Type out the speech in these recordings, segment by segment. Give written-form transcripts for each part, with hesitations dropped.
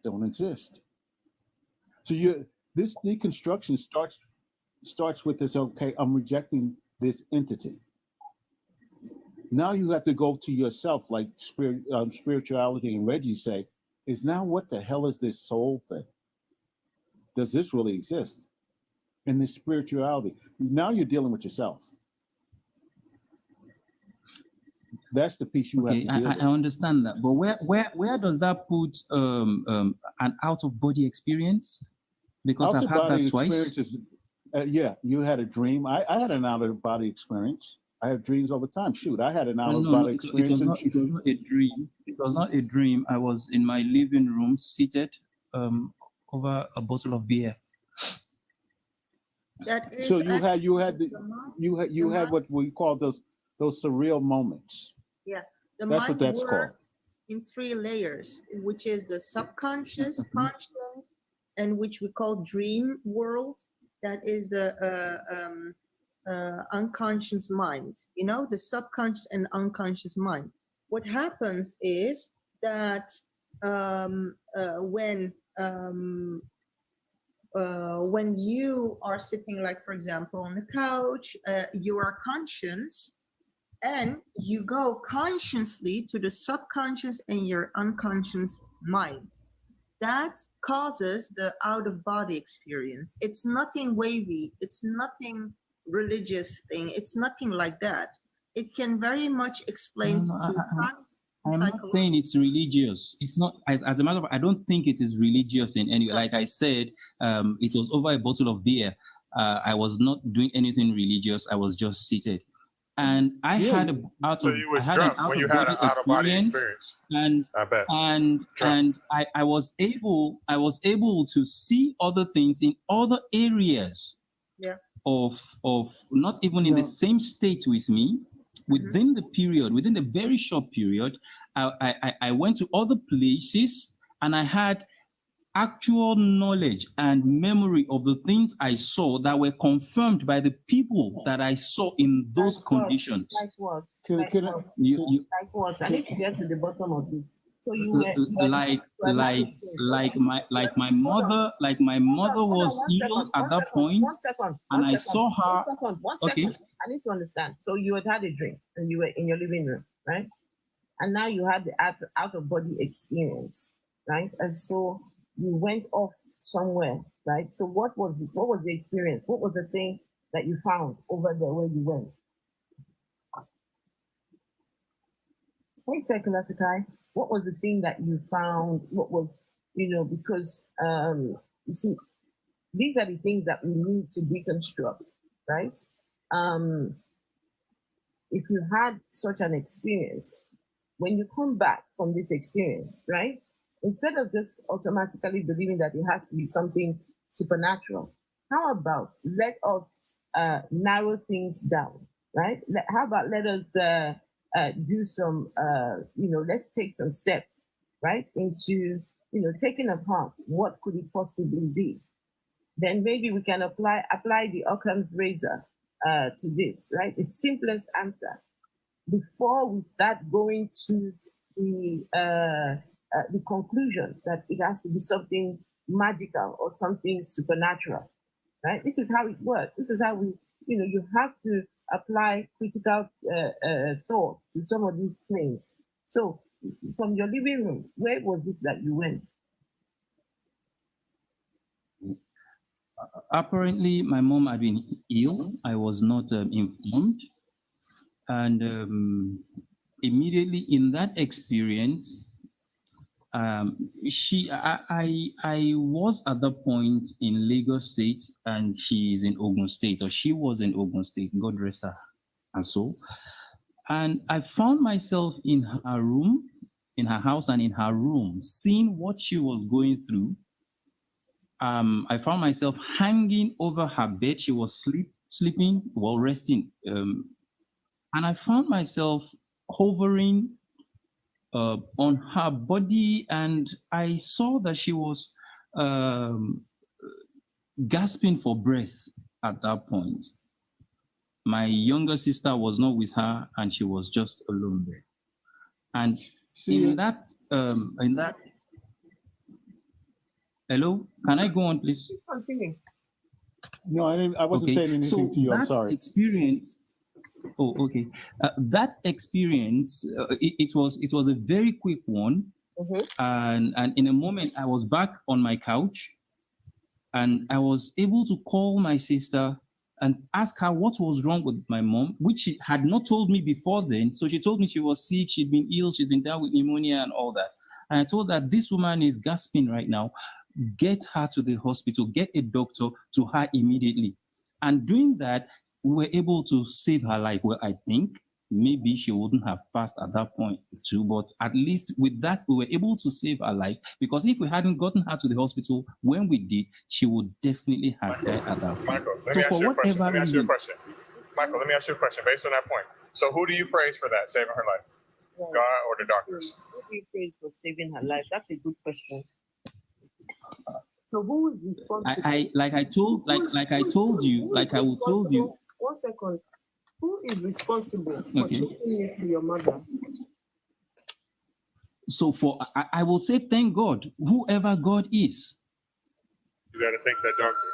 don't exist. So this deconstruction starts with this. Okay, I'm rejecting this entity. Now you have to go to yourself, like spirituality and Reggie say, is now what the hell is this soul thing? Does this really exist? And this spirituality. Now you're dealing with yourself. That's the piece you have to deal with. I understand that, but where does that put an out of body experience? Because I've had that twice. Yeah, you had a dream. I had an out of body experience. I have dreams all the time. Shoot, I had an out of body experience. It was not a dream. It was not a dream. I was in my living room, seated over a bottle of beer. That is so you had what we call those surreal moments. Yeah, that's what that's called. In 3 layers, which is the subconscious, conscious, and which we call dream world. That is the unconscious mind. You know, the subconscious and unconscious mind. What happens is that when you are sitting, like for example, on the couch, you are conscious, and you go consciously to the subconscious and your unconscious mind. That causes the out-of-body experience. It's nothing wavy. It's nothing religious thing. It's nothing like that. It can very much explain I'm not saying it's religious. It's not. As a matter of fact, I don't think it is religious in any way. Like I said, it was over a bottle of beer. I was not doing anything religious. I was just seated. And I had an out of body experience, and I bet. And I was able to see other things in other areas of not even in the same state with me. Within the very short period, I went to other places, and I had actual knowledge and memory of the things I saw that were confirmed by the people that I saw in those conditions. Like what? Like what? I need to get to the bottom of this. So my mother was ill at that point, and I saw her. One second. I need to understand. So you had a drink, and you were in your living room, right? And now you had the out of body experience, right? And so you went off somewhere, right? So what was the experience? What was the thing that you found over there where you went? Wait a second, Asikai. What was the thing that you found? What was, because you see, these are the things that we need to deconstruct, right? If you had such an experience, when you come back from this experience, right? Instead of just automatically believing that it has to be something supernatural, how about let us narrow things down, right? How about let us do some, let's take some steps, right, into, taking apart what could it possibly be. Then maybe we can apply the Occam's razor to this, right? The simplest answer before we start going to the conclusion that it has to be something magical or something supernatural, right? This is how it works. This is how we, you have to apply critical thought to some of these claims. So from your living room, where was it that you went? Apparently, my mom had been ill. I was not informed. And immediately in that experience, I was at the point in Lagos State, and she is in Ogun State, or she was in Ogun State, God rest her and soul. And I found myself in her room, in her house and in her room, seeing what she was going through. I found myself hanging over her bed. She was sleeping while resting. And I found myself hovering on her body, and I saw that she was gasping for breath at that point. My younger sister was not with her, and she was just alone there. And in that Hello, can I go on, please? Continue. No, I didn't. I wasn't saying anything to you. I'm that sorry. experience. Oh, okay. That experience, it was a very quick one, and in a moment I was back on my couch, and I was able to call my sister and ask her what was wrong with my mom, which she had not told me before then. So she told me she was sick, she'd been ill, she'd been down with pneumonia and all that. And I told her this woman is gasping right now. Get her to the hospital, get a doctor to her immediately. And doing that, we were able to save her life. Well, I think maybe she wouldn't have passed at that point too, but at least with that, we were able to save her life, because if we hadn't gotten her to the hospital when we did, she would definitely have died at that point. Michael, let me ask you a question. Michael, let me ask you a question based on that point. So who do you praise for that, saving her life? God or the doctors? Who do you praise for saving her life? That's a good question. So who is responsible? I told you. 1 second. Who is responsible for Okay. taking you to your mother? So I will say thank God, whoever God is. You got to thank that doctor.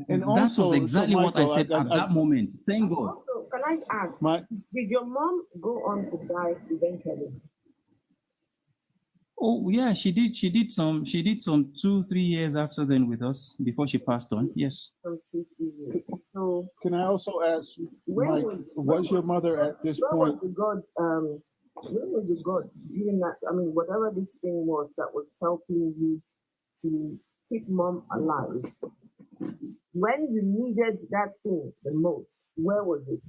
And That also, was exactly so what I Michael, said at that moment. Thank God. Also, can I ask, My, did your mom go on to die eventually? Oh yeah, she did some 2-3 years after then with us before she passed on. Yes. Some 2-3 years. So can I also ask, when Mike, was your mother at this where point? was the God where was the God doing that? I mean, whatever this thing was that was helping you to keep mom alive, when you needed that thing the most, where was it?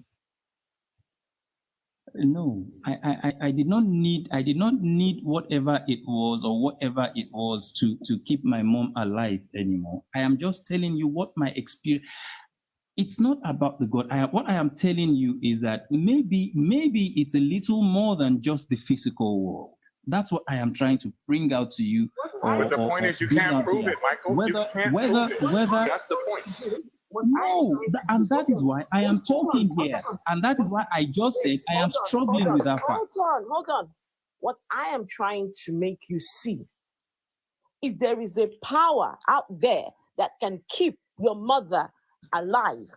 No, I did not need whatever it was or whatever it was to keep my mom alive anymore. I am just telling you what my experience. It's not about the God. What I am telling you is that maybe it's a little more than just the physical world. That's what I am trying to bring out to you. But the point is, you can't prove it, Michael. You can't prove it. That's the point. No, and that is why I am talking here. And that is why I just said I am struggling with that fact. Hold on. What I am trying to make you see, if there is a power out there that can keep your mother alive,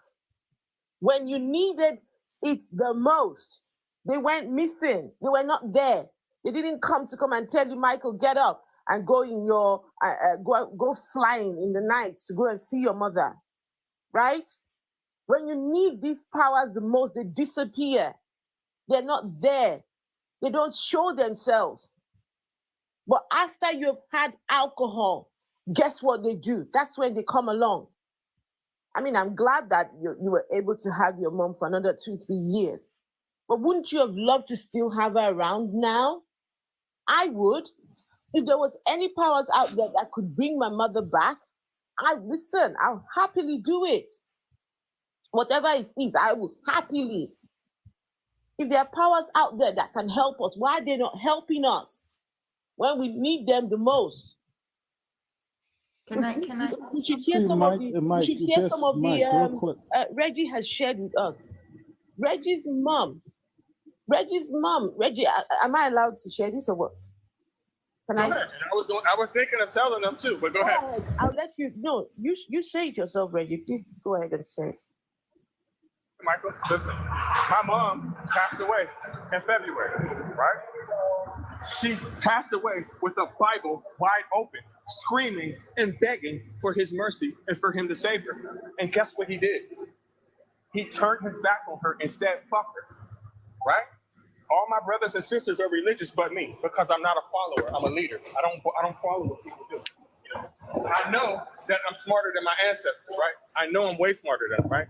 when you needed it the most, they went missing. They were not there. They didn't come and tell you, Michael, get up and go in your go flying in the night to go and see your mother. Right? When you need these powers the most, they disappear. They're not there. They don't show themselves. But after you've had alcohol, guess what they do? That's when they come along. I mean, I'm glad that you were able to have your mom for another 2-3 years. But wouldn't you have loved to still have her around now? I would. If there was any powers out there that could bring my mother back, I'll happily do it. Whatever it is, I will happily. If there are powers out there that can help us, why are they not helping us when we need them the most? Can I? You should hear some of the Reggie has shared with us. Reggie's mom, Reggie, am I allowed to share this or what? Can I? I was thinking of telling them too, but go ahead. I'll let you know. You say it yourself, Reggie. Please go ahead and say it. Michael, listen. My mom passed away in February, right? She passed away with a Bible wide open, screaming and begging for his mercy and for him to save her. And guess what he did? He turned his back on her and said, fuck her, right? All my brothers and sisters are religious but me, because I'm not a follower. I'm a leader. I don't follow what people do. You know? I know that I'm smarter than my ancestors, right? I know I'm way smarter than them, right?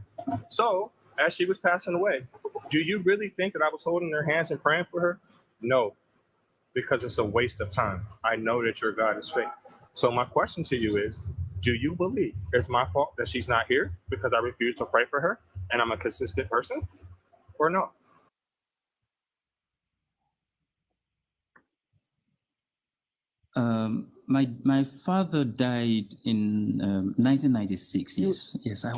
So as she was passing away, do you really think that I was holding her hands and praying for her? No, because it's a waste of time. I know that your God is fake. So my question to you is, do you believe it's my fault that she's not here because I refuse to pray for her and I'm a consistent person, or no? My father died in 1996. Yes, I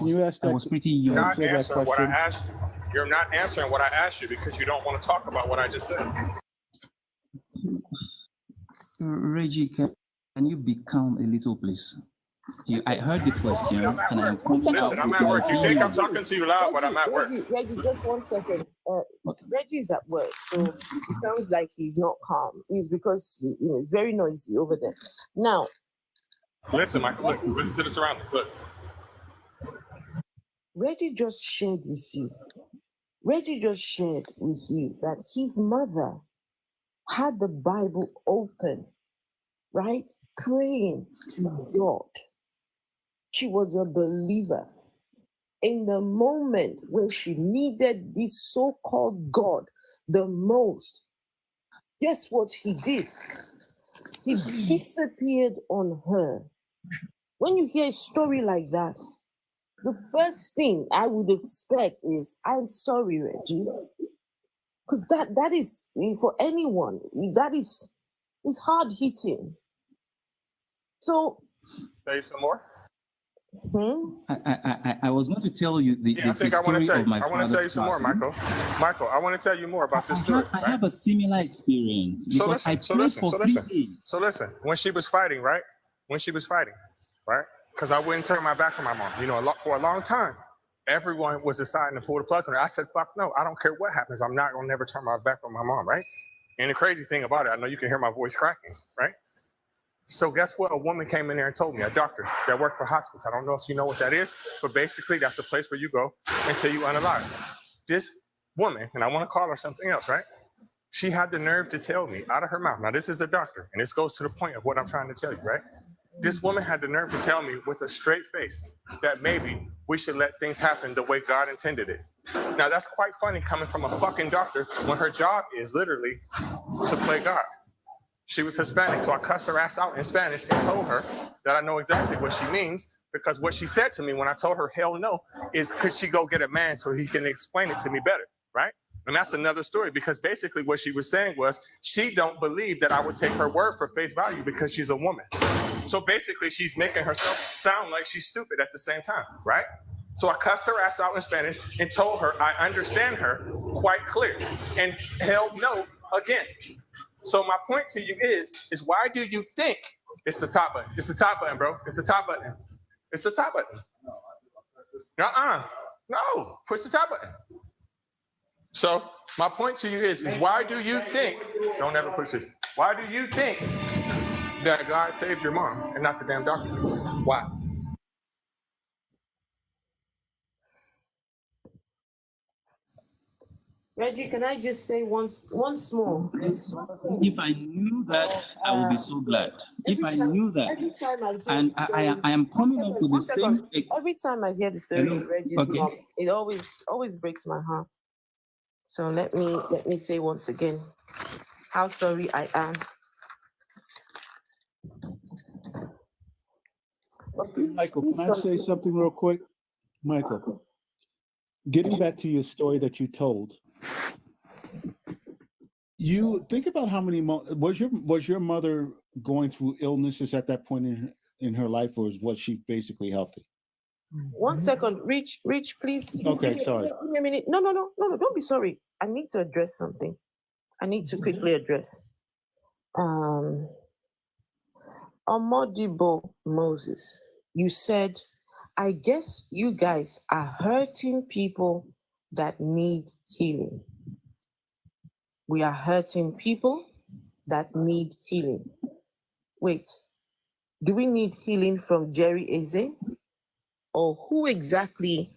was pretty young. You're not answering what I asked you. You're not answering what I asked you because you don't want to talk about what I just said. Reggie, Can you become a little, please? I heard the question, and I'm coming out Listen, I'm with at my work. You think I'm opinion. talking to you loud, but I'm at work. Reggie, just 1 second. Reggie's at work, so it sounds like he's not calm. It's because it's very noisy over there. Now, Listen, Michael, look, listen to the surroundings. Look. Reggie just shared with you. Reggie just shared with you that his mother had the Bible open, right? Praying to God. She was a believer. In the moment where she needed this so-called God the most, guess what he did? He disappeared on her. When you hear a story like that, the first thing I would expect is, I'm sorry, Reggie. Because that is, for anyone, that is hard hitting. So, Say some more. I was going to tell you the story of my father. I want to tell you some more, Michael. Michael, I want to tell you more about this story. I have a similar experience because I played for 3 days. So listen, when she was fighting, right? Because I wouldn't turn my back on my mom. For a long time, everyone was deciding to pull the plug on her. I said, fuck no, I don't care what happens. I'm not going to never turn my back on my mom, right? And the crazy thing about it, I know you can hear my voice cracking, right? So guess what? A woman came in there and told me, a doctor that worked for hospice. I don't know if you know what that is, but basically that's a place where you go until you unalive. This woman, and I want to call her something else, right? She had the nerve to tell me out of her mouth. Now, this is a doctor, and this goes to the point of what I'm trying to tell you, right? This woman had the nerve to tell me with a straight face that maybe we should let things happen the way God intended it. Now, that's quite funny coming from a fucking doctor when her job is literally to play God. She was Hispanic, so I cussed her ass out in Spanish and told her that I know exactly what she means, because what she said to me when I told her hell no is, could she go get a man so he can explain it to me better, right? And that's another story, because basically what she was saying was she don't believe that I would take her word for face value because she's a woman. So basically she's making herself sound like she's stupid at the same time, right? So I cussed her ass out in Spanish and told her I understand her quite clear, and hell no again. So my point to you is why do you think it's the top button? It's the top button, bro. It's the top button. It's the top button. No, push the top button. So my point to you is why do you think, don't ever push this, why do you think that God saved your mom and not the damn doctor? Why? Reggie, can I just say once more? If I knew that, I would be so glad. If I knew that, and I am coming up with the same. Every time I hear the story of Reggie's mom, it always breaks my heart. So let me say once again how sorry I am. Michael, can I say something real quick? Michael, getting back to your story that you told, you think about how many was your mother going through illnesses at that point in her life, or was she basically healthy? 1 second, Rich, please. Okay, sorry. Give me a minute. No, don't be sorry. I need to address something. I need to quickly address. Omodibo Moses, you said, I guess you guys are hurting people that need healing. We are hurting people that need healing. Wait, do we need healing from Jerry Eze? Or who exactly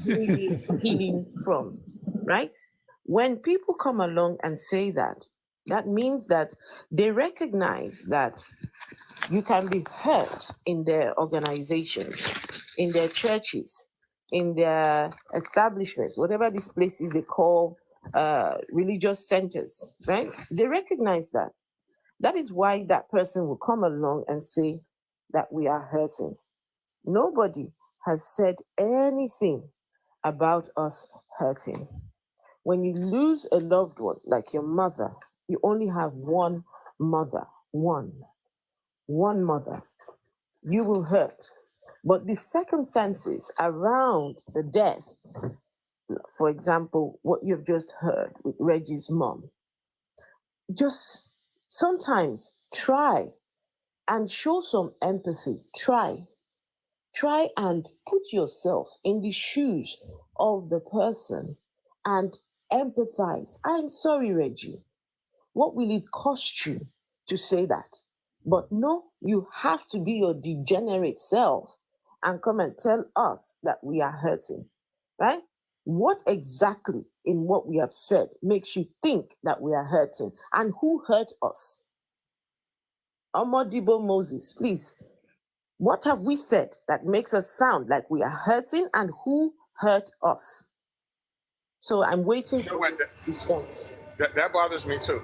do we need healing from, right? When people come along and say that, that means that they recognize that you can be hurt in their organizations, in their churches, in their establishments, whatever these places they call religious centers, right? They recognize that. That is why that person will come along and say that we are hurting. Nobody has said anything about us hurting. When you lose a loved one, like your mother, you only have one mother, one mother. You will hurt. But the circumstances around the death, for example, what you've just heard with Reggie's mom, just sometimes try and show some empathy. Try and put yourself in the shoes of the person and empathize. I'm sorry, Reggie. What will it cost you to say that? But no, you have to be your degenerate self and come and tell us that we are hurting, right? What exactly in what we have said makes you think that we are hurting? And who hurt us? Omodibo Moses, please. What have we said that makes us sound like we are hurting, and who hurt us? So I'm waiting for what? your response. That bothers me too.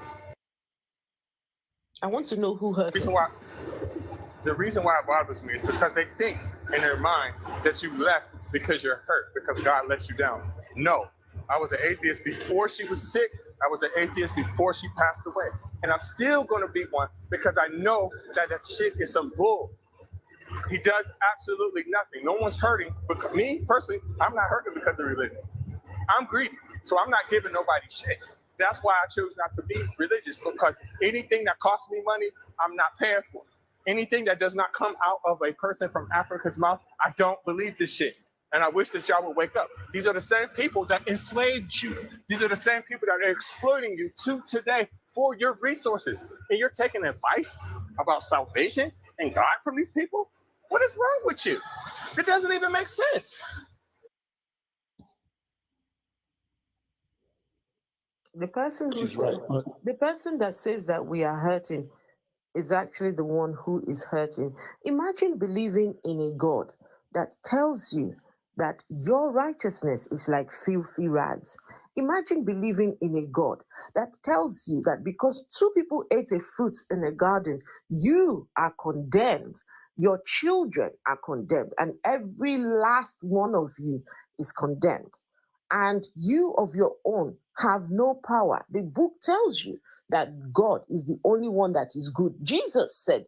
I want to know who hurt us. The reason why it bothers me is because they think in their mind that you left because you're hurt, because God let you down. No, I was an atheist before she was sick. I was an atheist before she passed away. And I'm still going to be one because I know that that shit is some bull. He does absolutely nothing. No one's hurting. But me, personally, I'm not hurting because of religion. I'm greedy, so I'm not giving nobody shit. That's why I choose not to be religious, because anything that costs me money, I'm not paying for. Anything that does not come out of a person from Africa's mouth, I don't believe this shit. And I wish that y'all would wake up. These are the same people that enslaved you. These are the same people that are exploiting you to today for your resources. And you're taking advice about salvation and God from these people? What is wrong with you? It doesn't even make sense. The person She's right. the person that says that we are hurting is actually the one who is hurting. Imagine believing in a God that tells you that your righteousness is like filthy rags. Imagine believing in a God that tells you that because two people ate a fruit in a garden, you are condemned. Your children are condemned, and every last one of you is condemned. And you of your own have no power. The book tells you that God is the only one that is good. Jesus said,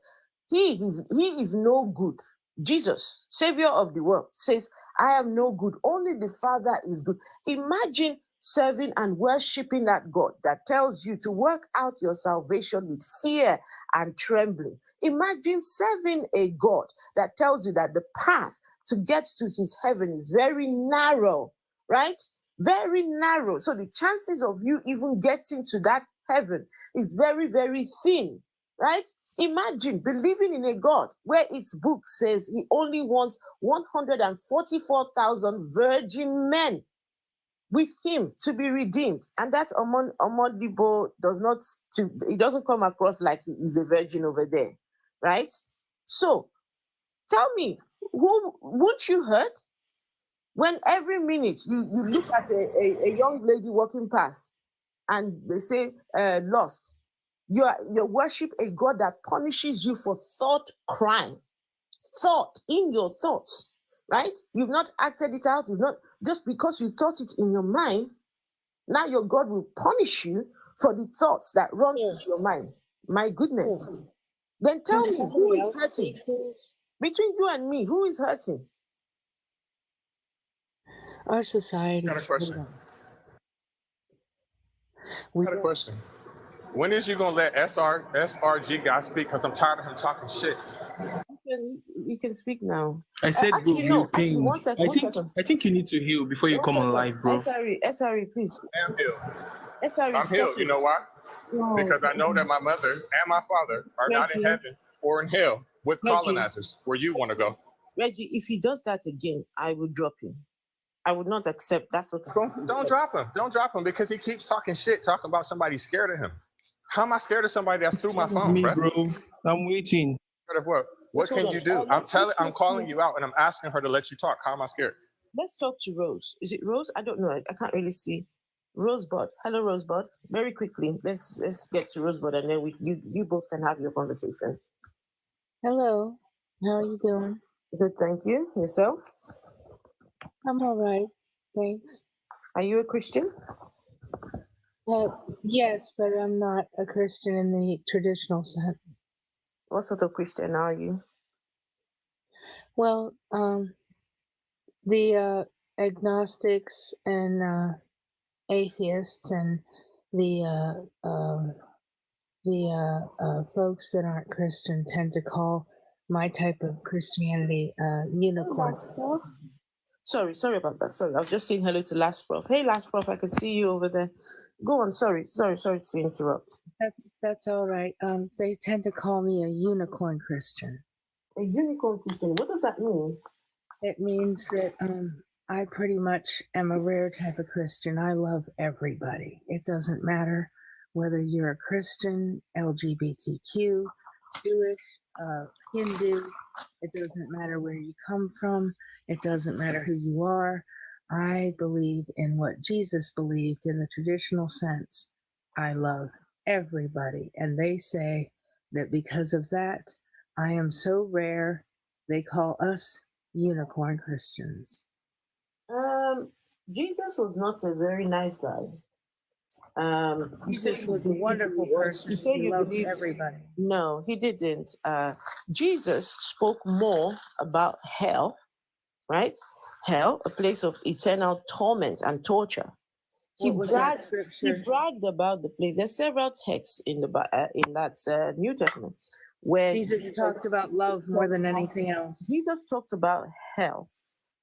he is no good. Jesus, Savior of the world, says, I am no good. Only the Father is good. Imagine serving and worshiping that God that tells you to work out your salvation with fear and trembling. Imagine serving a God that tells you that the path to get to his heaven is very narrow, right? Very narrow. So the chances of you even getting to that heaven is very, very thin, right? Imagine believing in a God where its book says he only wants 144,000 virgin men with him to be redeemed. And that Omodibo it doesn't come across like he is a virgin over there, right? So tell me, who would you hurt? When every minute you look at a young lady walking past and they say lost, you worship a God that punishes you for thought crime. Thought in your thoughts, right? You've not acted it out, you've not, just because you thought it in your mind, now your God will punish you for the thoughts that run through your mind. My goodness. Then tell me, who is hurting? Between you and me, who is hurting? Our society. Got a question. Got a question. When is you gonna let SRG guy speak? Because I'm tired of him talking shit. You can speak now. I said, bro, you ping. One second. I think you need to heal before you come on live, bro. SRE, please. I'm healed. SRE, I'm healed. You know why? No. Because I know that my mother and my father are not in heaven or in hell with colonizers where you want to go. Reggie, if he does that again, I will drop him. I would not accept that sort of thing. Don't drop him. Don't drop him because he keeps talking shit, talking about somebody scared of him. How am I scared of somebody that's through my phone, bro? I'm waiting. Scared of what? What can you do? I'm calling you out and I'm asking her to let you talk. How am I scared? Let's talk to Rose. Is it Rose? I don't know. I can't really see. Rosebud. Hello, Rosebud. Very quickly, let's get to Rosebud and then you both can have your conversation. Hello. How are you doing? Good, thank you. Yourself? I'm all right. Thanks. Are you a Christian? Yes, but I'm not a Christian in the traditional sense. What sort of Christian are you? Well, the agnostics and atheists and the the folks that aren't Christian tend to call my type of Christianity unicorn. Last prof. Sorry about that. Sorry, I was just saying hello to last prof. Hey, last prof, I can see you over there. Go on. Sorry to interrupt. That's all right. They tend to call me a unicorn Christian. A unicorn Christian. What does that mean? It means that I pretty much am a rare type of Christian. I love everybody. It doesn't matter whether you're a Christian, LGBTQ, Jewish, Hindu. It doesn't matter where you come from. It doesn't matter who you are. I believe in what Jesus believed in the traditional sense. I love everybody. And they say that because of that, I am so rare, they call us unicorn Christians. Jesus was not a very nice guy. Jesus was a wonderful person. You say He you loved believe everybody. No, he didn't. Jesus spoke more about hell, right? Hell, a place of eternal torment and torture. He What was that bragged. He scripture? bragged about the place. There's several texts in that New Testament where Jesus talked about love more than anything else. Jesus talked about hell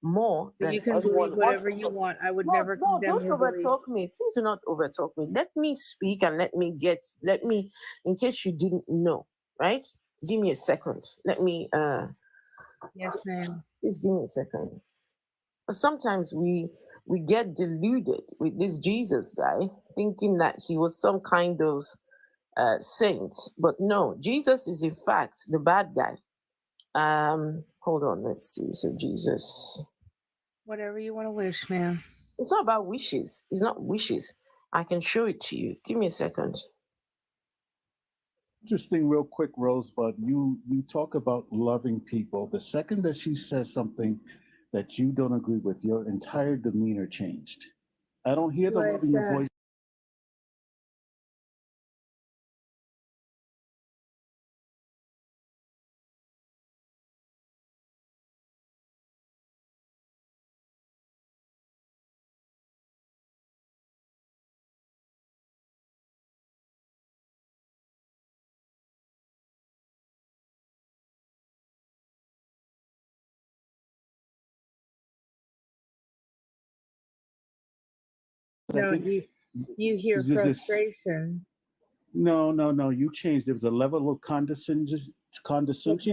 more than You can anyone believe whatever wants you to. want. I would No, never no, condemn don't your belief. overtalk me. Please do not overtalk me. Let me speak and let me, in case you didn't know, right? Give me a second. Let me, Yes, ma'am. please give me a second. Sometimes we get deluded with this Jesus guy, thinking that he was some kind of saint. But no, Jesus is in fact the bad guy. Hold on, let's see. So Jesus. Whatever you want to wish, ma'am. It's not about wishes. It's not wishes. I can show it to you. Give me a second. Interesting, real quick, Rosebud. You talk about loving people. The second that she says something that you don't agree with, your entire demeanor changed. I don't hear the Why love is in your that? voice. No, Second, you hear is this frustration. no. You changed. There was a level of condescension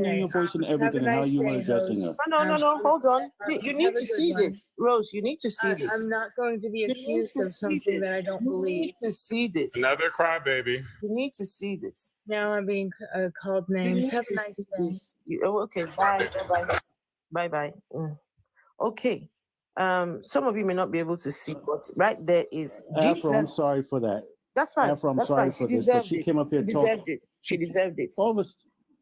in your Okay. voice and Have a everything, and how nice you were day, addressing host. her. No. Hold on. You need Have a to good see one. this, Rose. You need to see this. I'm not going to be You need accused to of see something this. that I don't You believe. need to see this. Another crybaby. You need to see this. Now I'm being called You names. need Have a to nice see day. this. Okay. Bye. Bye. Okay. Some of you may not be able to see, but right there is Afro, I'm Jesus. sorry for that. That's fine. Afro, I'm That's sorry fine. She for this, but deserved she it. came up She here talking. deserved it. She deserved it. All of us.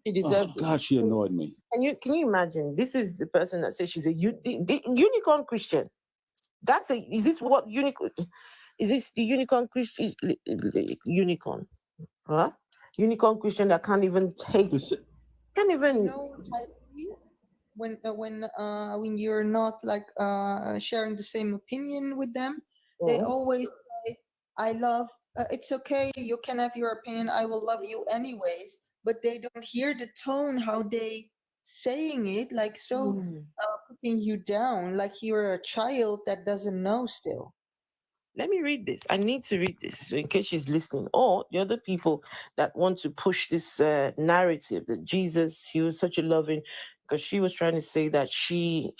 She Oh deserved it. God, she annoyed me. Can you imagine? This is the person that says she's a the unicorn Christian. Is this what unicorn? Is this the unicorn Christian? Unicorn, huh? Unicorn Christian that can't even take, This- can't You even. know, I see when you're not like sharing the same opinion with them, they Yeah. always say, "I love." It's okay. You can have your opinion. I will love you anyways. But they don't hear the tone how they saying it, like so Hmm. putting you down, like you're a child that doesn't know still. Let me read this. I need to read this so in case she's listening, or the other people that want to push this narrative that Jesus, he was such a loving, because she was trying to say that she's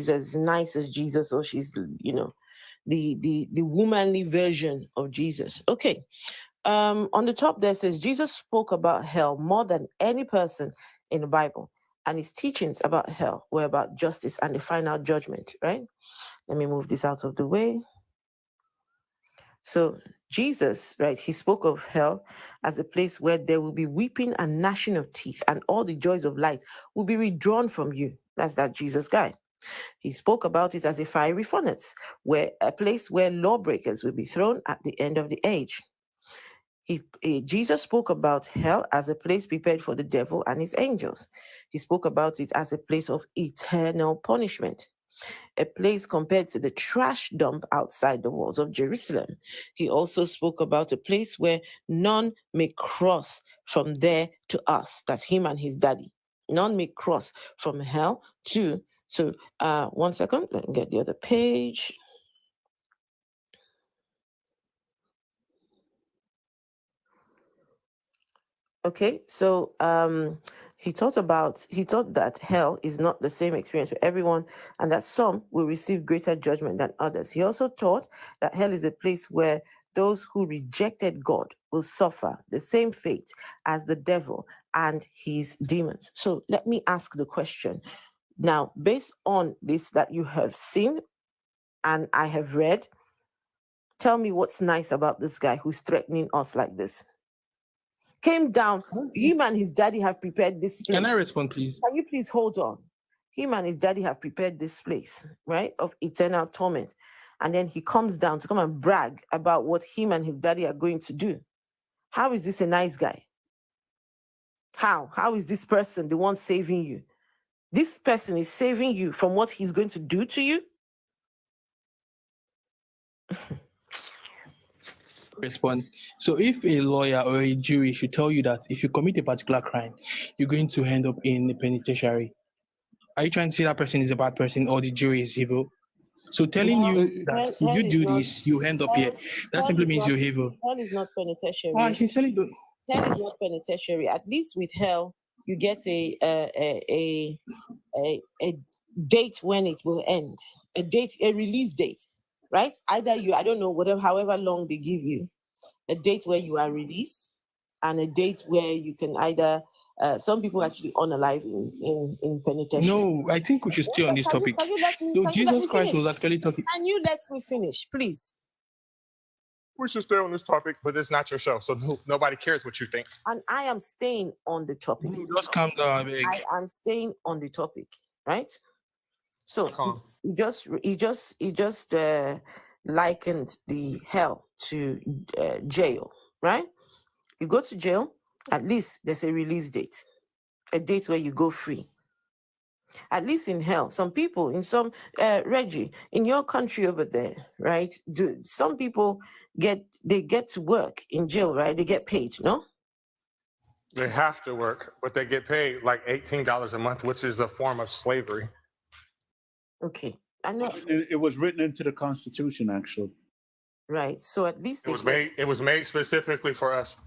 as nice as Jesus, or she's the womanly version of Jesus. Okay. On the top there says Jesus spoke about hell more than any person in the Bible, and his teachings about hell were about justice and the final judgment. Right? Let me move this out of the way. So Jesus, right, he spoke of hell as a place where there will be weeping and gnashing of teeth, and all the joys of light will be withdrawn from you. That's that Jesus guy. He spoke about it as a fiery furnace, where a place where lawbreakers will be thrown at the end of the age. Jesus spoke about hell as a place prepared for the devil and his angels. He spoke about it as a place of eternal punishment. a place compared to the trash dump outside the walls of Jerusalem. He also spoke about a place where none may cross from there to us. That's him and his daddy. None may cross from hell to. So, 1 second, let me get the other page. Okay, so he thought that hell is not the same experience for everyone, and that some will receive greater judgment than others. He also taught that hell is a place where those who rejected God will suffer the same fate as the devil and his demons. So let me ask the question now, based on this that you have seen and I have read, tell me what's nice about this guy who's threatening us like this. Came down, him and his daddy have prepared this place. Can I respond, please? Can you please hold on? Him and his daddy have prepared this place, right, of eternal torment. And then he comes down to come and brag about what him and his daddy are going to do. How is this a nice guy? How? How is this person the one saving you? This person is saving you from what he's going to do to you? Respond. So if a lawyer or a jury should tell you that if you commit a particular crime, you're going to end up in the penitentiary, are you trying to say that person is a bad person or the jury is evil? So telling you that if you do this, you end up here, that simply means you're evil. Hell is not penitentiary. I sincerely don't. Hell is not penitentiary. At least with hell, you get a date when it will end, a release date, right? Either you, I don't know, whatever, however long they give you, a date where you are released, and a date where you can either. Some people actually unalive in penitentiary. No, I think we should stay on this topic. So Jesus Christ was actually talking. Can you let me finish, please? We should stay on this topic, but it's not your show, so nobody cares what you think. And I am staying on the topic. Just calm down, big. I am staying on the topic, right? So he just likened the hell to jail, right? You go to jail, at least there's a release date, a date where you go free. At least in hell, some people in some Reggie, in your country over there, right? Some people get to work in jail, right? They get paid, no? They have to work, but they get paid like $18 a month, which is a form of slavery. Okay, I know. It was written into the Constitution, actually. Right. So at least it was made specifically for us.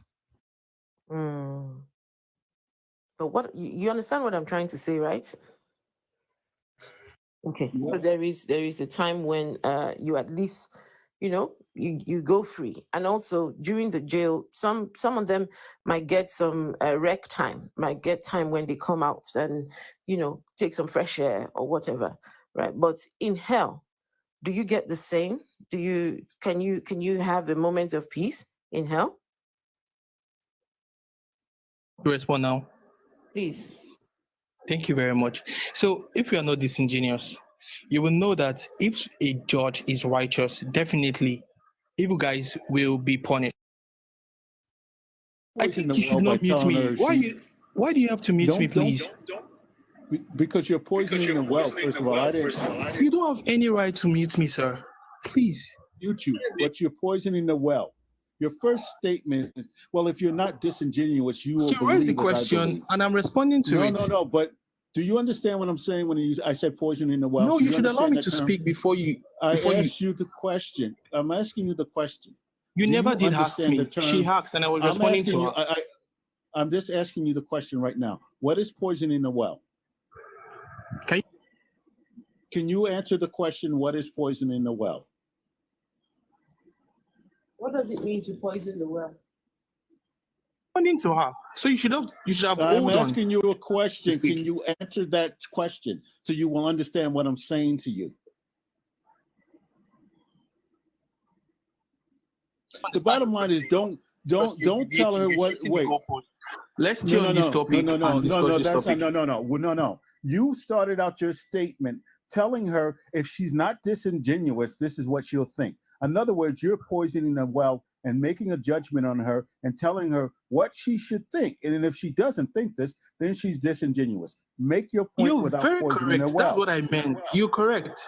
But what you understand what I'm trying to say, right? Okay. Yes. So there is a time when you at least, you go free. And also during the jail, some of them might get some rec time, might get time when they come out and, take some fresh air or whatever. Right. But in hell, do you get the same? Can you have a moment of peace in hell? To respond now. Please. Thank you very much. So if you are not disingenuous, you will know that if a judge is righteous, definitely evil guys will be punished. I think you should not mute me. Why do you have to mute me, please? Because you're poisoning the well, first of all. You don't have any right to mute me, sir. Please. Mute you, but you're poisoning the well. Your first statement is, well, if you're not disingenuous, you will believe. So raise the question, and I'm responding to it. No, but do you understand what I'm saying when I said poisoning the well? No, you should allow me to speak before you. I asked you the question. I'm asking you the question. You never did ask me. She asked, and I was responding to her. I'm just asking you the question right now. What is poisoning the well? Can you answer the question, what is poisoning the well? What does it mean to poison the well? Responding to her. So you should have I'm asking you a question. Can you answer that question so you will understand what I'm saying to you? The bottom line is don't tell her what. Wait. Let's stay on this topic and discuss this topic. No. You started out your statement telling her if she's not disingenuous, this is what she'll think. In other words, you're poisoning the well and making a judgment on her and telling her what she should think. And then if she doesn't think this, then she's disingenuous. Make your point You're without very poisoning correct. the well. That's what I meant. You're correct.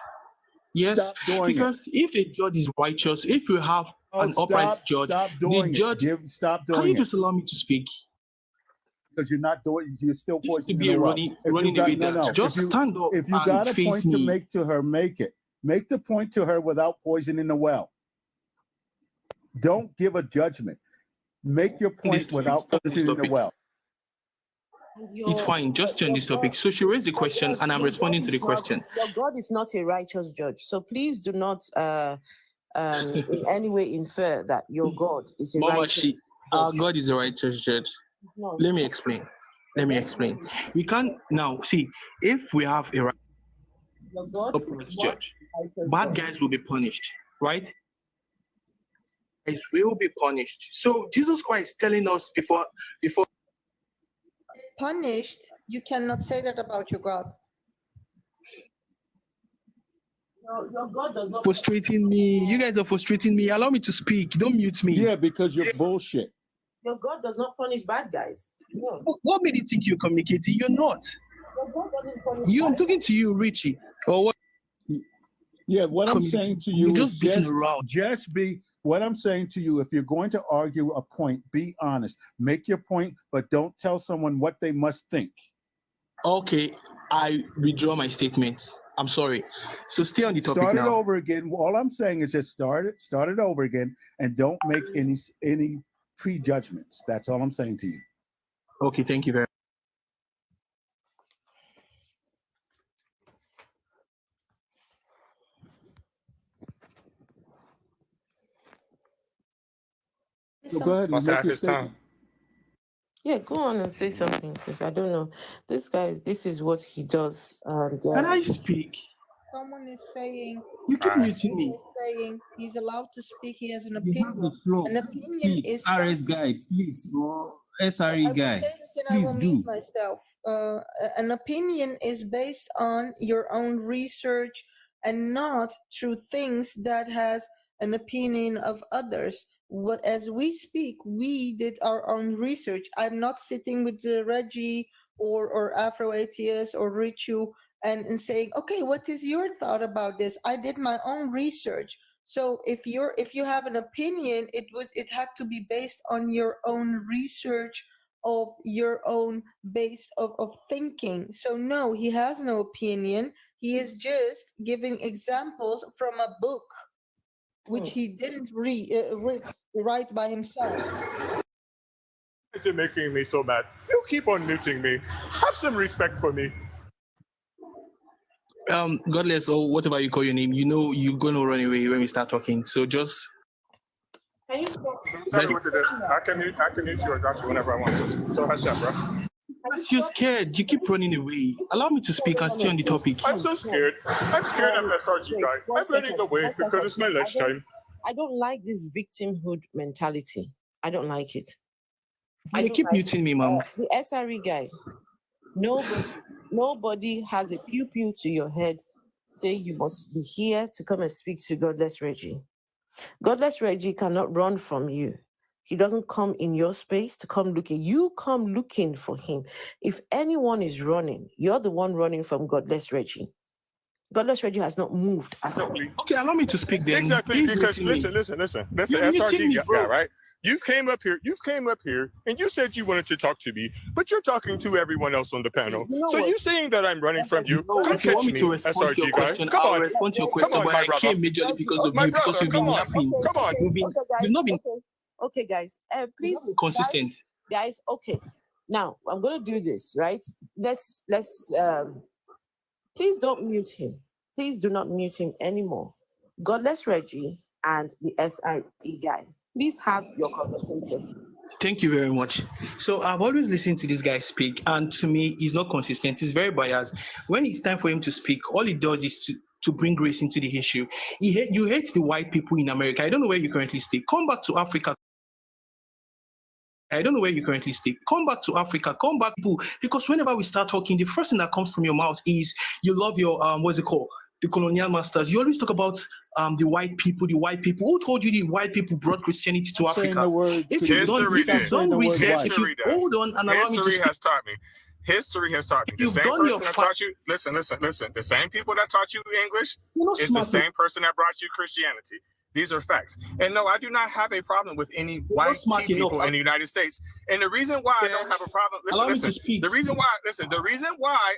Yes, Stop doing because if a judge is righteous, if you have an upright judge, stop the doing judge. it. Stop Can you doing it. just allow me to speak? Because you're not doing. You're still You poisoning be the a well. running If you away got, that. no. Just stand up If you and got a face point me. to make to her, make it. Make the point to her without poisoning the well. Don't give a judgment. Make your point without poisoning the well. It's fine. Just turn this topic. So she raised the question, and I'm responding to the question. Your God is not a righteous judge, so please do not in any way infer that your God is a Mama, righteous our judge. God is a righteous judge. No. Let me explain. We can't now see if we have a Your God upright is not judge, a righteous bad judge. guys will be punished, right? Guys will be punished. So Jesus Christ telling us before Punished, you cannot say that about your God. Your God does not. frustrating me. You guys are frustrating me. Allow me to speak. Don't mute me. Yeah, because you're bullshit. Your God does not punish bad guys. No. What made you think you're communicating? You're not. Your God doesn't punish I'm bad talking to you, Richie. Or what? Yeah, what I'm saying to you You're is just beating around. just be, what I'm saying to you, if you're going to argue a point, be honest. Make your point, but don't tell someone what they must think. Okay, I withdraw my statement. I'm sorry. So stay on the topic Start it now. over again. All I'm saying is just start it over again, and don't make any prejudgments. That's all I'm saying to you. Okay, thank you very much. So go ahead and Must have make your his time. statement. Yeah, go on and say something because I don't know. This guy, this is what he does. And Can I speak? Someone is saying, You keep muting me. he's allowed to speak. He has an You have the opinion. floor. An opinion Please, is RS something. guy, please, or I SRE will guy, say this and I please will do. mute myself. An opinion is based on your own research and not through things that has an opinion of others. As we speak, we did our own research. I'm not sitting with Reggie or Afro ATS or Richu and saying, okay, what is your thought about this? I did my own research. So if you have an opinion, it had to be based on your own research of your own base of thinking. So no, he has no opinion. He is just giving examples from a book, which he didn't write by himself. It's making me so mad. You keep on muting me. Have some respect for me. Godless or whatever you call your name, you know you're gonna run away when we start talking. So just can you stop? Tell me what to do. I can mute you or drop you whenever I want to. So hush up, bro. you're scared. You keep running away. Allow me to speak and stay on the topic. I'm so scared. I'm scared of SRG guy. I'm running away because it's my lunchtime. I don't like this victimhood mentality. I don't like it. You keep muting me, mom. The SRE guy. Nobody has a pew pew to your head saying you must be here to come and speak to Godless Reggie. Godless Reggie cannot run from you. He doesn't come in your space to come looking. You come looking for him. If anyone is running, you're the one running from Godless Reggie. Godless Reggie has not moved. Okay, allow me to speak then. Exactly, because listen, SRG guy, right? You came up here, and you said you wanted to talk to me, but you're talking to everyone else on the panel. So you saying that I'm running from you? Come If you want catch me me, to respond to your SRG guy. question, Come I'll on, respond to your come question, on, but my I brother. came majorly because of My you, because brother, you've been come on, yapping. come on. You've not been Okay, guys. Please, consistent. guys. Okay, now I'm gonna do this, right? Let's. Please don't mute him. Please do not mute him anymore. Godless Reggie and the SRE guy. Please have your conversation. Thank you very much. So I've always listened to this guy speak, and to me, he's not consistent. He's very biased. When it's time for him to speak, all he does is to bring race into the issue. You hate the white people in America. I don't know where you currently stay. Come back to Africa. I don't know where you currently stay. Come back to Africa. Come back, people. Because whenever we start talking, the first thing that comes from your mouth is you love your what's it called? the colonial masters, you always talk about the white people. Who told you the white people brought Christianity to Saying Africa? the word If you don't, History if you did. don't research, if History you does. hold on and allow me to History speak. has taught me. History has taught me. The You've same done your person that taught you, listen. The same people that taught you English You're not is the smart. same person that brought you Christianity. These are facts. And no, I do not have a problem with any white smart people enough. in the United States. And the reason why I don't have a problem, Allow me listen. to speak. The reason why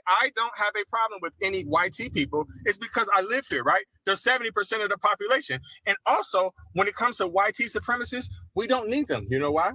I don't have a problem with any white people is because I live here, right? They're 70% of the population. And also, when it comes to white supremacists, we don't need them. You know why?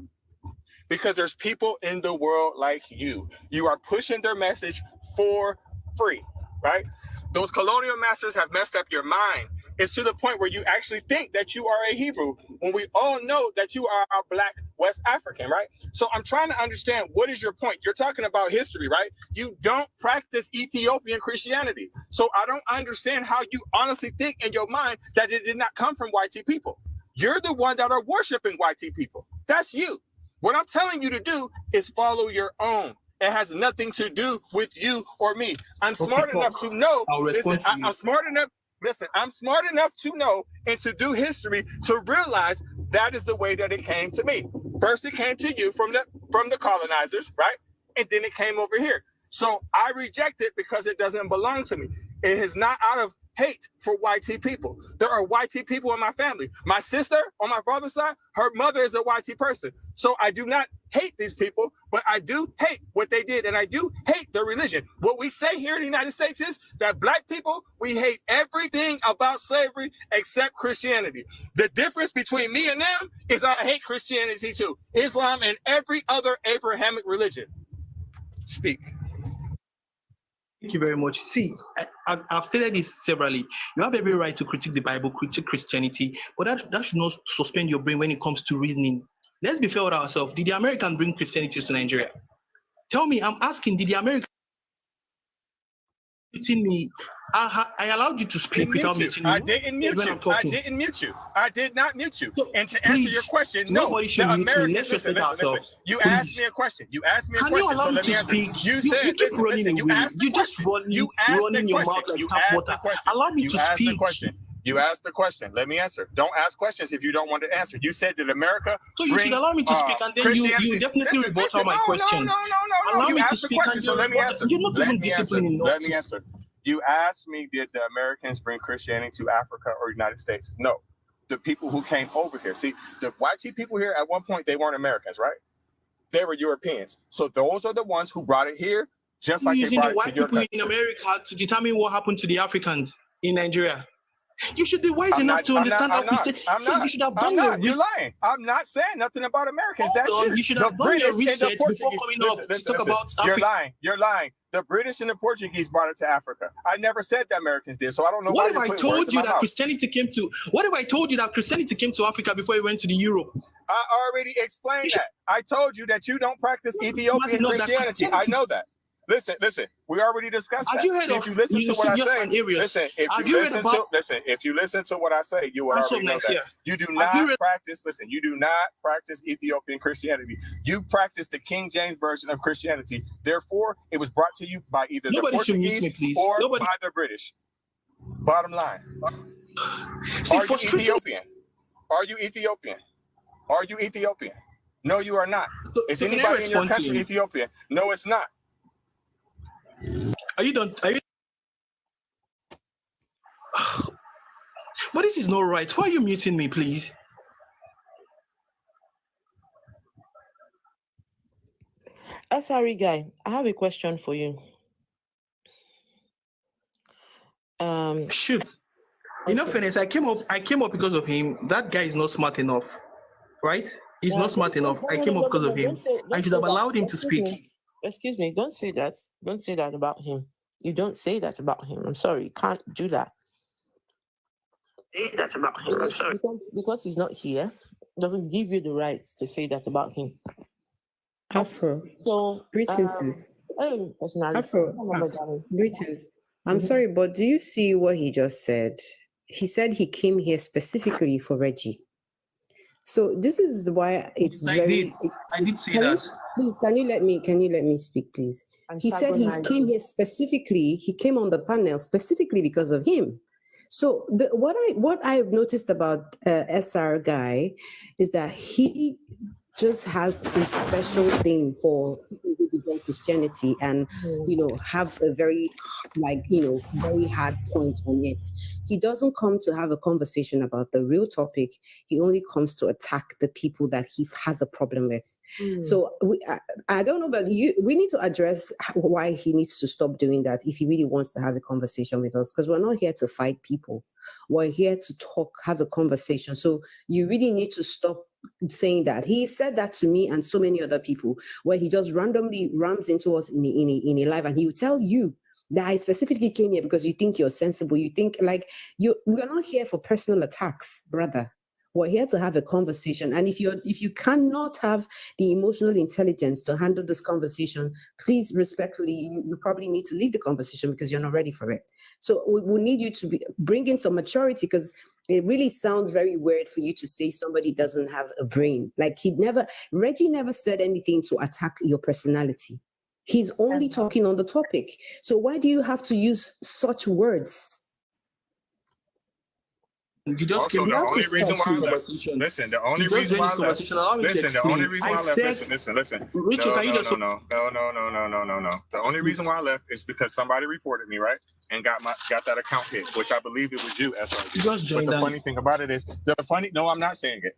Because there's people in the world like you. You are pushing their message for free, right? Those colonial masters have messed up your mind. It's to the point where you actually think that you are a Hebrew when we all know that you are a Black West African, right? So I'm trying to understand, what is your point? You're talking about history, right? You don't practice Ethiopian Christianity. So I don't understand how you honestly think in your mind that it did not come from white people. You're the one that are worshiping white people. That's you. What I'm telling you to do is follow your own. It has nothing to do with you or me. I'm smart enough to know. Listen, I'm smart enough. Listen, I'm smart enough to know and to do history to realize that is the way that it came to me. First, it came to you from the colonizers, right? And then it came over here. So I reject it because it doesn't belong to me. It is not out of hate for white people. There are white people in my family. My sister on my father's side, her mother is a white person. So I do not hate these people, but I do hate what they did, and I do hate their religion. What we say here in the United States is that Black people, we hate everything about slavery except Christianity. The difference between me and them is I hate Christianity too, Islam, and every other Abrahamic religion. Speak. Thank you very much. See, I've stated this severally. You have every right to critique the Bible, critique Christianity, but that should not suspend your brain when it comes to reasoning. Let's be fair with ourselves. Did the Americans bring Christianity to Nigeria? Tell me, I'm asking, did the Americans muting me? I allowed you to speak without muting me. I didn't mute you. I didn't mute you. I did not mute you. So, and to answer your question, no. Nobody should mute me. Let's respect ourselves. You asked me a question. You asked me a question. Can you allow me to speak? You said, you keep running away. You just running your mouth like tap water. Allow me to speak. You asked the question. Let me answer. Don't ask questions if you don't want to answer. You said, did America So you should allow me to speak, and then you definitely rebut all my questions. No. Allow you me to asked speak, the question, so let me answer. You're not even disciplined enough. Let me answer. You asked me, did the Americans bring Christianity to Africa or United States? No. The people who came over here. See, the white people here, at one point, they weren't Americans, right? They were Europeans. So those are the ones who brought it here, just like they brought it to your country. Using the white people in America to determine what happened to the Africans in Nigeria. You should be wise enough to understand how Christian. So you should have done your research. You're lying. I'm not saying nothing about Americans. That's you. You should have done your research before coming up to talk about Africa. You're lying. The British and the Portuguese brought it to Africa. I never said the Americans did, so I don't know. What if I told you that Christianity came to? What if I told you that Christianity came to Africa before it went to the Europe? I already explained that. I told you that you don't practice Ethiopian Christianity. I know that. Listen. We already discussed that. Have you heard of? If you listen to what I say, listen. If you listen to what I say, you would already know that. You do not practice. Listen, you do not practice Ethiopian Christianity. You practice the King James version of Christianity. Therefore, it was brought to you by either the Portuguese or by the British. Bottom line. Are you Ethiopian? Are you Ethiopian? Are you Ethiopian? No, you are not. Is anybody in your country Ethiopian? No, it's not. Are you done? But this is not right. Why are you muting me, please? Sorry, guy. I have a question for you. Shoot. In all fairness, I came up because of him. That guy is not smart enough, right? He's not smart enough. I came up because of him. I should have allowed him to speak. Excuse me. Don't say that. Don't say that about him. You don't say that about him. I'm sorry. You can't do that. Say that about him. I'm sorry. Because he's not here, doesn't give you the right to say that about him. Afro. So greetings. Afro. Greetings. I'm sorry, but do you see what he just said? He said he came here specifically for Reggie. So this is why it's I did say that. Please, can you let me speak, please? He said he came here specifically. He came on the panel specifically because of him. So what I've noticed about SR guy is that he just has a special thing for people who debunk Christianity and have a very very hard point on it. He doesn't come to have a conversation about the real topic. He only comes to attack the people that he has a problem with. So I don't know, but we need to address why he needs to stop doing that if he really wants to have a conversation with us, because we're not here to fight people. We're here to talk, have a conversation. So you really need to stop saying that. He said that to me and so many other people, where he just randomly rams into us in a live, and he will tell you that I specifically came here because you think you're sensible. You think we're not here for personal attacks, brother. We're here to have a conversation. And if you cannot have the emotional intelligence to handle this conversation, please respectfully, you probably need to leave the conversation because you're not ready for it. So we need you to bring in some maturity, because it really sounds very weird for you to say somebody doesn't have a brain. Like Reggie never said anything to attack your personality. He's only talking on the topic. So why do you have to use such words? You just Also, came the out only to reason why I left. conversation. Listen, the only You just reason joined why this I left. conversation. Allow me to Listen, the explain. only reason why I left. Listen. Rachel, can you just No. The only reason why I left is because somebody reported me, right, and got that account hit, which I believe it was you, SRG. You just But joined the them. funny thing about it is, no, I'm not saying it.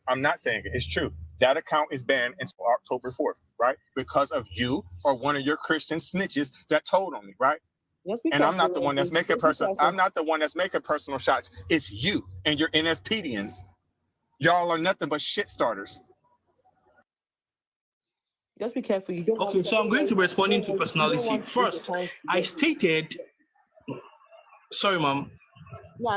It's true. That account is banned until October 4th, right? Because of you or one of your Christian snitches that told on me, right? And I'm not the one that's making personal. I'm not the one that's making personal shots. It's you and your NSPDians. Y'all are nothing but shit starters. Just be careful. You don't. Okay, so I'm going to be responding to personality. First, I stated, sorry, ma'am.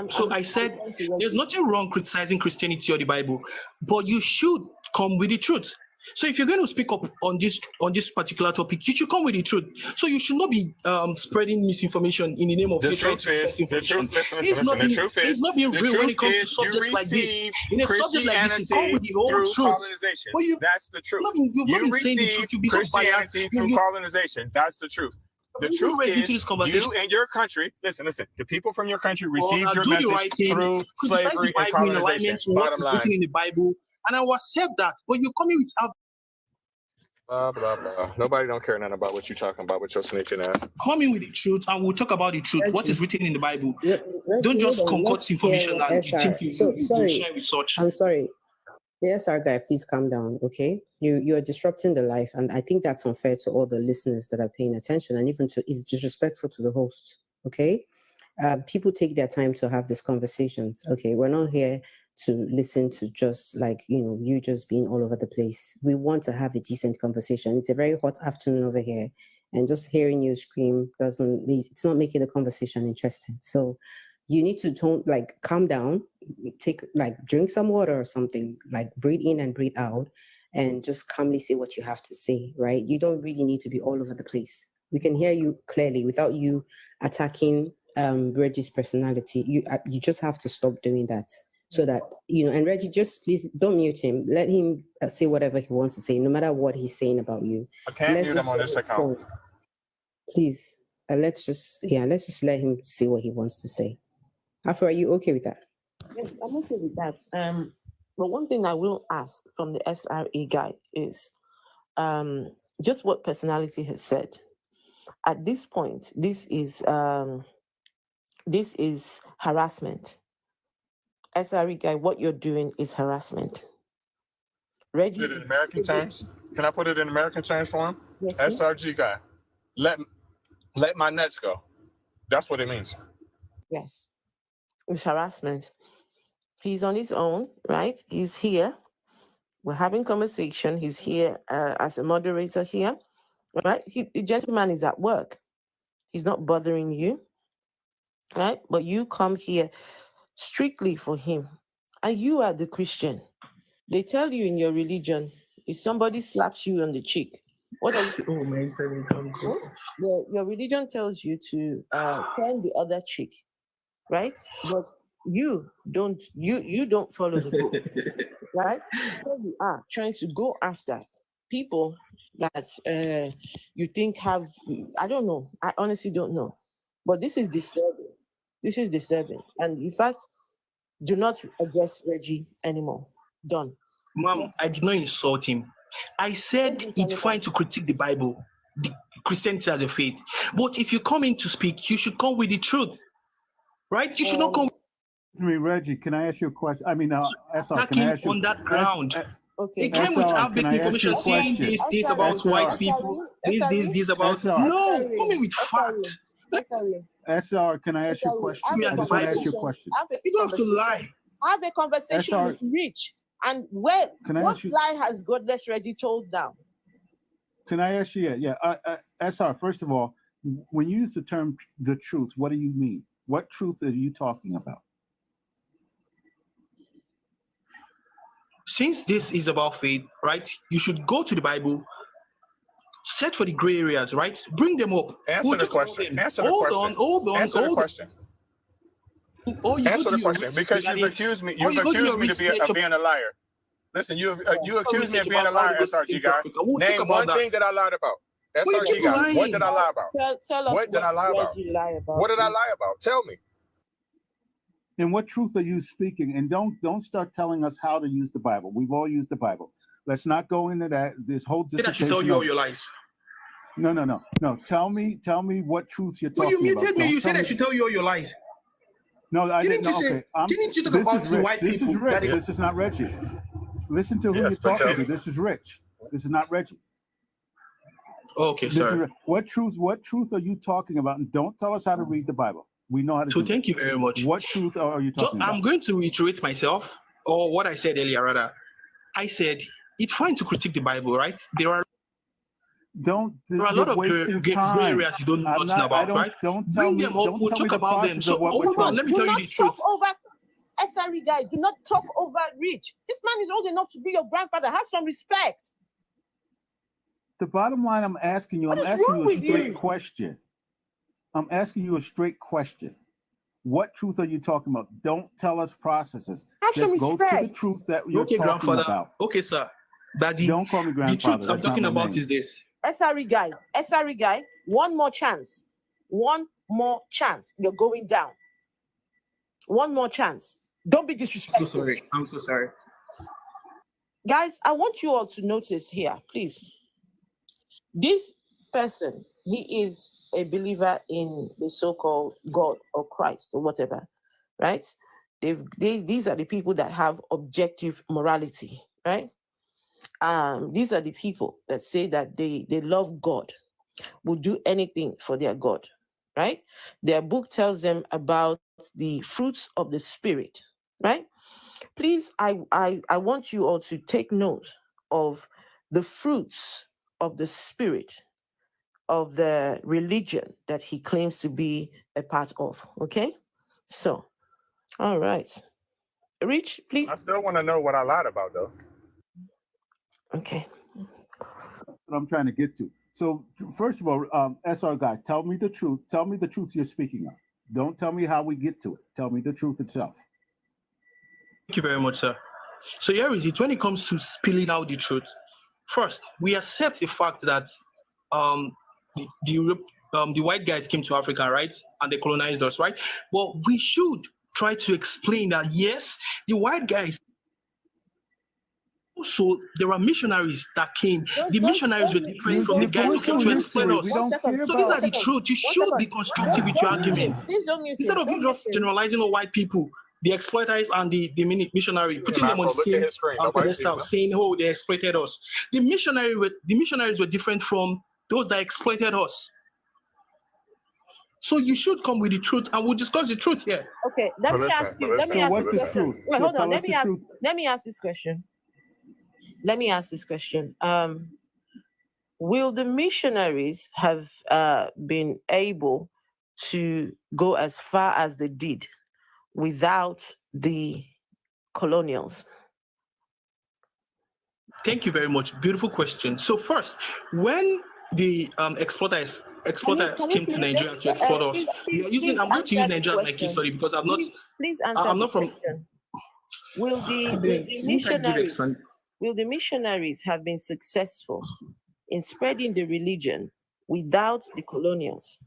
So I said, there's nothing wrong criticizing Christianity or the Bible, but you should come with the truth. So if you're going to speak up on this particular topic, you should come with the truth. So you should not be spreading misinformation in the name of The truth is, it's not being real when it comes to subjects like this. In a subject like this, you come with the whole truth. Colonization. That's the truth. You receive Christianity through colonization. That's the truth. The truth is, you and your country, listen, the people from your country received your message through slavery and colonization. Bottom line. Written in the Bible, and I will accept that. But you're coming without blah blah blah. Nobody don't care nothing about what you're talking about with your snitching ass. Coming with the truth, and we'll talk about the truth. What is written in the Bible? Don't just concoct information that you think you share with such. I'm sorry. Yes, our guy, please calm down, okay? You're disrupting the life, and I think that's unfair to all the listeners that are paying attention, and even it's disrespectful to the hosts, okay? People take their time to have these conversations, okay? We're not here to listen to just you just being all over the place. We want to have a decent conversation. It's a very hot afternoon over here, and just hearing you scream it's not making the conversation interesting. So you need to calm down, drink some water or something, breathe in and breathe out, and just calmly say what you have to say, right? You don't really need to be all over the place. We can hear you clearly without you attacking Reggie's personality. You just have to stop doing that, so that and Reggie, just please don't mute him. Let him say whatever he wants to say, no matter what he's saying about you. I can't mute him on this account. Please, let's just let him say what he wants to say. Afro, are you okay with that? Yes, I'm okay with that. But one thing I will ask from the SRE guy is just what personality has said. At this point, this is harassment. SRE guy, what you're doing is harassment. Reggie, Put it in American terms. Can I put it in American terms for him? Yes, SRG guy, let my nuts go. That's what it means. yes. It's harassment. He's on his own, right? He's here. We're having conversation. He's here as a moderator here, right? The gentleman is at work. He's not bothering you, right? But you come here strictly for him. And you are the Christian. They tell you in your religion, if somebody slaps you on the cheek, what are you? Oh man, Your religion tells you to turn the other cheek, right? But you don't follow the book, right? Here you are trying to go after people that you think have, I don't know. I honestly don't know. But this is disturbing. This is disturbing. And in fact, do not address Reggie anymore. Done. Mom, I did not insult him. I said it's fine to critique the Bible, the Christianity as a faith. But if you come in to speak, you should come with the truth. Right? You should not come Reggie, can I ask you a question? I mean, SR, can I ask you on that ground. Okay. It came with outdated information saying this about white people, this about. No, come in with fact. SR, can I ask you a question? I just want to ask you a question. You don't have to lie. Have a conversation with Rich. And what lie has Godless Reggie told now? Can I ask you? Yeah. SR, first of all, when you use the term the truth, what do you mean? What truth are you talking about? Since this is about faith, right? You should go to the Bible, search for the gray areas, right? Bring them up. Answer the question. Hold on. Answer the question. Answer the question, because you've accused me. You've accused me of being a liar. Listen, you accused me of being a liar, SRG guy. Name one thing that I lied about. SRG guy, what did I lie about? Tell us what did I lie about? What did I lie about? Tell me. And what truth are you speaking? And don't start telling us how to use the Bible. We've all used the Bible. Let's not go into that. This whole dissertation. Did I should tell you all your lies? No. Tell me what truth you're talking about. Well, you muted me. You said I should tell you all your lies. No, I didn't. Didn't you talk about the white people? This is Rich. This is not Reggie. Listen to who you're talking to. This is Rich. This is not Reggie. Okay, sorry. What truth are you talking about? And don't tell us how to read the Bible. We know how to. So thank you very much. What truth are you talking about? I'm going to reiterate myself, or what I said earlier, rather. I said it's fine to critique the Bible, right? There are a lot of gray areas you don't know nothing about, right? Don't tell me. We'll talk about them. So hold on, let me tell you the truth. SRE guy, do not talk over Rich. This man is old enough to be your grandfather. Have some respect. The bottom line, I'm asking you a straight question. I'm asking you a straight question. What truth are you talking about? Don't tell us processes. Just go to the truth that you're talking about. Okay, sir. Daddy, don't call me grandfather. The truth I'm talking about is this. SRE guy, one more chance. One more chance. You're going down. One more chance. Don't be disrespectful. I'm so sorry. Guys, I want you all to notice here, please. This person, he is a believer in the so-called God or Christ or whatever, right? These are the people that have objective morality, right? These are the people that say that they love God, will do anything for their God, right? Their book tells them about the fruits of the Spirit, right? Please, I want you all to take note of the fruits of the Spirit of the religion that he claims to be a part of, okay? So, all right. Rich, please. I still want to know what I lied about, though. Okay. What I'm trying to get to. So, first of all, SR guy, tell me the truth. Tell me the truth you're speaking of. Don't tell me how we get to it. Tell me the truth itself. Thank you very much, sir. So here is it. When it comes to spilling out the truth, first, we accept the fact that the white guys came to Africa, right? And they colonized us, right? Well, we should try to explain that, yes, the white guys. Also, there are missionaries that came. The missionaries were different from the guys who came to exploit us. So these are the truth. You should be constructive with your argument. Instead of you just generalizing all white people, the exploiters and the missionary, putting them on the same pedestal, saying, "Oh, they exploited us." The missionaries were different from those that exploited us. So you should come with the truth, and we'll discuss the truth here. Okay, let me ask you. What's the truth? Wait, hold on. Let me ask this question. Will the missionaries have been able to go as far as they did without the colonials? Thank you very much. Beautiful question. So first, when the exploiters came to Nigeria to exploit us, I'm going to use Nigeria as my case study because I'm not. Please answer. I'm not from. Will the missionaries have been successful in spreading the religion without the colonials?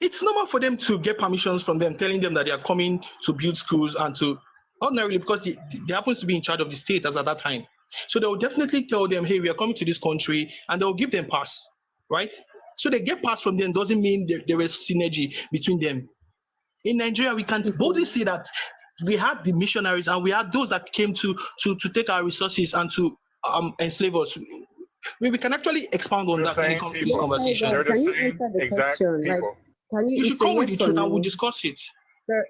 It's normal for them to get permissions from them, telling them that they are coming to build schools and to ordinarily because they happens to be in charge of the state as at that time. So they will definitely tell them, hey, we are coming to this country, and they'll give them pass, right? So they get pass from them doesn't mean there is synergy between them. In Nigeria, we can boldly say that we had the missionaries and we had those that came to take our resources and to enslave us. We can actually expound on that when it comes to this conversation. They're the Can you same answer the exact question? Like, people. can you? You should It's a come with the yes or truth and no. we'll discuss it.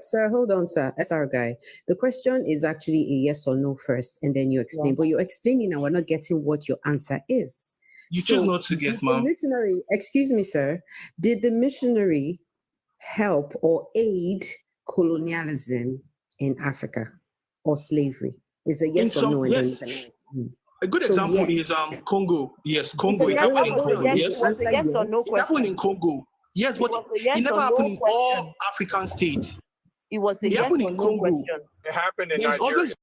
Sir, hold on, sir. SR guy. The question is actually a yes or no first, and then you explain. Yes. But you're explaining now, we're not getting what your answer is. You choose not to did get, the ma'am. missionary, excuse me, sir, did the missionary help or aid colonialism in Africa or slavery? Is a yes or some- no? And yes. then you can, A good So, example yeah. is Congo. Yes, Congo. It's It a happened yes- in it was a Congo. yes- Yes, it was a yes or no it happened question. in Congo. Yes, It but was a yes it never or no happened in all question. African states. It was a It yes happened or in no Congo. question. It happened in There's Nigeria. always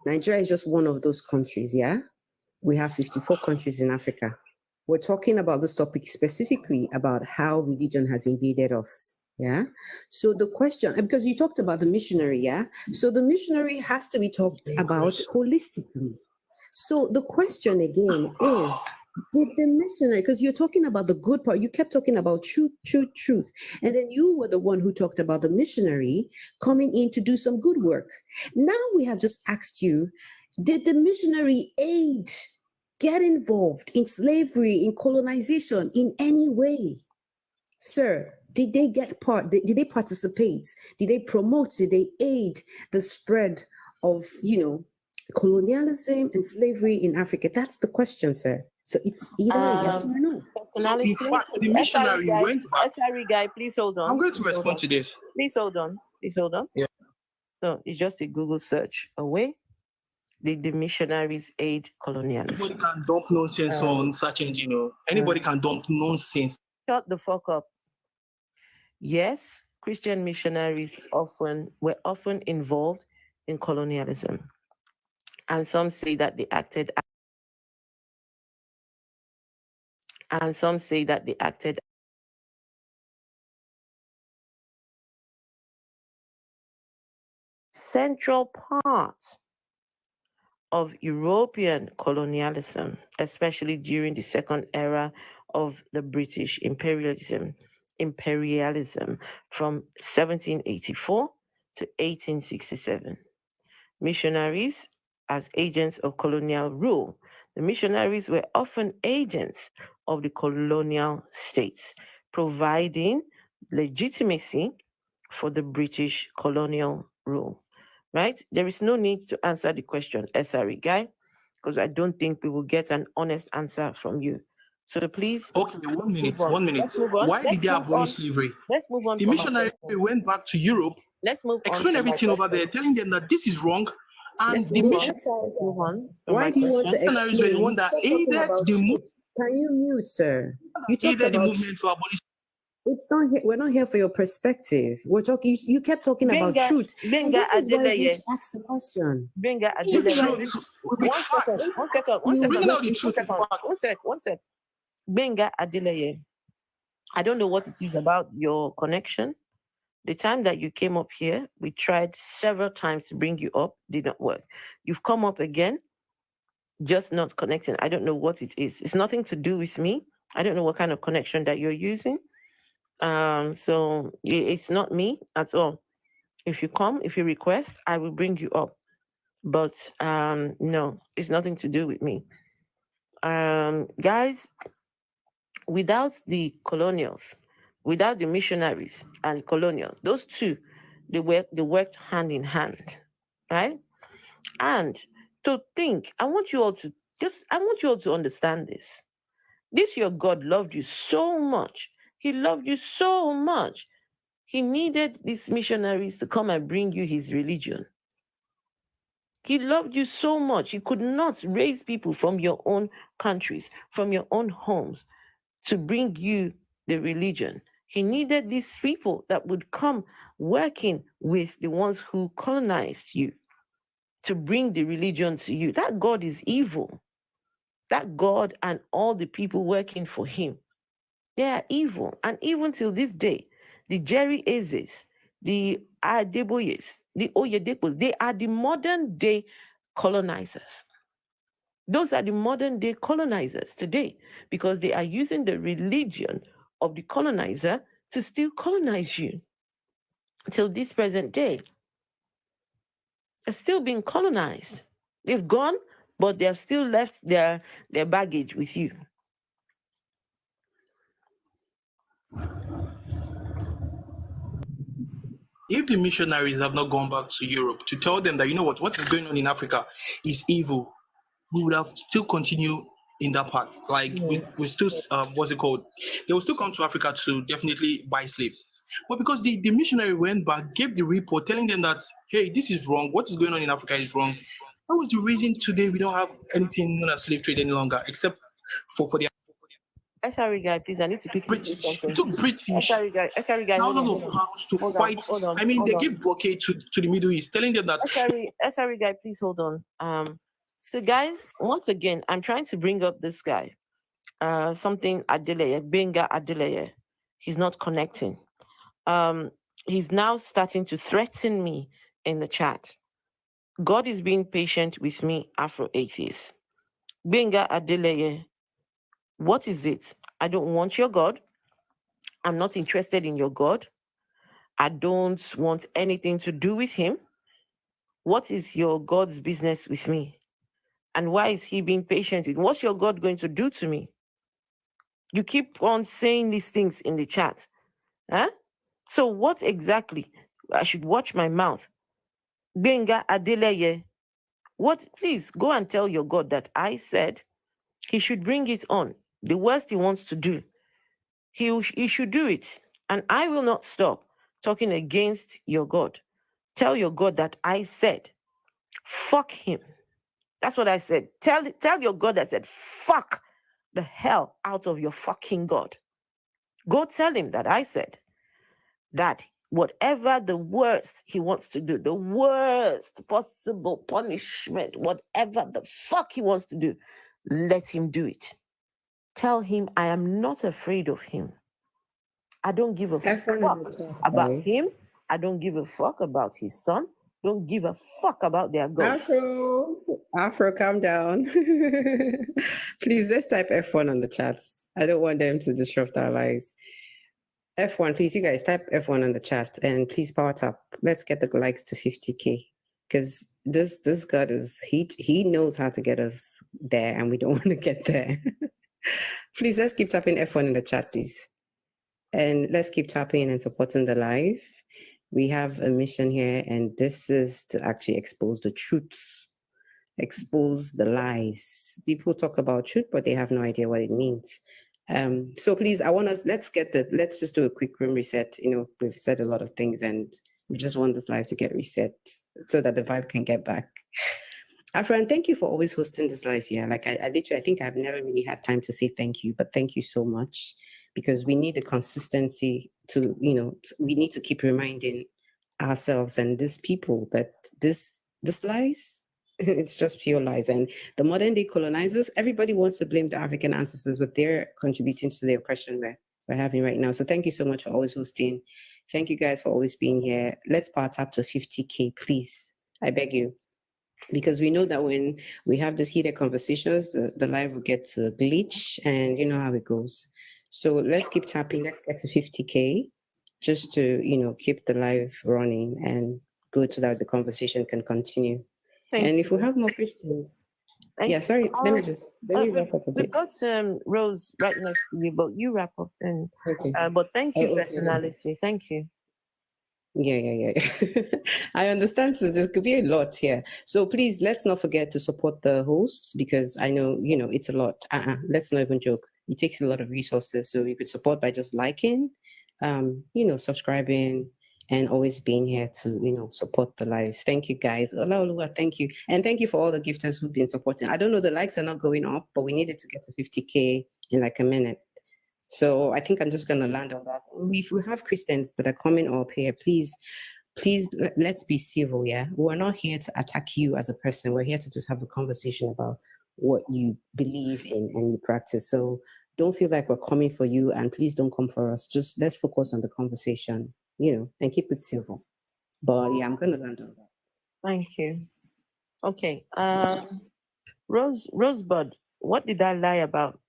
Nigeria is just one of those countries, yeah? We have 54 countries in Africa. We're talking about this topic specifically about how religion has invaded us, yeah? So the question, because you talked about the missionary, yeah? So the missionary has to be talked about holistically. So the question again is, did the missionary, because you're talking about the good part, you kept talking about truth. And then you were the one who talked about the missionary coming in to do some good work. Now we have just asked you, did the missionary aid, get involved in slavery, in colonization in any way? Sir, did they get part? Did they participate? Did they promote? Did they aid the spread of, colonialism and slavery in Africa? That's the question, sir. So it's either a yes or no. Personality. So in fact, the SRE missionary guy, went back. SRE guy, please hold on. I'm going to Please hold respond on. to this. Please hold on. Please hold on. Yeah. So it's just a Google search away. Did the missionaries aid colonialism? Anybody can dump nonsense on search engine. Anybody can dump nonsense. Shut the fuck up. Yes, Christian missionaries were often involved in colonialism. And some say that they acted central part of European colonialism, especially during the second era of the British imperialism from 1784 to 1867. Missionaries as agents of colonial rule. The missionaries were often agents of the colonial states, providing legitimacy for the British colonial rule. Right? There is no need to answer the question, SRE guy, because I don't think we will get an honest answer from you. So please. Okay, 1 minute. 1 minute. Let's move on. Why Let's did they move abolish on. slavery? Let's move on. The from my missionary question. went back to Europe, Let's move on. explain to my everything over question. there, telling them that this is wrong. And Let's the move on. mission Let's move on. to Why my do you want to question. missionaries were the explain? one You that kept talking aided about the truth. Can you mute, sir? You talked aided the about movement to abolish. it's not here. We're not here for your perspective. We're talking. You kept talking about Benga- truth, and Benga this is why Adeleye. Rich asked the question. Benga This is Adeleye. truth with One fact. second. You Bringing out the get truth with fact. One sec. Benga Adeleye. I don't know what it is about your connection. The time that you came up here, we tried several times to bring you up, did not work. You've come up again, just not connecting. I don't know what it is. It's nothing to do with me. I don't know what kind of connection that you're using. So it's not me at all. If you request, I will bring you up. But no, it's nothing to do with me. Guys, without the colonials, without the missionaries and colonials, those two, they worked hand in hand, right? And to think. I want you all to understand this. This your God loved you so much. He loved you so much. He needed these missionaries to come and bring you his religion. He loved you so much. He could not raise people from your own countries, from your own homes, to bring you the religion. He needed these people that would come working with the ones who colonized you to bring the religion to you. That God is evil. That God and all the people working for him, they are evil. And even till this day, the Jerry Ezes, the Adeboyes, the Oyedepos, they are the modern day colonizers. Those are the modern day colonizers today because they are using the religion of the colonizer to still colonize you. Till this present day, they're still being colonized. They've gone, but they have still left their baggage with you. If the missionaries have not gone back to Europe to tell them that, you know what is going on in Africa is evil, we would have still continued in that part. Like we still, what's it called? They will still come to Africa to definitely buy slaves. But because the missionary went back, gave the report telling them that, hey, this is wrong. What is going on in Africa is wrong. That was the reason today we don't have anything known as slave trade any longer, except for the Sorry, guy, please. I need to quickly say British. something. It took British Sorry, guy. thousands of pounds to fight. I mean, they gave blockade to the Middle East, telling them that. Sorry, guy, please hold on. So, guys, once again, I'm trying to bring up this guy. Something Adeleye, Benga Adeleye. He's not connecting. He's now starting to threaten me in the chat. God is being patient with me, Afro-atheist. Benga Adeleye, what is it? I don't want your God. I'm not interested in your God. I don't want anything to do with him. What is your God's business with me? And why is he being patient with me? What's your God going to do to me? You keep on saying these things in the chat. Huh? So what exactly? I should watch my mouth. Benga Adeleye. What? Please go and tell your God that I said he should bring it on. The worst he wants to do, he should do it. And I will not stop talking against your God. Tell your God that I said, fuck him. That's what I said. Tell your God that said, fuck the hell out of your fucking God. Go tell him that I said that whatever the worst he wants to do, the worst possible punishment, whatever the fuck he wants to do, let him do it. Tell him I am not afraid of him. I don't give a fuck about him. I don't give a fuck about his son. Don't give a fuck about their ghosts. Afro, calm down. Please, let's type F1 on the chats. I don't want them to disrupt our lives. F1, please, you guys type F1 on the chat and please power up. Let's get the likes to 50K because this God is, he knows how to get us there and we don't want to get there. Please, let's keep tapping F1 in the chat, please. And let's keep tapping and supporting the live. We have a mission here, and this is to actually expose the truths, expose the lies. People talk about truth, but they have no idea what it means. So please, let's just do a quick room reset. You know, we've said a lot of things and we just want this live to get reset so that the vibe can get back. Afra, and thank you for always hosting this live here. Like I literally, I think I've never really had time to say thank you, but thank you so much because we need the consistency to, you know, we need to keep reminding ourselves and these people that this lies, it's just pure lies. And the modern day colonizers, everybody wants to blame the African ancestors, but they're contributing to the oppression we're having right now. So thank you so much for always hosting. Thank you guys for always being here. Let's power up to 50K, please. I beg you. Because we know that when we have these heated conversations, the live will get to glitch and you know how it goes. So let's keep tapping. Let's get to 50K just to, you know, keep the live running and good so that the conversation can continue. If we have more questions. Let me wrap up a bit. We've got Rose right next to you, but you wrap up and but thank you, personality. Thank you. Yeah. I understand, sis. There could be a lot here. So please, let's not forget to support the hosts because I know, it's a lot. Let's not even joke. It takes a lot of resources. So you could support by just liking, subscribing, and always being here to, support the lives. Thank you, guys. Olaoluwa, thank you. And thank you for all the gifters who've been supporting. I don't know, the likes are not going up, but we needed to get to 50K in like a minute. So I think I'm just going to land on that. If we have Christians that are coming up here, please, let's be civil, yeah? We're not here to attack you as a person. We're here to just have a conversation about what you believe in and you practice. So don't feel like we're coming for you, and please don't come for us. Just let's focus on the conversation, and keep it civil. But yeah, I'm going to land on that. Thank you. Okay. Rosebud, what did I lie about?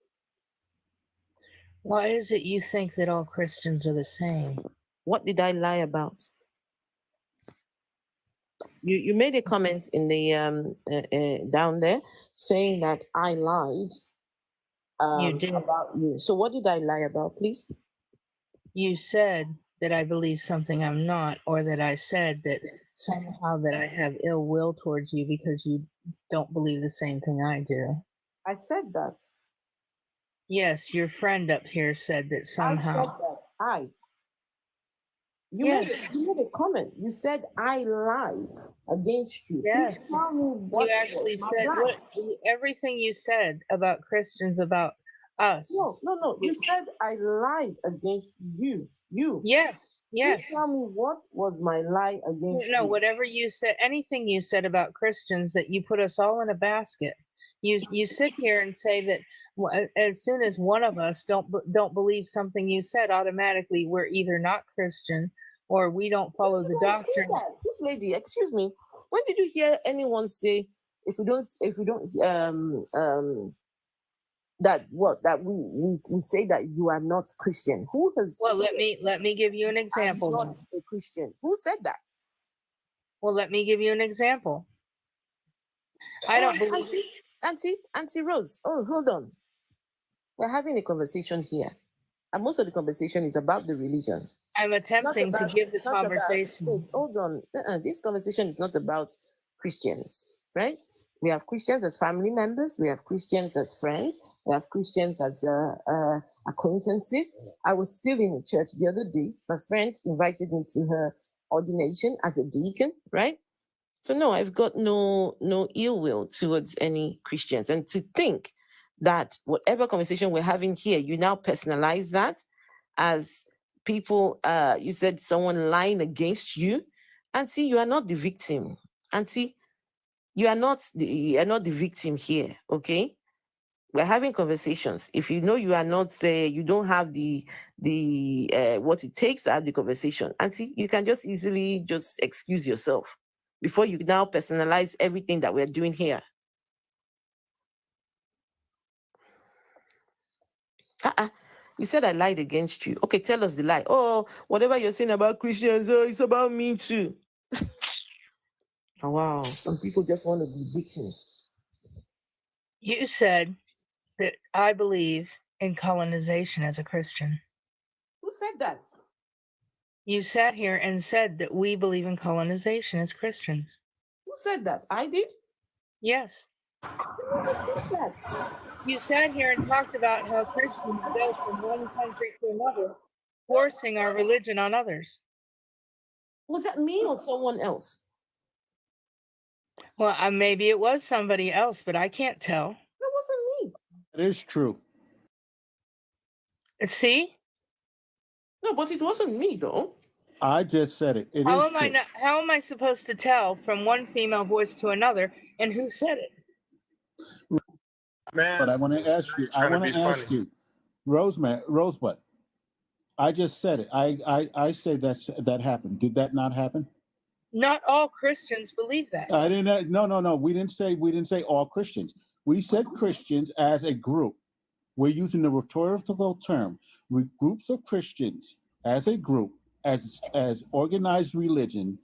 Why is it you think that all Christians are the same? What did I lie about? You made a comment in the down there saying that I lied You did. about you. So what did I lie about, please? You said that I believe something I'm not, or that I said that somehow that I have ill will towards you because you don't believe the same thing I do. I said that. Yes, your friend up here said that somehow. I said that. You Yes. made a comment. You said I lied against you. Yes. Please tell me what You actually was my said lie. everything you said about Christians, about us. No. You said I lied against you. You. Yes. Please tell me what was my lie against you. No, whatever you said, anything you said about Christians, that you put us all in a basket. You sit here and say that as soon as one of us don't believe something you said, automatically we're either not Christian or we don't follow the doctrine. This lady, excuse me, when did you hear anyone say if we don't that we say that you are not Christian? Who has? Well, let me give you an example. I'm not a Christian. Who said that? Well, let me give you an example. I don't believe. Auntie Rose. Oh, hold on. We're having a conversation here, and most of the conversation is about the religion. I'm attempting to give the conversation. Hold on. This conversation is not about Christians, right? We have Christians as family members. We have Christians as friends. We have Christians as acquaintances. I was still in a church the other day. My friend invited me to her ordination as a deacon, right? So no, I've got no ill will towards any Christians. And to think that whatever conversation we're having here, you now personalize that as people, you said someone lying against you. Auntie, you are not the victim. Auntie, you are not the victim here, okay? We're having conversations. If you know you are not, you don't have the what it takes to have the conversation, Auntie, you can just easily just excuse yourself before you now personalize everything that we're doing here. You said I lied against you. Okay, tell us the lie. Oh, whatever you're saying about Christians, it's about me too. Oh, wow, some people just want to be victims. You said that I believe in colonization as a Christian. Who said that? You sat here and said that we believe in colonization as Christians. Who said that? I did? Yes. Who said that? You sat here and talked about how Christians go from one country to another, forcing our religion on others. Was that me or someone else? Well, maybe it was somebody else, but I can't tell. That wasn't me. That is true. See? No, but it wasn't me, though. I just said it. How am I supposed to tell from one female voice to another and who said it? Man, but I want to ask you, Rosebud. I just said it. I say that happened. Did that not happen? Not all Christians believe that. I didn't. No. We didn't say all Christians. We said Christians as a group. We're using the rhetorical term. Groups of Christians as a group, as organized religion.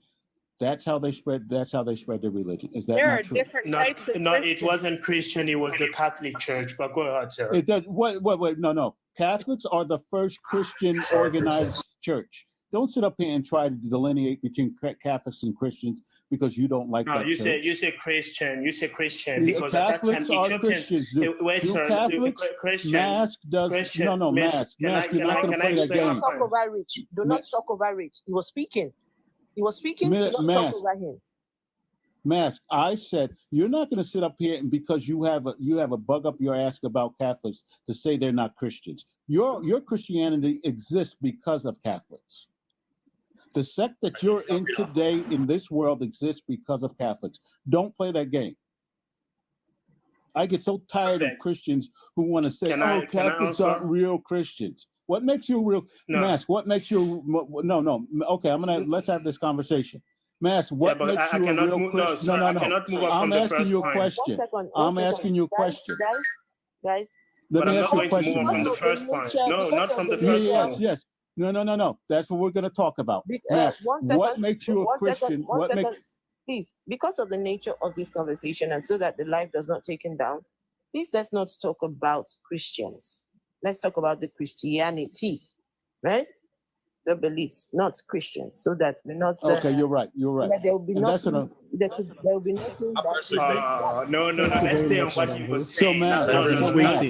That's how they spread. That's how they spread their religion. Is that there not are true? Different types of No, Christians. it wasn't Christian. It was the Catholic Church. But go ahead, sir. It does. Wait. No. Catholics are the first Christian organized church. Don't sit up here and try to delineate between Catholics and Christians because you don't like No, that you church. say Christian. You say Christian The because at that time Catholics are Ethiopians. Christians. Wait, Do sir. Catholics? Christians. Mask does Christian, no Miss, mask. can Mask, I- you're can not I- going to can I play that explain my game. point? Talk over Rich. Do not talk over Rich. He was speaking. He was speaking. Do not talk Mask. over him. Mask. I said you're not going to sit up here and because you have a bug up your ass about Catholics to say they're not Christians. Your Christianity exists because of Catholics. The sect that you're in today in this world exists because of Catholics. Don't play that game. I get so tired of Christians who want to say, Catholics aren't real Christians. What makes you real? No. Mask, what makes you, no. Okay, let's have this conversation. Mask, what but makes I you a cannot real move. Christian? No, No, sir, I cannot move on I'm from the asking first you a point. question. One I'm second. asking you a question. Guys. Let But me I'm ask not you a going to move question. on from the Mask. first point. No, Because not of from the the first nature- point. Yes. No. That's what we're going to talk about. Mask, One second. what makes you a One second, Christian? one What second. makes Please, because of the nature of this conversation and so that the life does not take him down, please let's not talk about Christians. Let's talk about the Christianity, right? The beliefs, not Christians, so that we're not. Okay, you're right. That there will be And that's nothing. what There will be nothing. No. Let's stay on what he was So, saying. Matt, No, so Matt.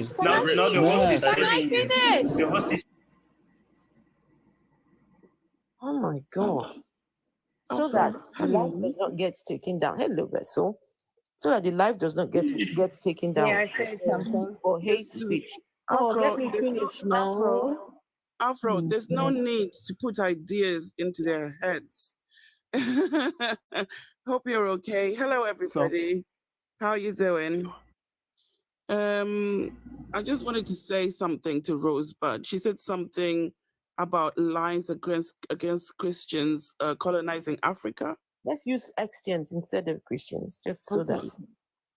no, the host is Can I telling you. finish? The host is Oh my God. So that the life does not get taken down. Hello, vessel. So that the life does not get taken down. May I say something? Or hate speech. Oh, let me finish now. Afro, there's no need to put ideas into their heads. Hope you're okay. Hello, everybody. How you doing? I just wanted to say something to Rosebud. She said something about lies against Christians colonizing Africa. Let's use Christians instead of Christians, just so that,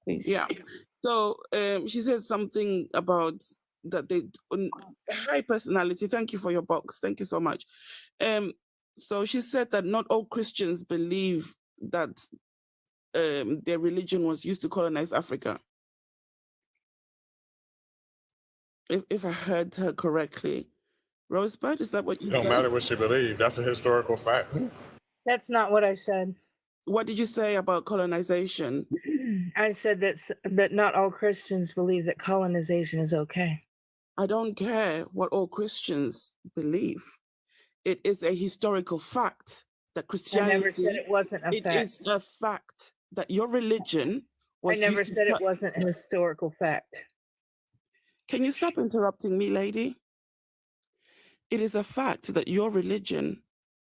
please. Yeah. So she said something about that they high personality. Thank you for your box. Thank you so much. So she said that not all Christians believe that their religion was used to colonize Africa. If I heard her correctly. Rosebud, is that what you It don't meant? matter what she believes. That's a historical fact. That's not what I said. What did you say about colonization? I said that not all Christians believe that colonization is okay. I don't care what all Christians believe. It is a historical fact that I Christianity. never said it wasn't a It fact. is a fact that your religion was. I never used to said it co- wasn't a historical fact. Can you stop interrupting me, lady? It is a fact that your religion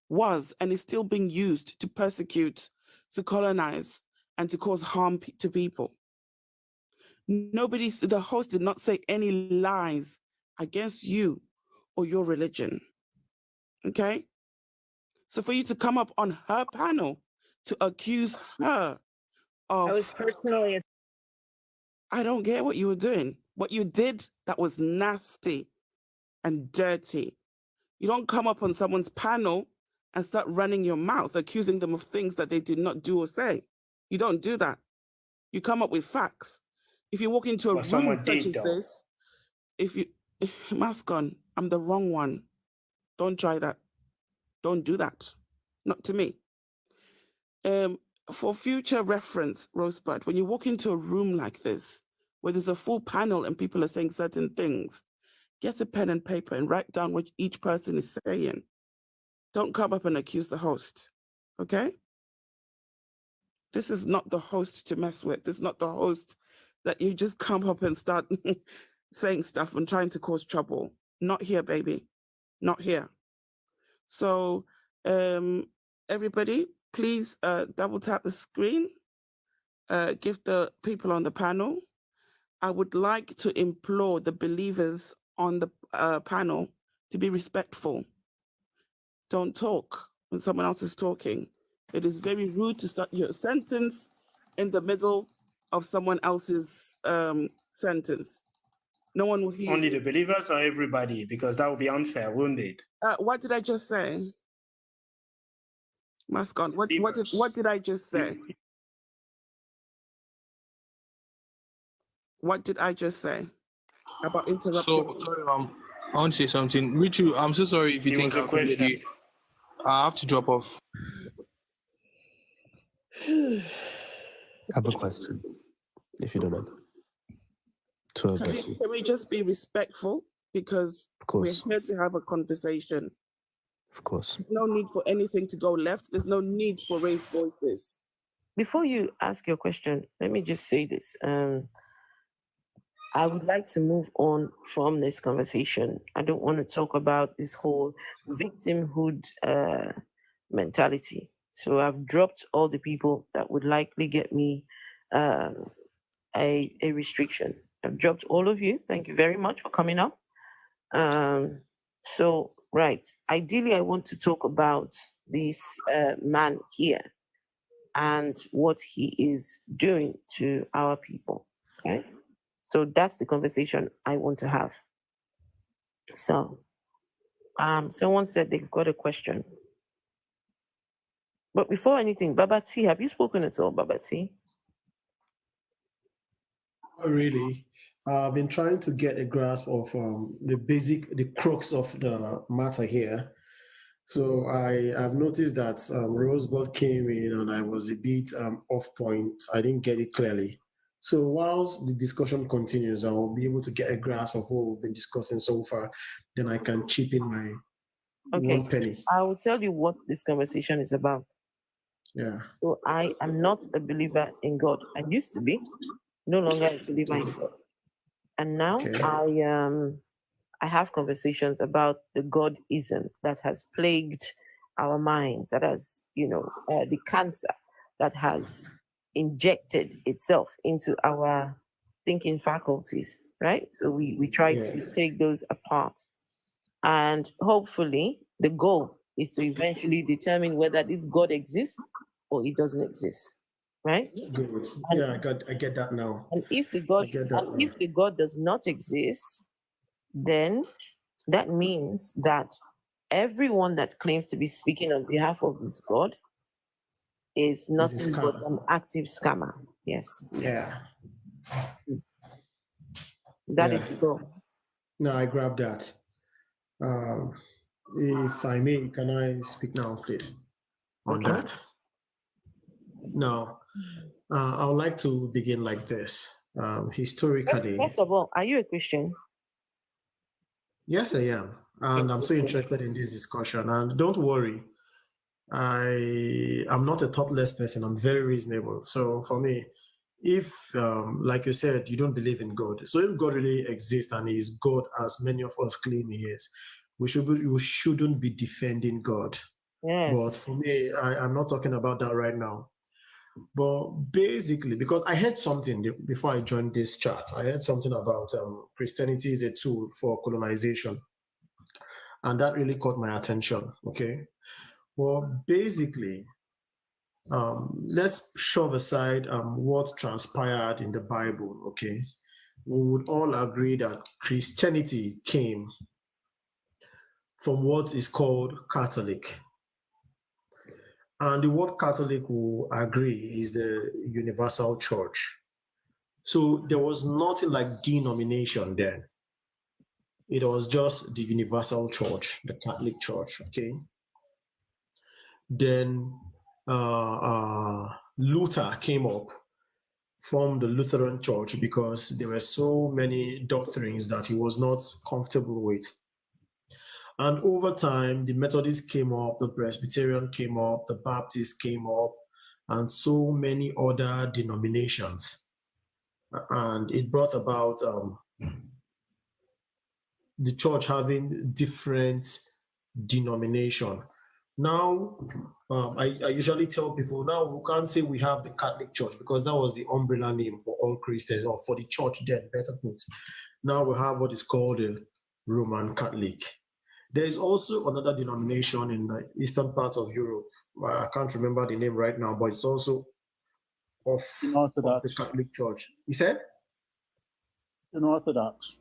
was and is still being used to persecute, to colonize, and to cause harm to people. The host did not say any lies against you or your religion. Okay? So for you to come up on her panel to accuse her of. I was personally. I don't get what you were doing. What you did that was nasty and dirty. You don't come up on someone's panel and start running your mouth, accusing them of things that they did not do or say. You don't do that. You come up with facts. If you walk into a room such as this, if you, Mascon, I'm the wrong one. Don't try that. Don't do that. Not to me. For future reference, Rosebud, when you walk into a room like this, where there's a full panel and people are saying certain things, get a pen and paper and write down what each person is saying. Don't come up and accuse the host, okay? This is not the host to mess with. This is not the host that you just come up and start saying stuff and trying to cause trouble. Not here, baby. Not here. So, everybody, please double tap the screen. Give the people on the panel. I would like to implore the believers on the panel to be respectful. Don't talk when someone else is talking. It is very rude to start your sentence in the middle of someone else's sentence. No one will hear only you. the believers or everybody, because that would be unfair, wouldn't it? What did I just say? Mascot, what did I just say? What did I just say about interrupting? So, sorry, I want to say something. Richu, I'm so sorry if you It think was a I've offended question. you. I have to drop off. I have a question, if you don't mind. Can we just be respectful? Because we're here to have a conversation. Of course. There's no need for anything to go left. There's no need for raised voices. Before you ask your question, let me just say this. I would like to move on from this conversation. I don't want to talk about this whole victimhood mentality. So I've dropped all the people that would likely get me a restriction. I've dropped all of you. Thank you very much for coming up. So, right. Ideally, I want to talk about this man here and what he is doing to our people. Okay. So that's the conversation I want to have. So, someone said they've got a question. But before anything, Baba T, have you spoken at all, Baba T? Not really. I've been trying to get a grasp of the crux of the matter here. So I've noticed that Rosebud came in and I was a bit off point. I didn't get it clearly. So whilst the discussion continues, I'll be able to get a grasp of what we've been discussing so far. Then I can chip in my one penny. I will tell you what this conversation is about. Yeah. So I am not a believer in God. I used to be, no longer a believer in God. And now I have conversations about the Godism that has plagued our minds, that has, the cancer that has injected itself into our thinking faculties, right? So we try to take those apart. And hopefully the goal is to eventually determine whether this God exists or it doesn't exist, right? Good. I get that now. And if the God does not exist, then that means that everyone that claims to be speaking on behalf of this God is nothing but an active scammer. Yes. Yeah. That is the goal. No, I grabbed that. If I may, can I speak now, please? On that. Now, I would like to begin like this. Historically. First of all, are you a Christian? Yes, I am. And I'm so interested in this discussion. And don't worry, I'm not a thoughtless person. I'm very reasonable. So for me, if, like you said, you don't believe in God, so if God really exists and He is God as many of us claim He is, we shouldn't be defending God. Yes. But for me, I'm not talking about that right now. But basically, because I heard something before I joined this chat, I heard something about Christianity is a tool for colonization. And that really caught my attention, okay? Well, basically, let's shove aside what transpired in the Bible, okay? We would all agree that Christianity came from what is called Catholic. And the word Catholic will agree is the universal church. So there was nothing like denomination then. It was just the universal church, the Catholic Church, okay? Then Luther came up from the Lutheran Church because there were so many doctrines that he was not comfortable with. And over time, the Methodists came up, the Presbyterian came up, the Baptists came up, and so many other denominations. And it brought about the church having different denomination. Now, I usually tell people, now we can't say we have the Catholic Church because that was the umbrella name for all Christians, or for the church then, better put. Now we have what is called the Roman Catholic. There is also another denomination in the eastern part of Europe. I can't remember the name right now, but it's also of the Catholic Church. You said? Eastern Orthodox.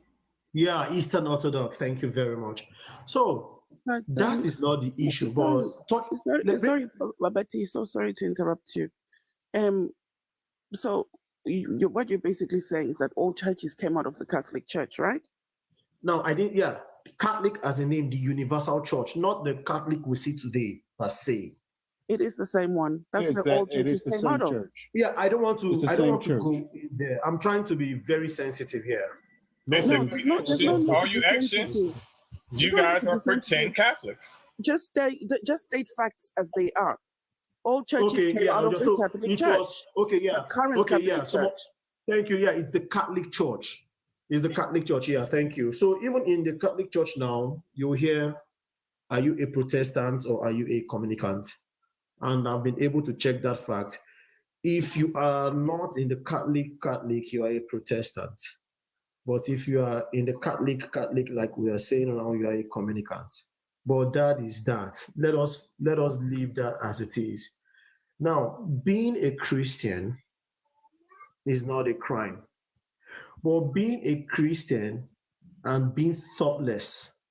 Yeah, Eastern Orthodox. Thank you very much. So that is not the issue. But sorry, Babati, so sorry to interrupt you. So what you're basically saying is that all churches came out of the Catholic Church, right? No, I didn't. Yeah, Catholic as a name, the universal church, not the Catholic we see today per se. It is the same one. That's Is where that all it is churches the came same out of. church. Yeah, I don't want to. It's the I don't same want to church. go in there. I'm trying to be very sensitive here. Listen, No, we there's no actions, need all to you be actions, sensitive. you There's no need guys to be are pretend sensitive. Catholics. Just state facts as they are. All churches Okay, came yeah. out of the So Catholic it Church. was okay. Yeah. The current Okay, Catholic yeah. So Church. thank you. Yeah, it's the Catholic Church. It's the Catholic Church. Yeah, thank you. So even in the Catholic Church now, you hear, are you a Protestant or are you a communicant? And I've been able to check that fact. If you are not in the Catholic, you are a Protestant. But if you are in the Catholic, like we are saying now, you are a communicant. But that is that. Let us leave that as it is. Now, being a Christian is not a crime. But being a Christian and being thoughtless,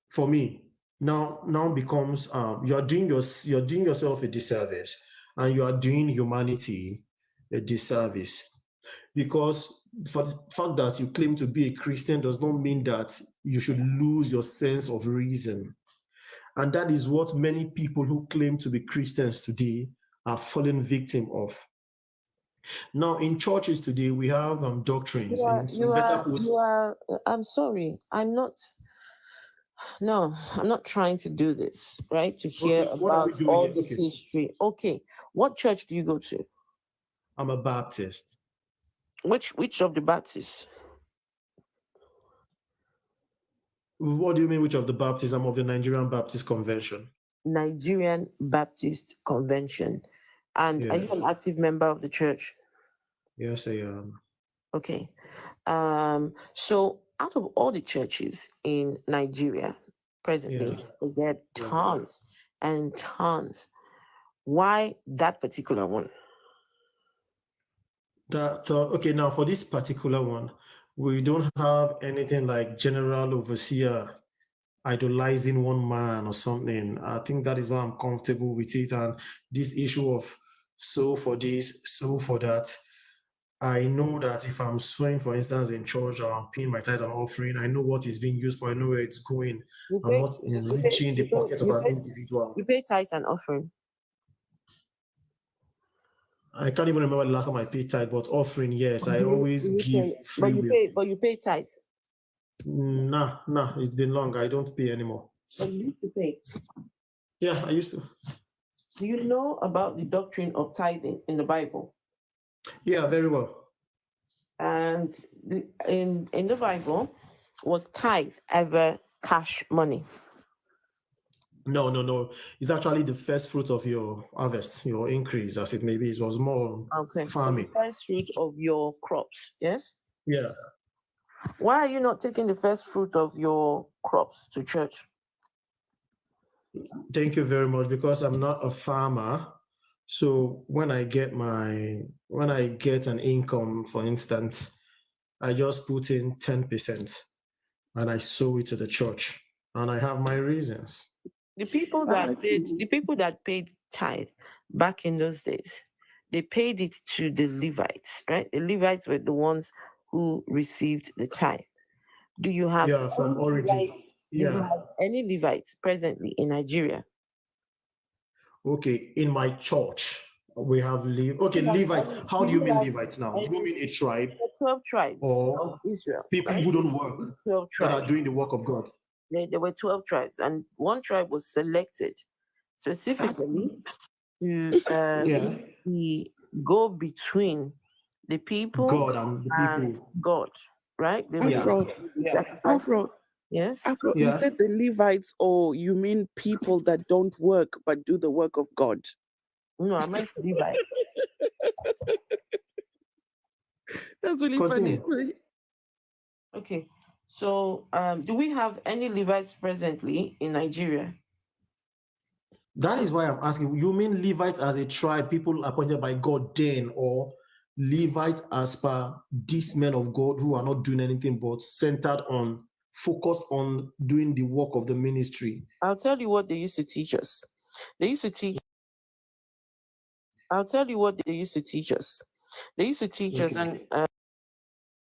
for me, now becomes you're doing yourself a disservice, and you are doing humanity a disservice. Because for the fact that you claim to be a Christian does not mean that you should lose your sense of reason. And that is what many people who claim to be Christians today are falling victim of. Now, in churches today, we have doctrines. I'm sorry. I'm not trying to do this, right? To hear Okay, what are we about doing all here? this Okay. history. Okay. What church do you go to? I'm a Baptist. Which of the Baptists? What do you mean, which of the Baptists? I'm of the Nigerian Baptist Convention. Nigerian Baptist Convention. And are you Yes. an active member of the church? Yes, I am. Okay. So out of all the churches in Nigeria presently, Yeah. because there are tons and tons, why that particular one? Okay, now for this particular one, we don't have anything like general overseer idolizing one man or something. I think that is why I'm comfortable with it. And this issue of so for this, so for that, I know that if I'm sowing, for instance, in church or I'm paying my tithe and offering, I know what is being used for, I know where it's going. I'm not enriching the pockets of an individual. You pay tithe and offering. I can't even remember the last time I paid tithe, but offering, yes, I always give free will. But you pay tithe. Nah, it's been long. I don't pay anymore. But you used to pay. Yeah, I used to. Do you know about the doctrine of tithing in the Bible? Yeah, very well. And in the Bible, was tithe ever cash money? No. It's actually the first fruit of your harvest, your increase, as it may be. It was more farming. So the first fruit of your crops, yes? Yeah. Why are you not taking the first fruit of your crops to church? Thank you very much. Because I'm not a farmer. So when I get an income, for instance, I just put in 10% and I sow it to the church. And I have my reasons. The people that paid tithe back in those days, they paid it to the Levites, right? The Levites were the ones who received the tithe. Do you have from origin? Do you have any Levites presently in Nigeria? Okay, in my church we have Levites. How do you mean Levites now? Do you mean a tribe? 12 tribes of Israel. People who don't work, 12 that tribes. are doing the work of God. There were 12 tribes, and one tribe was selected specifically to go between the people God and the people. God, right? Afro. Yes. Afro, you said the Levites, or you mean people that don't work but do the work of God? No, I meant Levites. That's really funny. Okay. So, do we have any Levites presently in Nigeria? That is why I'm asking. You mean Levites as a tribe, people appointed by God then, or Levites as per these men of God who are not doing anything but focused on doing the work of the ministry? I'll tell you what they used to teach us. I'll tell you what they used to teach us. They used to teach us, and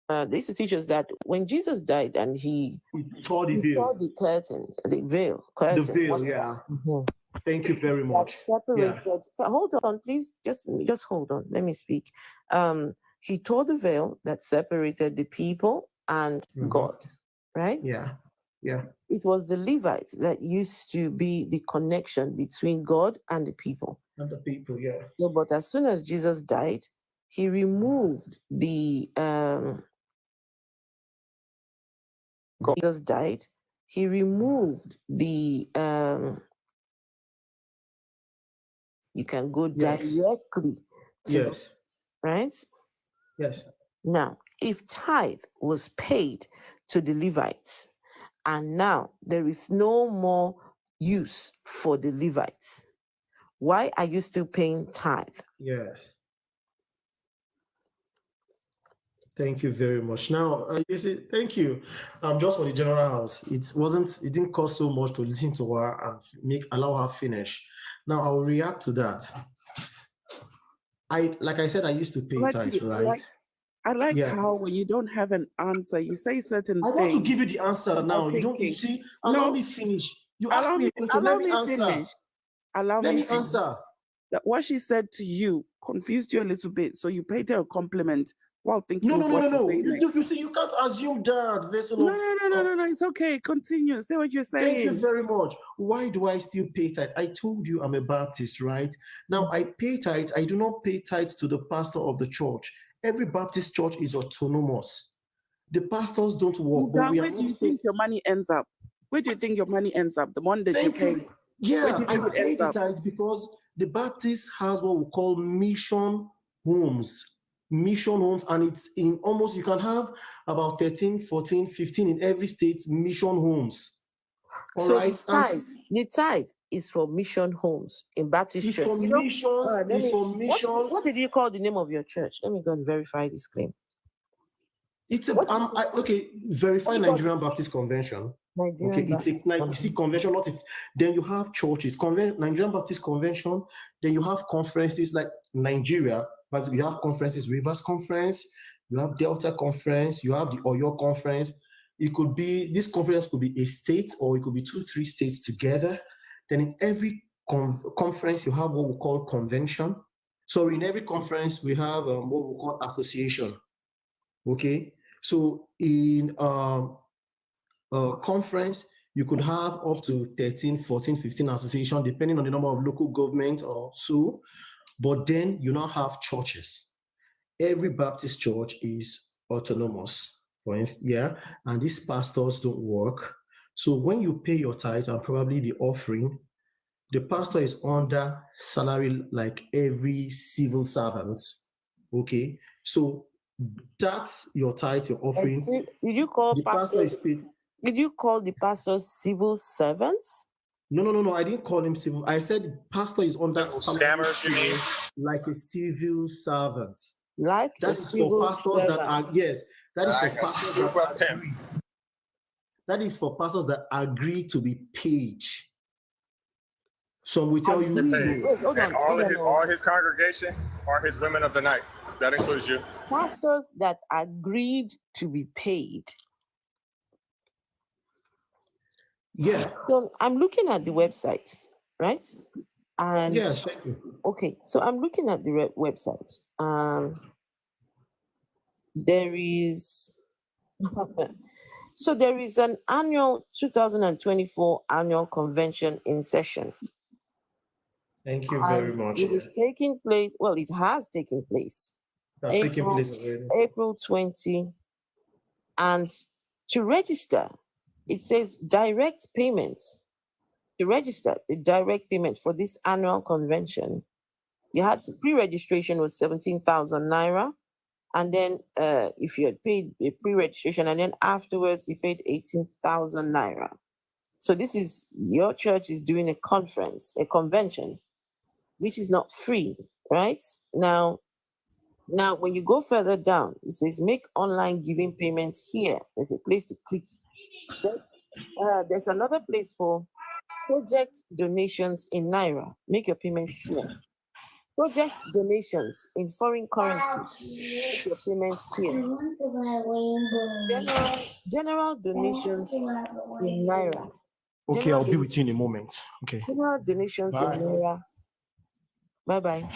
they used to teach us that when Jesus died and he tore the he veil. tore the curtains, the veil, The curtain, veil, whatever. yeah. Mhm. Thank you very That much. separated. Yes. Hold on, please. Just hold on. Let me speak. He tore the veil that separated the people and Mhm. God, right? Yeah. Yeah. It was the Levites that used to be the connection between God and the people. And the people, yeah. So, but as soon as Jesus died, he removed the Jesus died, he removed the you can go Yes. directly to God, Yes. right? Yes. Now, if tithe was paid to the Levites, and now there is no more use for the Levites, why are you still paying tithe? Yes. Thank you very much. Now, you see, thank you. Just for the general house, it didn't cost so much to listen to her and allow her finish. Now, I will react to that. Like I said, I used to pay Like tithe, you, right? I like Yeah. how when you don't have an answer, you say certain I want to things. give you the answer now. You thinking, see, allow no, me finish. You asked me a question, allow let me me answer. finish. Allow Let me me finish. answer. That what she said to you confused you a little bit, so you paid her a compliment while thinking No. of what to say You next. see, you can't assume that, vessel No, of. it's okay. Continue. Say what you're Thank you saying. very much. Why do I still pay tithe? I told you I'm a Baptist, right? Now I pay tithe. I do not pay tithe to the pastor of the church. Every Baptist church is autonomous. The pastors don't work, but we are Where do you not think your money ends up? Where do you think your money ends up? The one that you Thank pay. you. Where do Yeah, you I think it pay ends the up? tithe because the Baptist has what we call mission homes. Mission homes, and it's in almost, you can have about 13, 14, 15 in every state, mission homes. All So right. the tithe is for mission homes in Baptist It's church. for missions. It's for missions. What did you call the name of your church? Let me go and verify this claim. It's okay. Verify Nigerian Baptist Convention. Okay, it's you see convention. Not if then you have churches, Nigerian Baptist Convention. Then you have conferences like Nigeria, but you have conferences, Rivers Conference, you have Delta Conference, you have the Oyo Conference. It could be this conference could be a state or it could be 2-3 states together. Then in every conference you have what we call convention. So in every conference we have what we call association. Okay, so in conference, you could have up to 13, 14, 15 associations, depending on the number of local government or so. But then you now have churches. Every Baptist church is autonomous, for instance, yeah, and these pastors don't work. So when you pay your tithe and probably the offering, the pastor is under salary like every civil servant. Okay, so that's your tithe, your offering. Did you call the pastor is paid. Did you call the pastors civil servants? No. I didn't call him civil. I said pastor is under salary Scammers, you mean? like a civil servant. Like that is for pastors that are yes. That is Like for a pastors super pimp. that is for pastors that agree to be paid. Some will tell you. And all his congregation are his women of the night. That includes you. Pastors that agreed to be paid. Yeah. So I'm looking at the website, right? And yes, thank you. Okay, so I'm looking at the website. There is so there is an annual 2024 annual convention in session. Thank you very much. It is taking place. Well, it has taken place. That's taking place already. April 20. And to register, it says direct payments. To register the direct payment for this annual convention, you had to, pre-registration was 17,000 naira. And then if you had paid a pre-registration and then afterwards you paid 18,000 naira. So this is, your church is doing a convention, which is not free, right? Now, when you go further down, it says make online giving payments here. There's a place to click. There's another place for project donations in Naira. Make your payments here. Project donations in foreign currency. Make your payments here. General donations in Naira. Okay, I'll be with you in a moment. Okay. General donations Bye. in Naira. Bye-bye.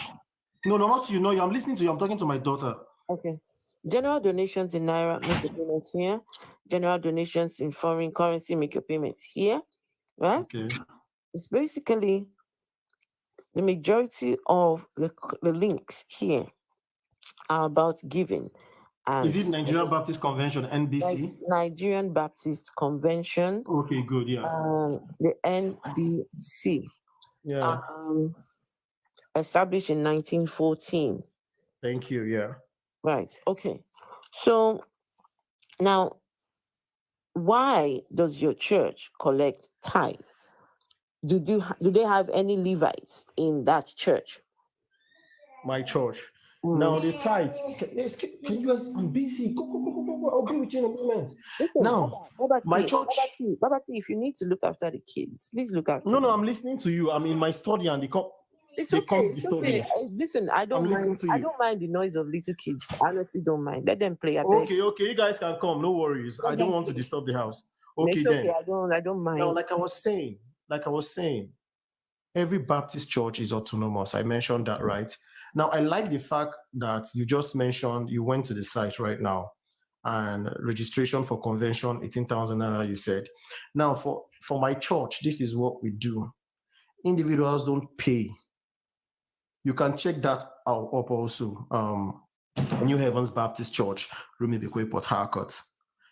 No, not you. No, I'm listening to you. I'm talking to my daughter. Okay. General donations in Naira, make your payments here. General donations in foreign currency, make your payments here. Right? Okay. It's basically the majority of the links here are about giving. And is it Nigerian Baptist Convention, NBC? Nigerian Baptist Convention. Okay, good. Yeah. The NBC. Yeah. Established in 1914. Thank you. Yeah. Right. Okay. So now, why does your church collect tithe? Do they have any Levites in that church? My church. Now the tithe. Can you guys? I'm busy. Go. I'll be with you in a moment. Listen, now, Babati, my church. Babati, if you need to look after the kids, please look after. No, I'm listening to you. I'm in my study and they come. It's okay. Listen, I don't mind. I don't mind the noise of little kids. I honestly don't mind. Let them play. Okay. You guys can come. No worries. I don't want to disturb the house. Okay, it's then. Okay, I don't mind. Now, like I was saying, every Baptist church is autonomous. I mentioned that, right? Now, I like the fact that you just mentioned you went to the site right now and registration for convention, 18,000 naira, you said. Now, for my church, this is what we do. Individuals don't pay. You can check that out up also. New Heavens Baptist Church, Rumibekwe, Port Harcourt.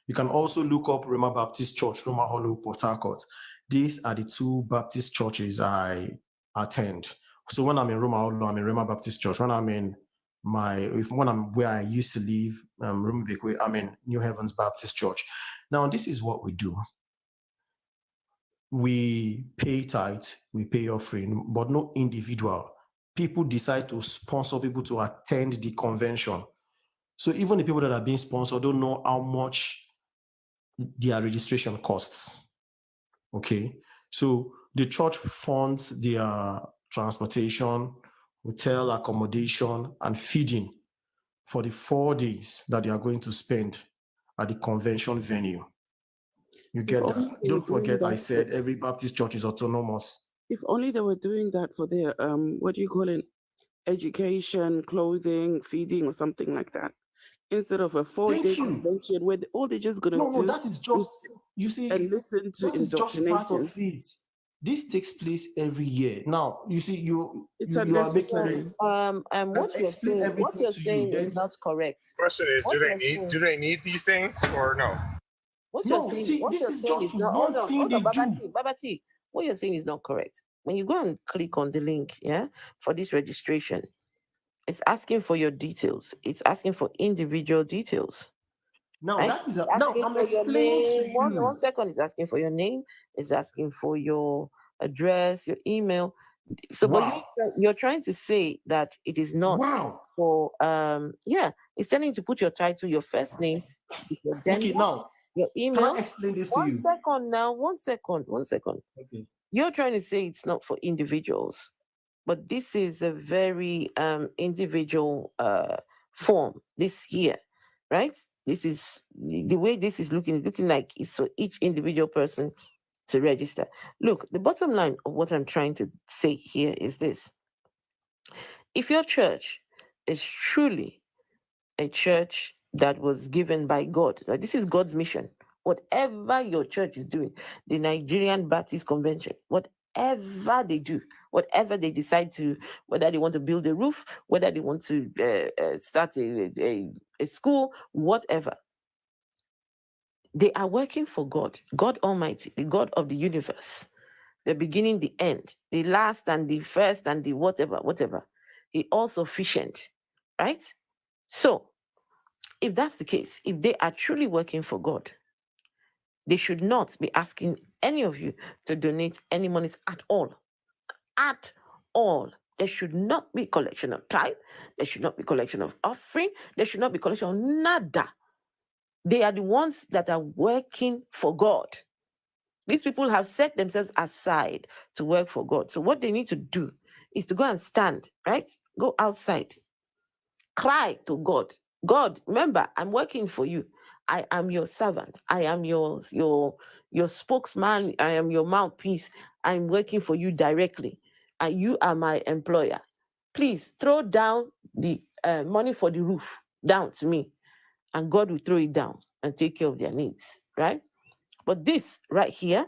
You can also look up Rema Baptist Church, Roma Hollow, Port Harcourt. These are the two Baptist churches I attend. So when I'm in Roma Hollow, I'm in Rema Baptist Church. When I'm in where I used to live, Rumibekwe, I'm in New Heavens Baptist Church. Now, this is what we do. We pay tithe, we pay offering, but no individual. People decide to sponsor people to attend the convention. So even the people that are being sponsored don't know how much their registration costs. Okay. So the church funds their transportation, hotel accommodation, and feeding for the 4 days that they are going to spend at the convention venue. You get that? Don't forget I said every Baptist church is autonomous. If only they were doing that for their, what do you call it? Education, clothing, feeding, or something like that. Instead of a 4-day convention where all they're just going to do. No, that is just, you see, and listen to that is just part of it. This takes place every year. Now, you see, you are making what you're saying is not correct. Question is, do they need these things or no? What you're saying is not. Hold on, Babati. What you're saying is not correct. When you go and click on the link, for this registration, it's asking for your details. It's asking for individual details. No, right? that is I'm explaining to you. One second, it's asking for your name. It's asking for your address, your email. So, but you're trying to say that it is not for it's telling you to put your title, your first name, your gender, your email. Can I explain this to you? One second. Okay. You're trying to say it's not for individuals, but this is a very individual form this year, right? This is the way this is looking like it's for each individual person to register. Look, the bottom line of what I'm trying to say here is this. If your church is truly a church that was given by God, this is God's mission. Whatever your church is doing, the Nigerian Baptist Convention, whatever they do, whatever they decide to, whether they want to build a roof, whether they want to start a school, whatever, they are working for God, God Almighty, the God of the universe, the beginning, the end, the last and the first and the whatever. He all sufficient, right? So, if that's the case, if they are truly working for God, they should not be asking any of you to donate any monies at all. At all. There should not be collection of tithe. There should not be collection of offering. There should not be collection of nada. They are the ones that are working for God. These people have set themselves aside to work for God. So what they need to do is to go and stand, right? Go outside. Cry to God. God, remember, I'm working for you. I am your servant. I am your spokesman. I am your mouthpiece. I'm working for you directly. And you are my employer. Please throw down the money for the roof down to me. And God will throw it down and take care of their needs, right? But this right here,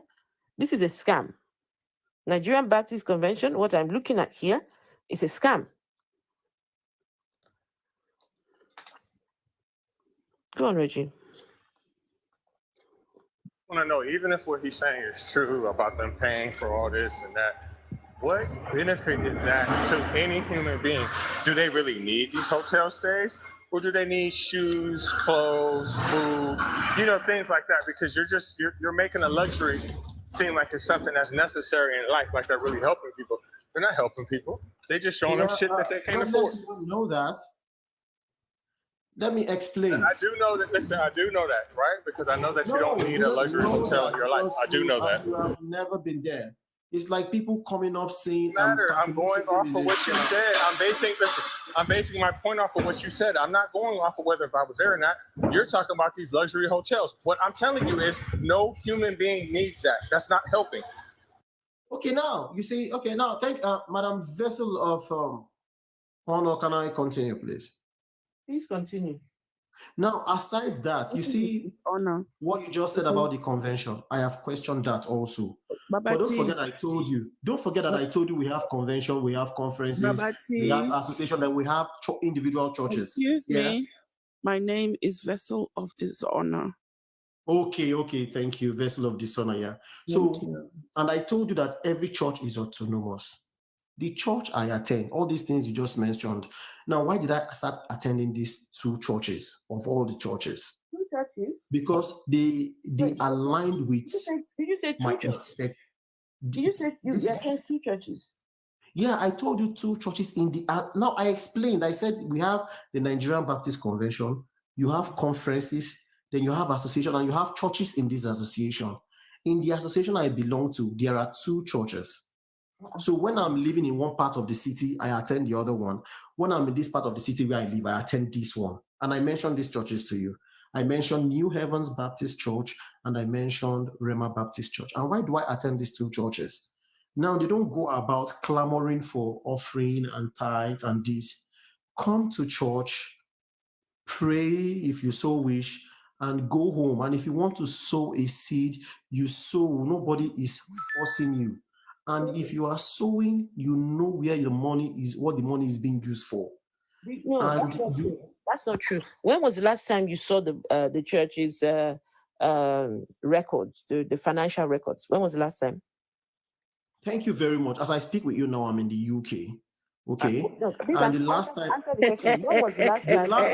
this is a scam. Nigerian Baptist Convention, what I'm looking at here is a scam. Go on, Reggie. I want to know, even if what he's saying is true about them paying for all this and that, what benefit is that to any human being? Do they really need these hotel stays? Or do they need shoes, clothes, food, things like that? Because you're making a luxury seem like it's something that's necessary in life, like they're really helping people. They're not helping people. They're just showing them shit that they can't afford. You don't know that. Let me explain. I do know that. Listen, I do know that, right? Because I know that you don't need a luxury hotel in your life. I do know that. You have never been there. It's like people coming up saying, I'm going off of what you said. I'm basing my point off of what you said. I'm not going off of whether if I was there or not. You're talking about these luxury hotels. What I'm telling you is no human being needs that. That's not helping. Okay, now you see. Okay, now thank Madam Vessel of Honor. Can I continue, please? Please continue. Now, aside that, you see what you just said about the convention. I have questioned that also. But don't forget I told you. Don't forget that I told you we have convention, we have conferences, we have association, and we have individual churches. Excuse me. My name is Vessel of Dishonor. Okay, thank you, Vessel of Dishonor. Yeah. So, and I told you that every church is autonomous. The church I attend, all these things you just mentioned. Now, why did I start attending these two churches of all the churches? Two churches? Because they aligned with did you say my two churches? expect. Did you say you attend two churches? Yeah, I told you two churches in the. Now I explained. I said we have the Nigerian Baptist Convention. You have conferences, then you have association, and you have churches in this association. In the association I belong to, there are two churches. So when I'm living in one part of the city, I attend the other one. When I'm in this part of the city where I live, I attend this one. And I mentioned these churches to you. I mentioned New Heavens Baptist Church and I mentioned Rema Baptist Church. And why do I attend these two churches? Now, they don't go about clamoring for offering and tithe and this. Come to church, pray if you so wish, and go home. And if you want to sow a seed, you sow. Nobody is forcing you. And if you are sowing, you know where your money is, what the money is being used for. No, that's not true. That's not true. When was the last time you saw the church's records, the financial records? When was the last time? Thank you very much. As I speak with you now, I'm in the UK. Okay. And the last time, answer the question. When was the last time? The last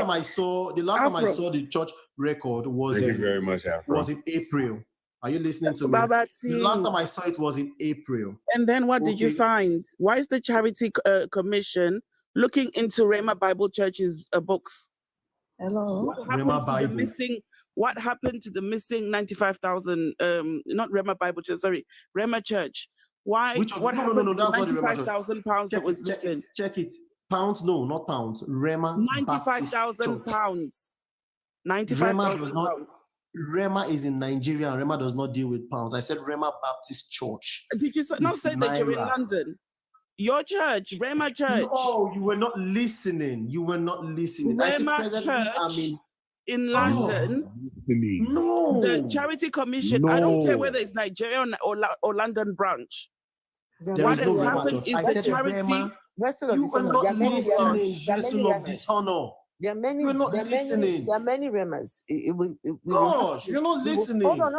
time I saw the church record was. Thank you very much, Afro. Was in April. Are you listening to me? The last time I saw it was in April. And then what did you find? Why is the Charity Commission looking into Rema Bible Church's books? Hello. What happened to the missing 95,000? Not Rema Bible Church. Sorry, Rema Church. Why? What happened to the 95,000 pounds that was missing? Check it. Pounds? No, not pounds. Rema. 95,000 pounds. 95,000 pounds. Rema is in Nigeria and Rema does not deal with pounds. I said Rema Baptist Church. Did you not say that you're in London? Your church, Rema Church. No, you were not listening. Rema Church in London. No. The Charity Commission. No. I don't care whether it's Nigerian or London branch. What has happened is the Charity. Vessel of Dishonor. There are many. You're not listening. There are many Remas. Gosh, you're not listening. Hold on,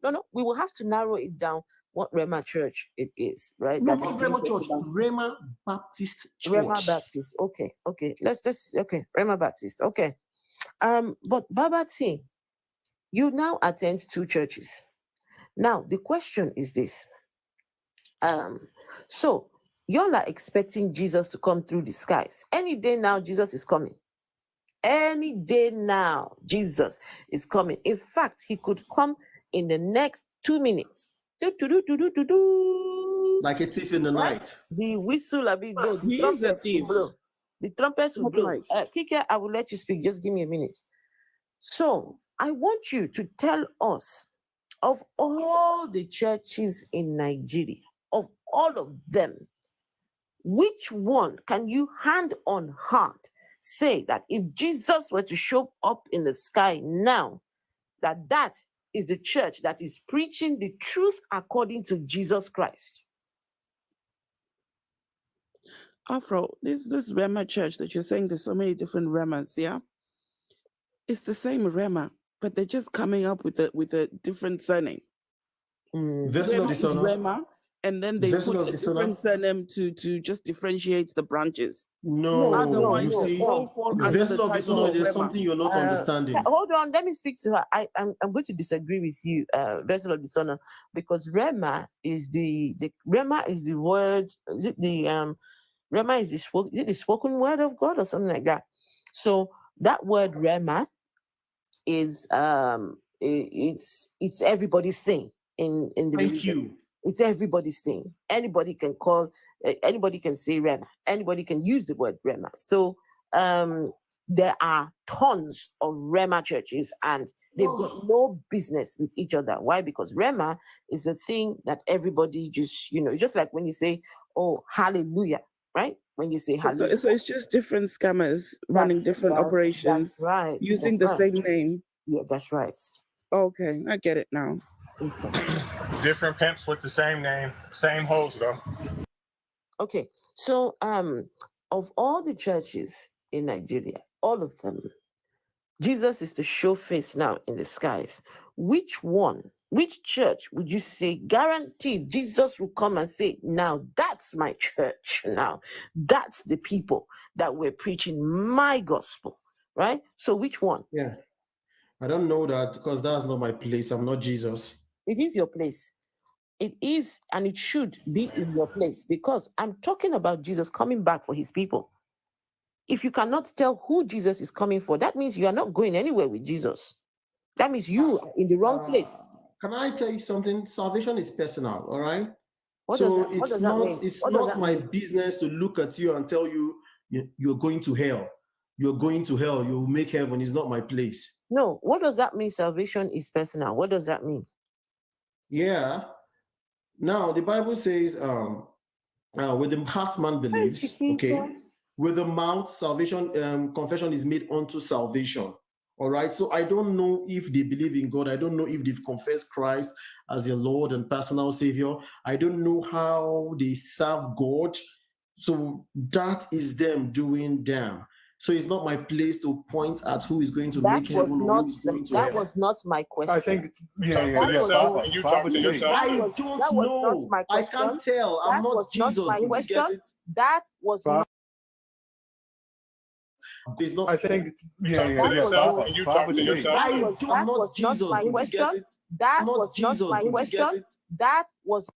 no. We will have to narrow it down. What Rema Church it is, right? No, not Rema Church. Rema Baptist Church. Rema Baptist. Okay. Let's Rema Baptist. Okay. But Baba T, you now attend two churches. Now the question is this. So y'all are expecting Jesus to come through the skies. Any day now, Jesus is coming. Any day now, Jesus is coming. In fact, he could come in the next 2 minutes. Like a thief in the night. The whistle, he is a thief. The trumpets will Not blow. like Kike, I will let you speak. Just give me a minute. So I want you to tell us, of all the churches in Nigeria, of all of them, which one can you hand on heart say that if Jesus were to show up in the sky now, that is the church that is preaching the truth according to Jesus Christ? Afro, this Rema church that you're saying there's so many different Remas, yeah? It's the same Rema, but they're just coming up with a different surname. Vessel of Rema the is Son. Rema, and then they Vessel put of a the different Son. surname to just differentiate the branches. No, Otherwise, you they see, all fall under the Vessel of the title Son, of there's Rema. something you're not understanding. Hold on, let me speak to her. I'm going to disagree with you, Vessel of Dishonor, because Rema is the Rema is the word. Is it the Rema is the spoken word of God or something like that? So that word Rema is it's everybody's thing in the Thank religion. you. It's everybody's thing. Anybody can anybody can say Rema. Anybody can use the word Rema. So there are tons of Rema churches and they've got no business with each other. Why? Because Rema is a thing that everybody just, just like when you say, oh, hallelujah, right? When you say hallelujah. So it's just different scammers running different operations, that's right. using That's the right. same name. Yeah, that's right. Okay, I get it now. Different pimps with the same name, same hoes though. Okay, so of all the churches in Nigeria, all of them, Jesus is to show face now in the skies. Which church would you say guaranteed Jesus will come and say, now that's my church now. That's the people that were preaching my gospel, right? So which one? Yeah. I don't know that because that's not my place. I'm not Jesus. It is your place. It is, and it should be in your place because I'm talking about Jesus coming back for his people. If you cannot tell who Jesus is coming for, that means you are not going anywhere with Jesus. That means you are in the wrong place. Can I tell you something? Salvation is personal, all right? What so does it's that not mean? it's What does not that my mean? business to look at you and tell you you're going to hell. You're going to hell. You'll make heaven. It's not my place. No. What does that mean? Salvation is personal. What does that mean? Yeah. Now the Bible says, with the heart man believes, okay. With the mouth, salvation, confession is made unto salvation. All right. So I don't know if they believe in God. I don't know if they've confessed Christ as their Lord and personal Savior. I don't know how they serve God. So that is them doing them. So it's not my place to point at who is going to make heaven or who is going to hell. That was not my question. I think talk to yourself and you talk to yourself. That was not my question. I can't tell. I'm not Jesus. Not my question. That was not. It's not. I think talk to yourself and you talk to yourself. That was not my question. That was not my question. That was.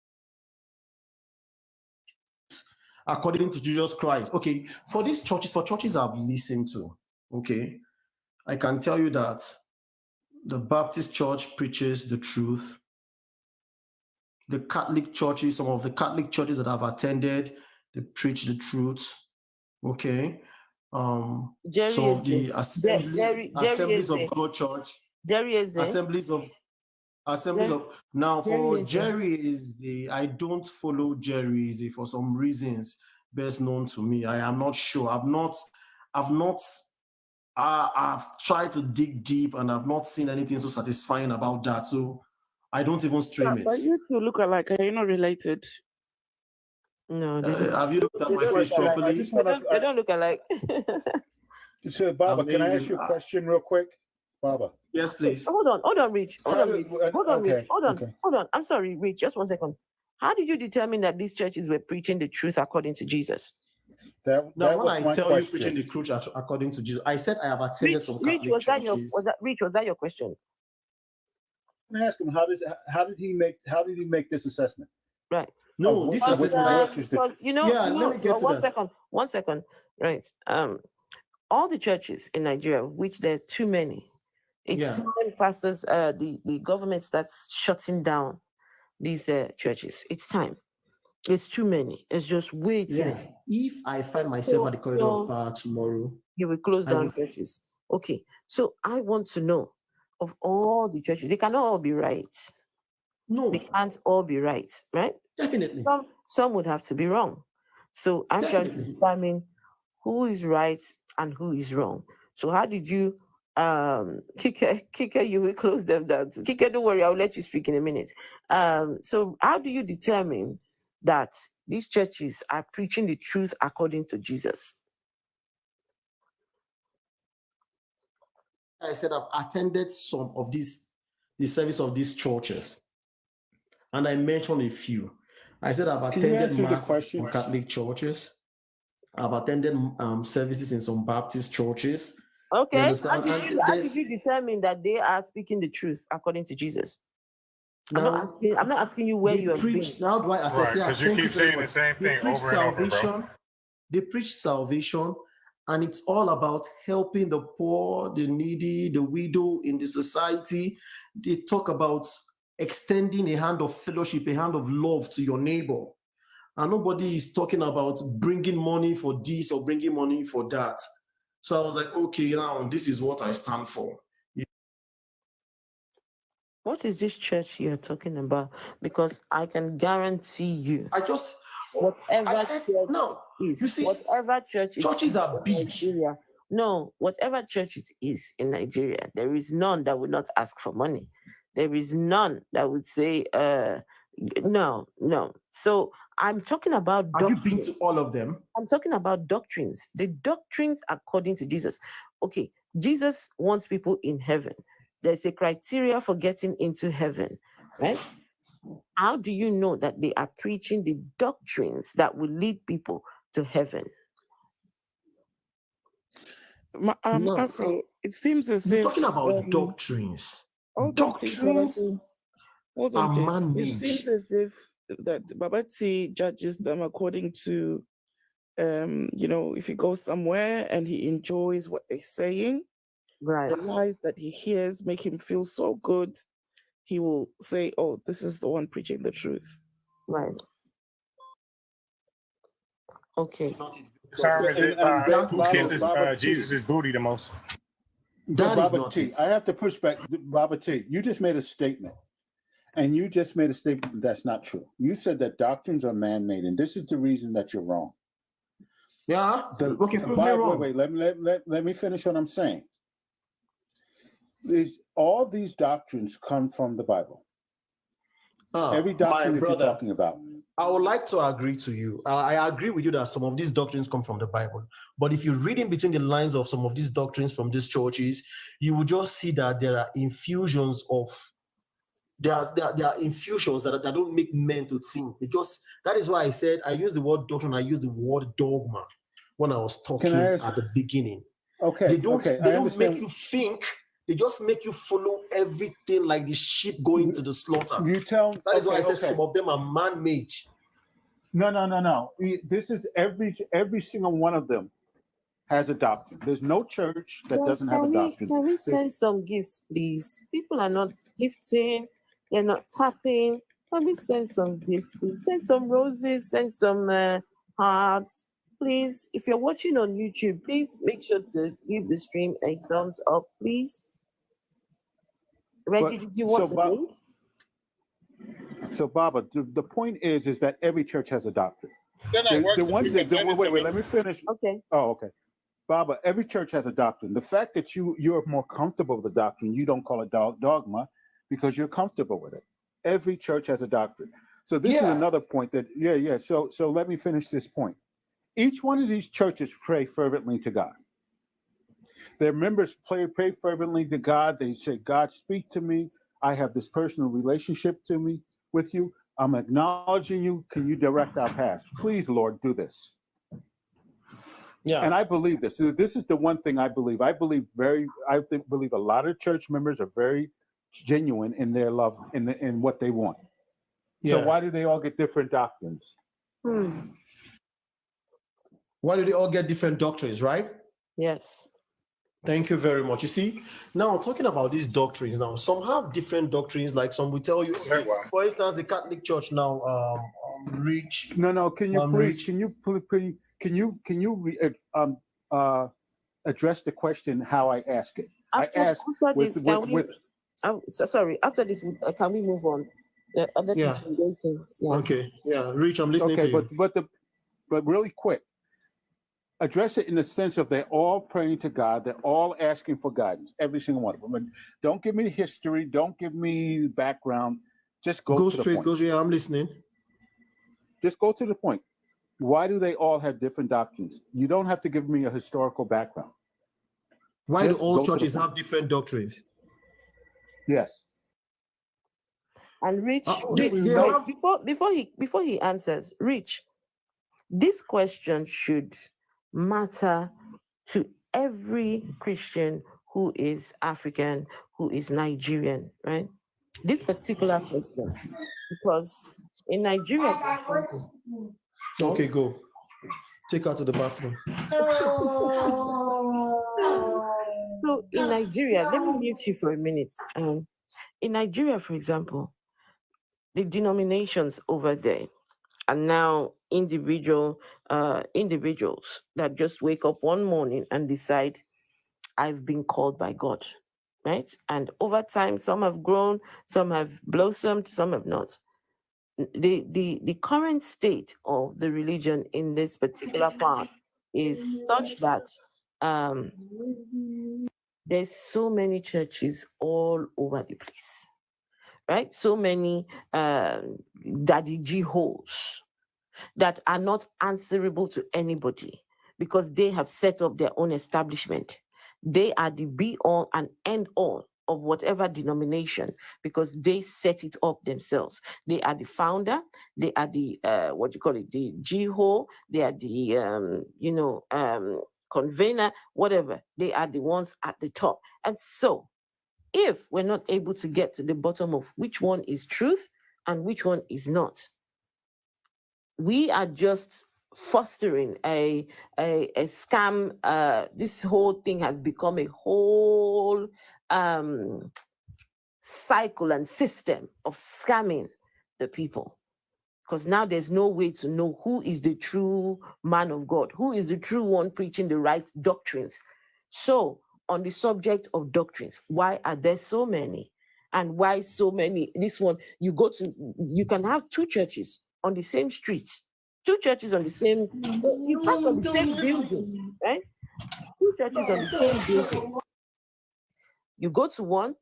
According to Jesus Christ. Okay, for churches I've listened to, okay, I can tell you that the Baptist church preaches the truth. The Catholic churches, some of the Catholic churches that I've attended, they preach the truth. Okay. Some of the Assemblies of God Church. Assemblies of now for Jerry is I don't follow Jerry is for some reasons best known to me. I am not sure. I've tried to dig deep and I've not seen anything so satisfying about that. So I don't even stream it. But you two look alike. Are you not related? No, have you looked at my face properly? They don't look alike. So, Baba, can I ask you a question real quick? Baba. Yes, please. Hold on, Rich. Hold on. I'm sorry, Rich. Just 1 second. How did you determine that these churches were preaching the truth according to Jesus? When I tell you preaching the truth according to Jesus, I said I have attended some Catholic churches. Was that your question? Can I ask him how did he make this assessment? Right. No, this is let me get to 1 second. Right. All the churches in Nigeria, which there are too many, it's time pastors, the government starts shutting down these churches. It's time. It's too many. It's just way too Yeah. many. If I find myself at the corridor So- of power tomorrow, You will close I down would- churches. Okay. So I want to know of all the churches, they cannot all be right. no, They can't all be right, right? definitely. Some would have to be wrong. So I'm trying to Definitely. determine who is right and who is wrong. So how did you Kike, you will close them down too. Kike, don't worry, I'll let you speak in a minute. So how do you determine that these churches are preaching the truth according to Jesus? I said I've attended some of the service of these churches, and I mentioned a few. I said I've Can you attended answer the mass question? in Catholic churches. I've attended services in some Baptist churches. You Okay. understand? How And did there's- you determine that they are speaking the truth according to Jesus? I'm now, not asking you where they you have preach. been. How do I assess? Right, Yeah, because you thank keep very saying the much. same They thing preach over and over, bro. salvation. They preach salvation, and it's all about helping the poor, the needy, the widow in the society. They talk about extending a hand of fellowship, a hand of love to your neighbor. And nobody is talking about bringing money for this or bringing money for that. So I was like, okay, now this is what I stand for. What is this church you're talking about? Because I can guarantee you, I just, whatever I said, church no, is, you see, whatever church it churches is are in big. Nigeria, no, whatever church it is in Nigeria, there is none that would not ask for money. There is none that would say, no. So I'm talking about Have you been doctrine. to all of them? I'm talking about doctrines. The doctrines according to Jesus. Okay, Jesus wants people in heaven. There's a criteria for getting into heaven, right? How do you know that they are preaching the doctrines that will lead people to heaven? No. Afro, it seems as You're if talking about doctrines. hold on, please, Doctrines Babati. Hold are on, please. It man-made. seems as if that Babati judges them according to, if he goes somewhere and he enjoys what they're saying, right? The lies that he hears make him feel so good. He will say, "Oh, this is the one preaching the truth." Right. Okay. Who kisses Jesus' booty the most? But That is Baba not T, it. I have to push back. Baba T, you just made a statement. And you just made a statement that's not true. You said that doctrines are man-made, and this is the reason that you're wrong. Yeah. Okay, prove me wrong. Wait, let me finish what I'm saying. All these doctrines come from the Bible. Every doctrine that you're talking about. I would like to agree to you. I agree with you that some of these doctrines come from the Bible. But if you read in between the lines of some of these doctrines from these churches, you will just see that there are infusions of there are infusions that don't make men to think. Because that is why I said I use the word doctrine, I use the word dogma when I was talking at the beginning. Okay. They don't understand. make you think. They just make you follow everything like the sheep going to the slaughter. That is why I said some of them are man-made. No. This is every single one of them has a doctrine. There's no church that doesn't have a doctrine. Can we send some gifts, please? People are not gifting, they're not tapping. Can we send some gifts, please? Send some roses, send some hearts. Please, if you're watching on YouTube, please make sure to give the stream a thumbs up, please. Reggie, did you want the link? So, Baba, the point is that every church has a doctrine. The ones that wait, let me finish. Okay. Oh, okay. Baba, every church has a doctrine. The fact that you're more comfortable with the doctrine, you don't call it dogma because you're comfortable with it. Every church has a doctrine. So this is another point that, So let me finish this point. Each one of these churches pray fervently to God. Their members pray fervently to God. They say, God, speak to me. I have this personal relationship with you. I'm acknowledging you. Can you direct our paths? Please, Lord, do this. Yeah. And I believe this. So this is the one thing I believe. I believe a lot of church members are very genuine in their love in what they want. Yeah. So why do they all get different doctrines? Why do they all get different doctrines, right? Yes. Thank you very much. You see, now talking about these doctrines, now some have different doctrines. Like some will tell you, for instance, the Catholic Church now, Rich. No. Can you please? Rich. Can you address the question how I ask it? After, I ask after this, sorry. After this, can we move on? The other Yeah. people waiting. Yeah. Okay. Yeah. Rich, I'm listening to you. but really quick. Address it in the sense of they're all praying to God. They're all asking for guidance. Every single one of them. And don't give me history. Don't give me background. Just go to straight. the point. Yeah, I'm listening. Just go to the point. Why do they all have different doctrines? You don't have to give me a historical background. Why Just do all go to the churches point. have different doctrines? Yes. And Rich, they wait, have- before he answers, Rich, this question should matter to every Christian who is African, who is Nigerian, right? This particular question, because in Nigeria, for example, Okay, right? go. Take her to the bathroom. So in Nigeria, let me mute you for a minute. In Nigeria, for example, the denominations over there are now individuals that just wake up one morning and decide, I've been called by God, right? And over time, some have grown, some have blossomed, some have not. The current state of the religion in this particular part is such that there's so many churches all over the place, right? So many daddy G holes that are not answerable to anybody because they have set up their own establishment. They are the be all and end all of whatever denomination because they set it up themselves. They are the founder. They are the the G-hole. They are the convener, whatever. They are the ones at the top. And so if we're not able to get to the bottom of which one is truth and which one is not, we are just fostering a scam. This whole thing has become a whole cycle and system of scamming the people. Because now there's no way to know who is the true man of God, who is the true one preaching the right doctrines. So on the subject of doctrines, why are there so many? And why so many? This one, you can have two churches on the same streets, two churches on the same, in fact, on the same building, right? Two churches on the same building. You go to one.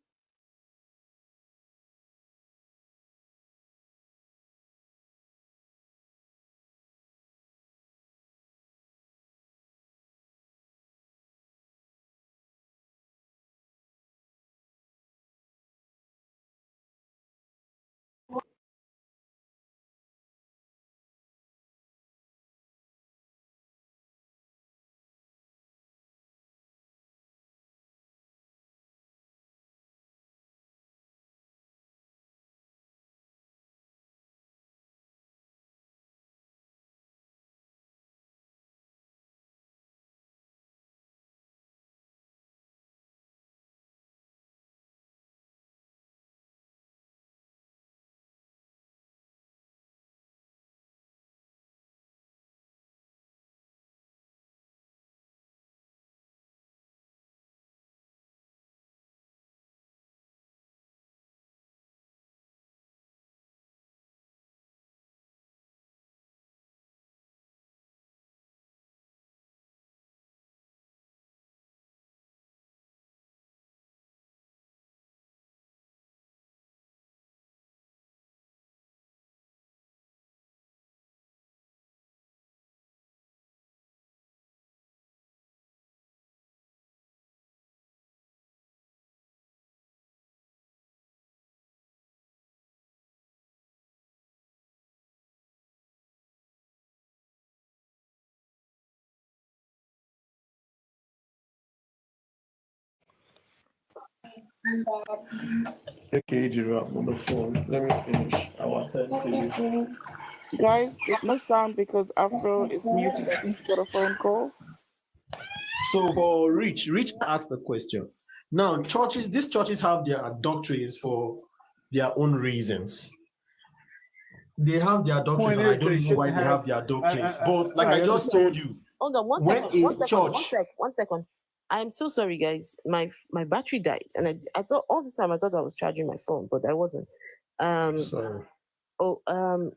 Okay, Jirap on the phone. Let me finish. I'll attend to you. Guys, there's no sound because Afro is muted. I think he's got a phone call. So for Rich asked the question. Now, these churches have their doctrines for their own reasons. They have their adult Point case, and I is, don't they know shouldn't why they have- have their adult I- case. I- But like I I just understand. told you, Hold on, one when second, a one second, church, one second. I'm so sorry, guys. My battery died, and I thought all this time I thought I was charging my phone, but I wasn't. sorry.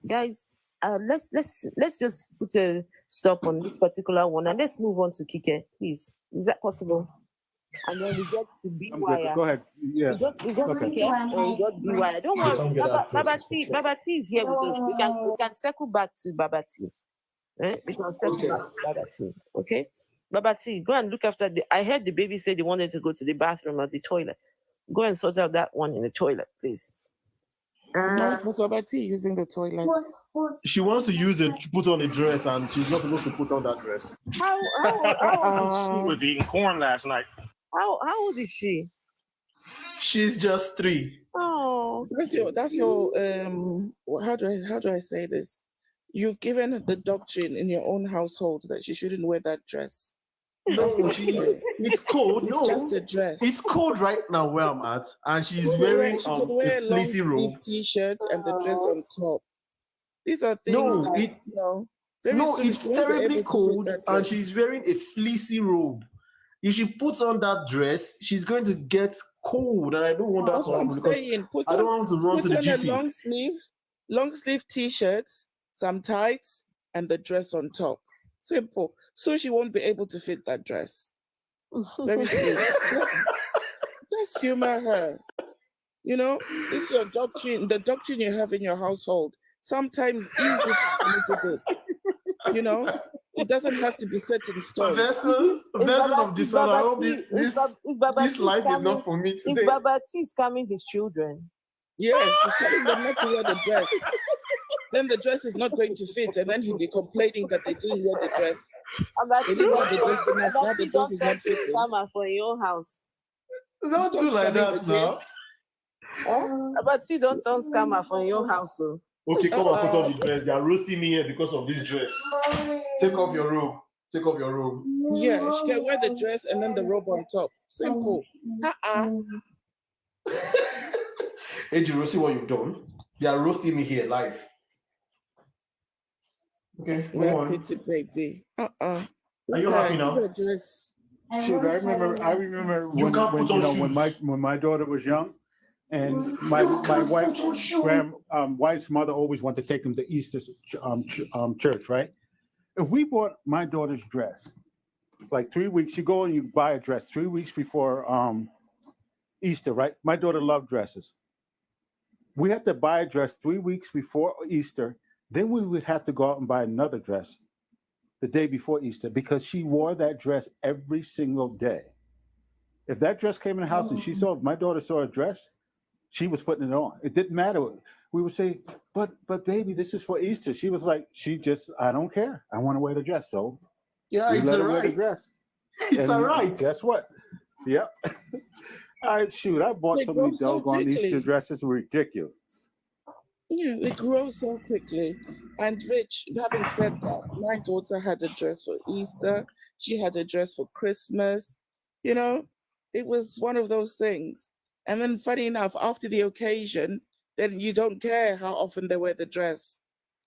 Guys, let's just put a stop on this particular one, and let's move on to Kike, please. Is that possible? And then we get to B I'm good. wire. Go ahead. Yeah. We got Okay. Kike, and we got B wire. Don't You worry, can't get that process for sure. Baba T is here with us. We can circle back to Baba T. We can circle Okay. back to Baba T. Okay. Baba T, go and look after I heard the baby say they wanted to go to the bathroom or the toilet. Go and sort out that one in the toilet, please. No, it was Baba T using the toilet. She wants to use it, put on a dress, and she's not supposed to put on that dress. She was eating corn last night. How old is she? She's just 3. Oh, That's your how do I say this? You've given the doctrine in your own household that she shouldn't wear that dress. No, it's cold. It's No, just a dress. it's cold right now where I'm at, and she's She wearing could wear a a long fleecy sleeve robe. t-shirt and the dress on top. These are things No, that, it- you know, very No, soon it's she won't be terribly able to fit cold, that and dress. she's wearing a fleecy robe. If she puts on that dress, she's going to get cold, and I don't want that That's to what I'm happen because saying. I don't want to run Put to the on a GP. long sleeve t-shirts, some tights, and the dress on top. Simple. So she won't be able to fit that dress. Very sweet. Let's humor her. You know, this is your doctrine, the doctrine you have in your household. Sometimes ease it a little bit. You know, it doesn't have to be set in A stone. vessel of this one. I hope this life is not for me Is today. Baba T scamming his children? Yes, he's telling them not to wear the dress. Then the dress is not going to fit, and then he'll be complaining that they didn't wear the dress. Baba They T, didn't wear the dress enough. Now the dress don't is set not the fitting. scammer for your own house. Don't Stop do like scamming that the now. kids. Baba T, don't turn scammer for your house. Oh. Okay, come and put on the dress. They are roasting me here because of this dress. Take off your robe. Take off your robe. Yeah, she can wear the dress and then the robe on top. Simple. Hey, Jiro, see what you've done. They are roasting me here live. Okay, move Well, on. pity baby. Are you happy now? Dress. Shoot, I remember You when, can't put on shoes. when my daughter was young, and my wife's mother always wanted to take them to Easter church, right? If we bought my daughter's dress, like 3 weeks, you go and you buy a dress 3 weeks before Easter, right? My daughter loved dresses. We had to buy a dress 3 weeks before Easter. Then we would have to go out and buy another dress the day before Easter because she wore that dress every single day. If that dress came in the house and if my daughter saw a dress, she was putting it on. It didn't matter. We would say, but baby, this is for Easter. She was like, I don't care. I want to wear the dress. So Yeah, we it's let all her wear the right. dress. It's And all right. Guess what? Yep. I bought They so many grow so doggone Easter quickly. dresses, ridiculous. Yeah, they grow so quickly. And Rich, having said that, my daughter had a dress for Easter. She had a dress for Christmas. You know, it was one of those things. And then funny enough, after the occasion, then you don't care how often they wear the dress.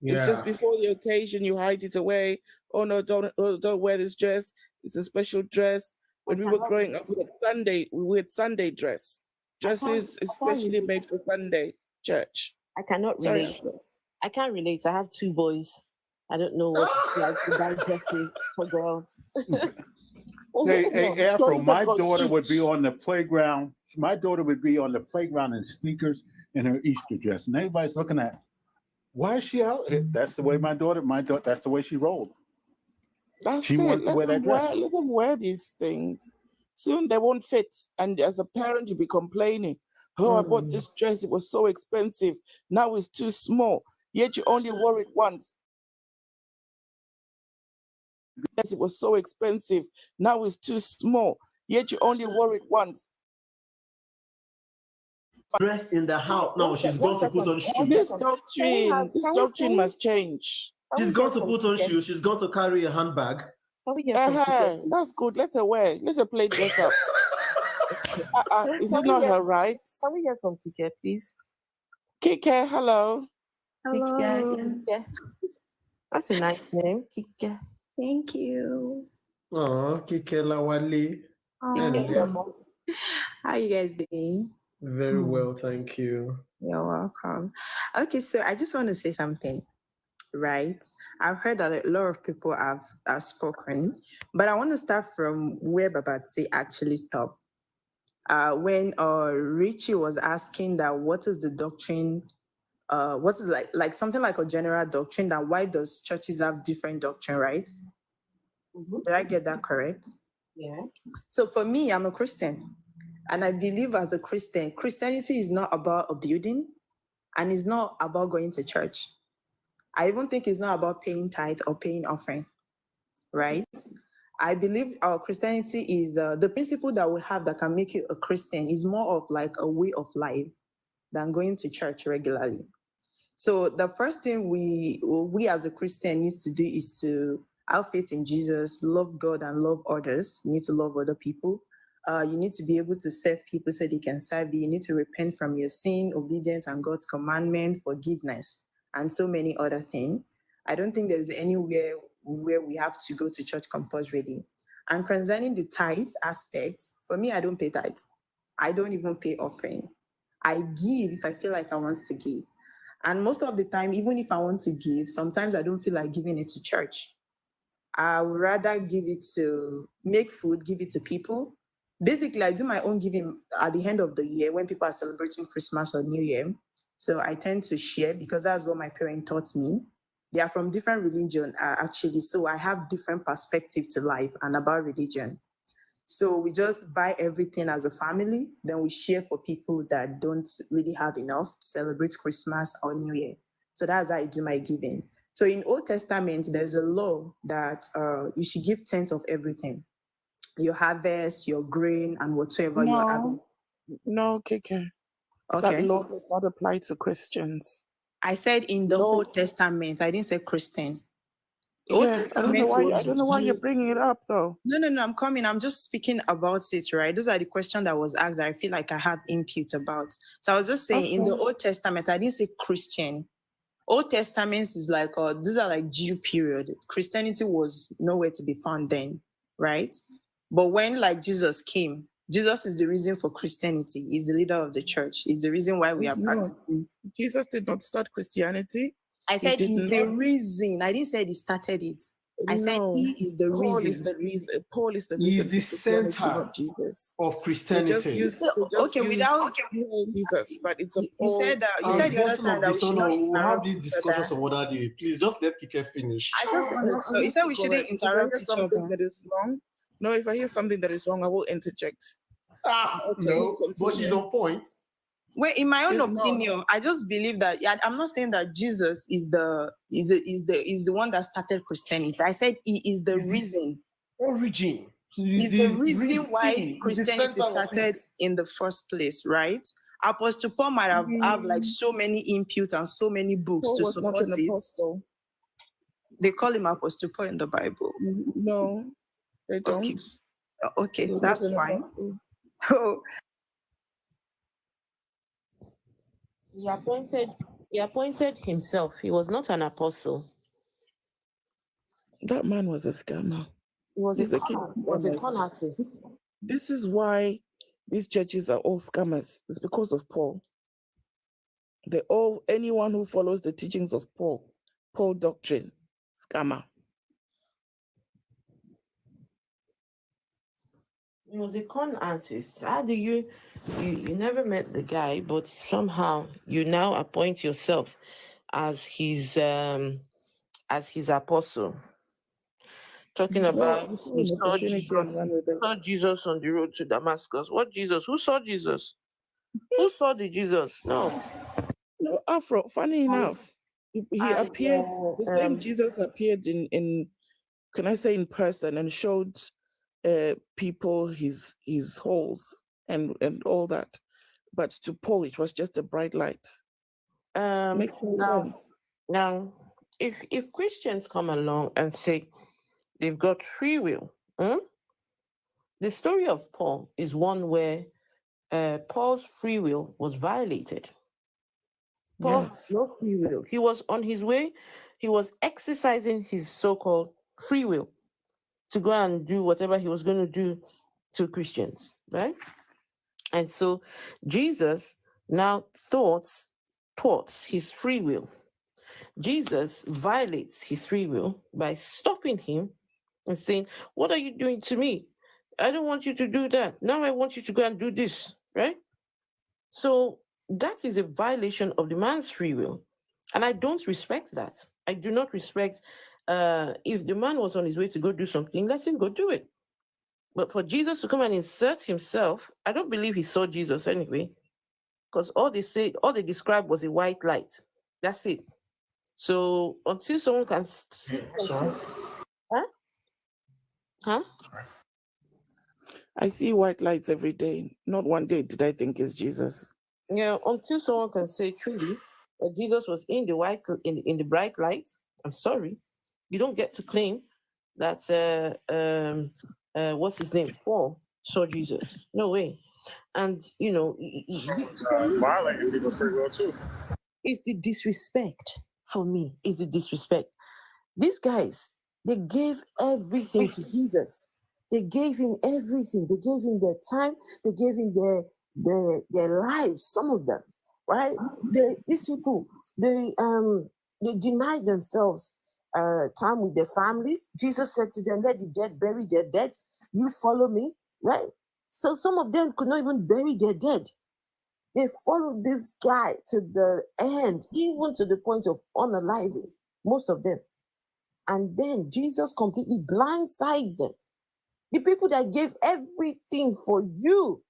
It's just before the occasion you hide it away. Oh no, don't wear this dress. It's a special dress. When we were growing up, we had Sunday dress. Dresses especially made for Sunday church. I cannot Sorry. relate. I can't relate. I have 2 boys. I don't know what it's like to buy dresses for girls. Hey, Afro, stories my that got daughter would be suits. on the playground. My daughter would be on the playground in sneakers and her Easter dress. And everybody's looking at, why is she out? That's the way my daughter, that's the way she rolled. That's She it. wanted to wear that dress. Let them wear these things. Soon they won't fit. And as a parent, you'll be complaining. Oh, I bought this dress. It was so expensive. Now it's too small. Yet you only wore it once. Yes, it was so expensive. Now it's too small. Yet you only wore it once. Dress in the house. No, she's going to put on This shoes. doctrine must change. She's going to put on shoes. She's going to carry a handbag. Can we hear from Kike? That's good. Let her wear. Let her play dress up. Is Can it we not hear- her right? Can we hear from Kike, please? Kike, hello. Hello. Kike. That's a nice name, Kike. Thank you. Oh, Kikela Wale. Kike. How you guys doing? Very well, thank you. You're welcome. Okay, so I just want to say something, right? I've heard that a lot of people have spoken, but I want to start from where Babatse actually stopped. When Richie was asking that what is the doctrine, what is like something like a general doctrine, that why does churches have different doctrine, right? Did I get that correct? Yeah. So for me, I'm a Christian, and I believe as a Christian, Christianity is not about a building, and it's not about going to church. I even think it's not about paying tithe or paying offering, right? I believe our Christianity is the principle that we have that can make you a Christian is more of like a way of life than going to church regularly. So the first thing we as a Christian needs to do is to have faith in Jesus, love God and love others. You need to love other people. You need to be able to serve people so they can serve you. You need to repent from your sin, obedience and God's commandment, forgiveness, and so many other things. I don't think there's anywhere where we have to go to church compulsorily. And concerning the tithe aspect, for me, I don't pay tithe. I don't even pay offering. I give if I feel like I want to give. And most of the time, even if I want to give, sometimes I don't feel like giving it to church. I would rather give it to make food, give it to people. Basically, I do my own giving at the end of the year when people are celebrating Christmas or New Year. So I tend to share because that's what my parents taught me. They are from different religion, actually. So I have different perspective to life and about religion. So we just buy everything as a family, then we share for people that don't really have enough to celebrate Christmas or New Year. So that's how I do my giving. So in Old Testament, there's a law that you should give 10th of everything. Your harvest, your grain, and whatsoever you're having. No, Kike. That Okay. law does not apply to Christians. I said in the Old Testament. I didn't say Christian. Old Yeah, I don't know Testament why you're bringing it up though. No, I'm coming. I'm just speaking about it, right? Those are the questions that was asked that I feel like I have input about. So I was just saying in the Old Testament, I didn't say Christian. Old Testament is like, these are like Jew period. Christianity was nowhere to be found then, right? But when like Jesus came, Jesus is the reason for Christianity. He's the leader of the church. He's the reason why we are practicing. Jesus did not start Christianity. I said he's the reason. I didn't say he started it. I said he is the Paul reason. is the reason. Paul is the He's reason. the for Christianity, center not Jesus. of Christianity. They just use Jesus, but it's a you said the other time that we should not we'll have interrupt these each discussions other. some other day. Please just let Kike finish. I just wanted to. You said we shouldn't interrupt each other. That is wrong. No, if I hear something that is wrong, I will interject. No, but she's on point. Well, in my own opinion, I just believe that I'm not saying that Jesus is the one that started Christianity. I said he is the reason. Origin. He's the reason why Christianity started in the first place, right? Apostle Paul might have like so many input and so many books Paul to was support not an it. apostle. They call him Apostle Paul in the Bible. No, they don't. Okay, that's fine. So He appointed himself. He was not an apostle. That man was a scammer. He was a con artist. This is why these churches are all scammers. It's because of Paul. Anyone who follows the teachings of Paul doctrine, scammer. He was a con artist. How do you never met the guy, but somehow you now appoint yourself as his apostle? Talking about you saw Jesus on the road to Damascus. What Jesus? Who saw Jesus? Who saw the Jesus? No. No, Afro, funny enough, he appeared, the same Jesus appeared in can I say in person and showed people his holes and all that. But to Paul, it was just a bright light. Makes sense. Now, if Christians come along and say they've got free will, the story of Paul is one where Paul's free will was violated. Paul Yes. had no free will. He was on his way. He was exercising his so-called free will to go and do whatever he was going to do to Christians, right? And so Jesus now thwarts his free will. Jesus violates his free will by stopping him and saying, "What are you doing to me? I don't want you to do that. Now I want you to go and do this," right? So that is a violation of the man's free will. And I don't respect that. I do not respect if the man was on his way to go do something, let him go do it. But for Jesus to come and insert himself, I don't believe he saw Jesus anyway, because all they described was a white light. That's it. So until someone can see, huh? Huh? I see white lights every day. Not one day did I think it's Jesus. Yeah, until someone can say truly that Jesus was in the bright light, I'm sorry, you don't get to claim that what's his name, Paul, saw Jesus. No way. And Violating people's free will too. it's the disrespect for me. It's the disrespect. These guys, they gave everything to Jesus. They gave him everything. They gave him their time. They gave him their lives. Some of them, right? These people, they denied themselves time with their families. Jesus said to them, "Let the dead bury their dead. You follow me," right? So some of them could not even bury their dead. They followed this guy to the end, even to the point of unaliving most of them. And then Jesus completely blindsides them. The people that gave everything for you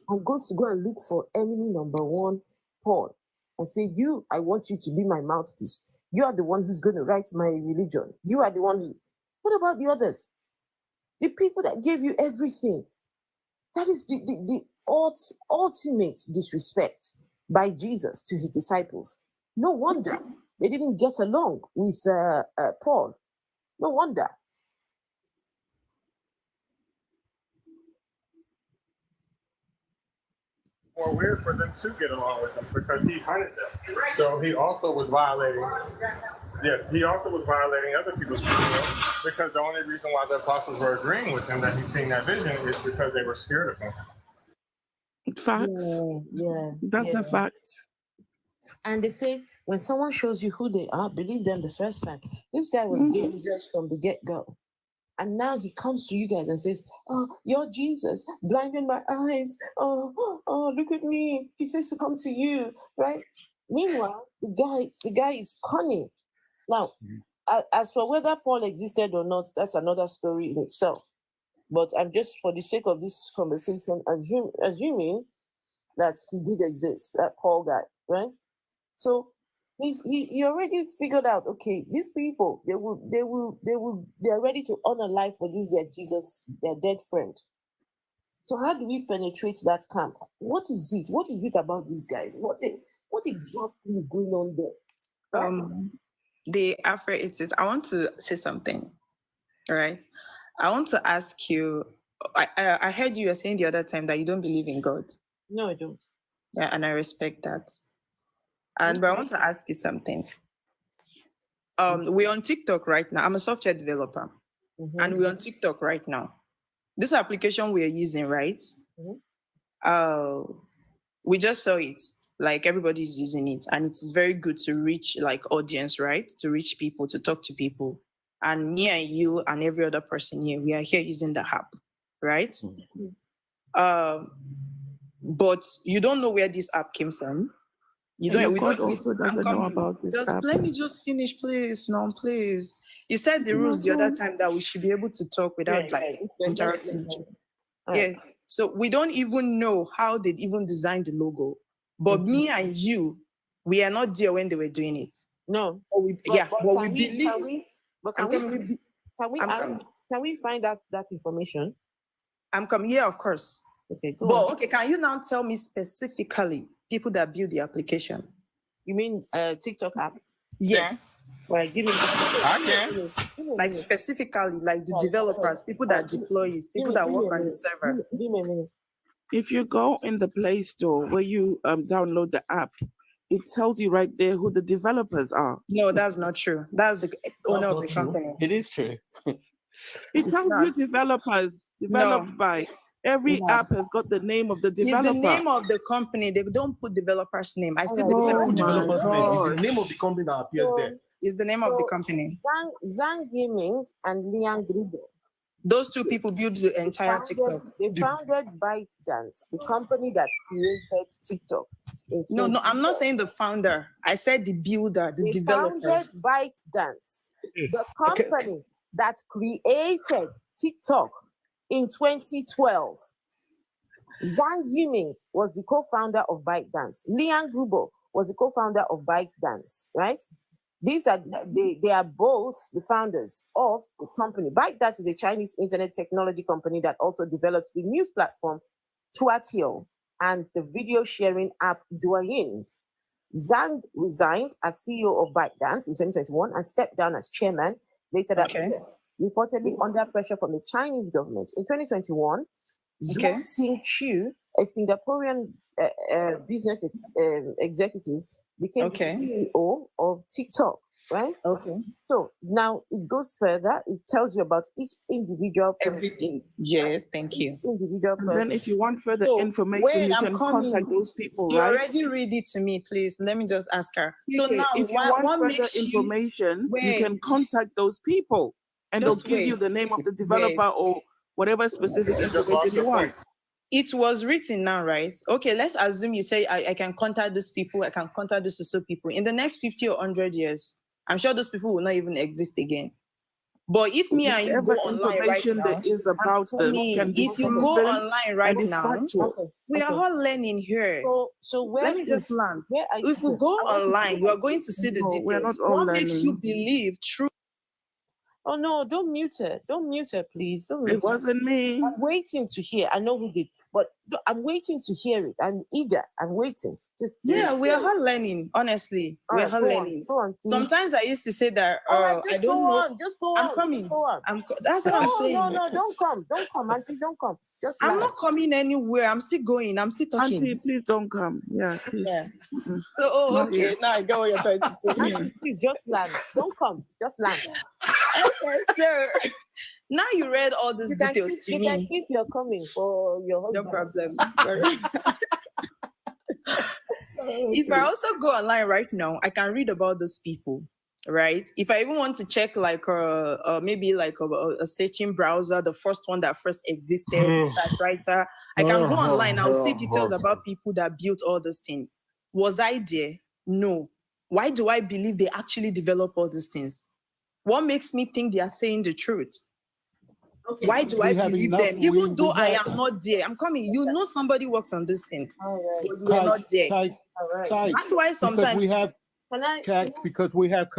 are going to go and look for enemy number one, Paul, and say, "You, I want you to be my mouthpiece. You are the one who's going to write my religion. You are the one who..." What about the others? The people that gave you everything. That is the ultimate disrespect by Jesus to his disciples. No wonder they didn't get along with Paul. No wonder. More weird for them to get along with him because he hunted them. So he also was violating. Yes, he also was violating other people's free will because the only reason why the apostles were agreeing with him that he's seeing that vision is because they were scared of him. Facts. Yeah. That's a fact. And they say when someone shows you who they are, believe them the first time. This guy was dangerous from the get-go. And now he comes to you guys and says, "Oh, you're Jesus, blinding my eyes. Oh, look at me. He says to come to you," right? Meanwhile, the guy is cunning. Now, as for whether Paul existed or not, that's another story in itself. But I'm just, for the sake of this conversation, assuming that he did exist, that Paul guy, right? So he already figured out, okay, these people, they're ready to honor life for this their Jesus, their dead friend. So how do we penetrate that camp? What is it? What is it about these guys? What exactly is going on there? The Afro it is. I want to say something. All right. I want to ask you. I heard you were saying the other time that you don't believe in God. No, I don't. Yeah, and I respect that. But I want to ask you something. We're on TikTok right now. I'm a software developer, and we're on TikTok right now. This application we're using, right? We just saw it. Like everybody's using it, and it's very good to reach like audience, right? To reach people, to talk to people. And me and you and every other person here, we are here using the app, right? But you don't know where this app came from. You don't. We God don't. also doesn't know about this Just app. let me just finish, please. No, please. You said the rules the other time that we should be able to talk without interrupting each other. Yeah. So we don't even know how they even designed the logo. But me and you, we are not there when they were doing it. No. But we believe. Can we find out that information? I'm coming here, of course. Okay, Okay, can you now tell me specifically people that build the application? You mean TikTok app? Yes. Right, give me. I can. Like specifically, like the developers, people that deploy it, people that work on the server. Give me a minute. If you go in the Play Store where you download the app, it tells you right there who the developers are. No, that's not true. That's the owner of the company. It is true. It It's tells you not. developers, developed No. by. Every No. app has got the name of the It's developer. the name of the company. They don't put developer's name. I still Oh develop my Developer's name is the gosh. name of the company that appears So, there. It's the name of the so company. Zhang Yiming and Liang Gruber, Those two people built the entire TikTok. they founded ByteDance, the company that created TikTok. No, I'm not saying the founder. I said the builder, the They developers. founded ByteDance, the company that created TikTok in 2012. Zhang Yiming was the co-founder of ByteDance. Liang Gruber was the co-founder of ByteDance, right? These are they are both the founders of the company. ByteDance is a Chinese internet technology company that also develops the news platform Tuatio and the video sharing app Douyin. Zhang resigned as CEO of ByteDance in 2021 and stepped down as chairman later that year, reportedly under pressure from the Chinese government. In 2021, Zhu Xingqiu, a Singaporean business executive, became the CEO of TikTok, right? Okay. So now it goes further. It tells you about each individual person. Everything. Yes, thank you. Individual And person. then if you want further So, information, wait, you I'm can coming. contact those people, You right? already read it to me, please. Let me just ask her. So Okay, now, if you what want further makes information, you wait, can contact those people and just they'll give you wait. the name of the Wait. developer or whatever specific You just information lost you your want. point. It was written now, right? Okay, let's assume you say, I can contact these people, I can contact these so people. In the next 50 or 100 years, I'm sure those people will not even exist again. But if me and you go Whatever online right information now, there is about them can be if you go proven online right and is now, factual. we are all learning here. So where Let me just is- land. where are If you- we go I want to online, you are going to see the No, we're details. not all What makes you learning. believe true? Oh no, don't mute her. Don't mute her, please. Don't It mute her. wasn't me. I'm waiting to hear. I know who did, but I'm waiting to hear it. I'm eager. I'm waiting. Just Yeah, we are all learning, honestly. All We are right, all go on, learning. go on, please. Sometimes I used to say that All right, I just don't go know. on. Just go I'm on. coming. Just go on. That's what I'm saying. No, don't come. Don't come, Auntie. Don't come. Just I'm land. not coming anywhere. I'm still going. I'm still talking. Auntie, please don't come. Yeah, please. Yeah. Mm-mm. So, Not okay. here. Now I get what you're trying to say. Auntie, please just land. Don't come. Just land. Okay, so now you read all these You can details keep, to you me. can keep your coming for your No husband. problem. If I also go online right now, I can read about those people, right? If I even want to check like maybe like a searching browser, the first one that first existed, typewriter, I can go online. I'll see details about people that built all this thing. Was I there? No. Why do I believe they actually develop all these things? What makes me think they are saying the truth? Okay, Why do we I have believe enough- them? Even we though I have- am not there, I'm coming. You know somebody works on this thing. All right. But you are not there. Type. That's why Because sometimes we have Can I? because we have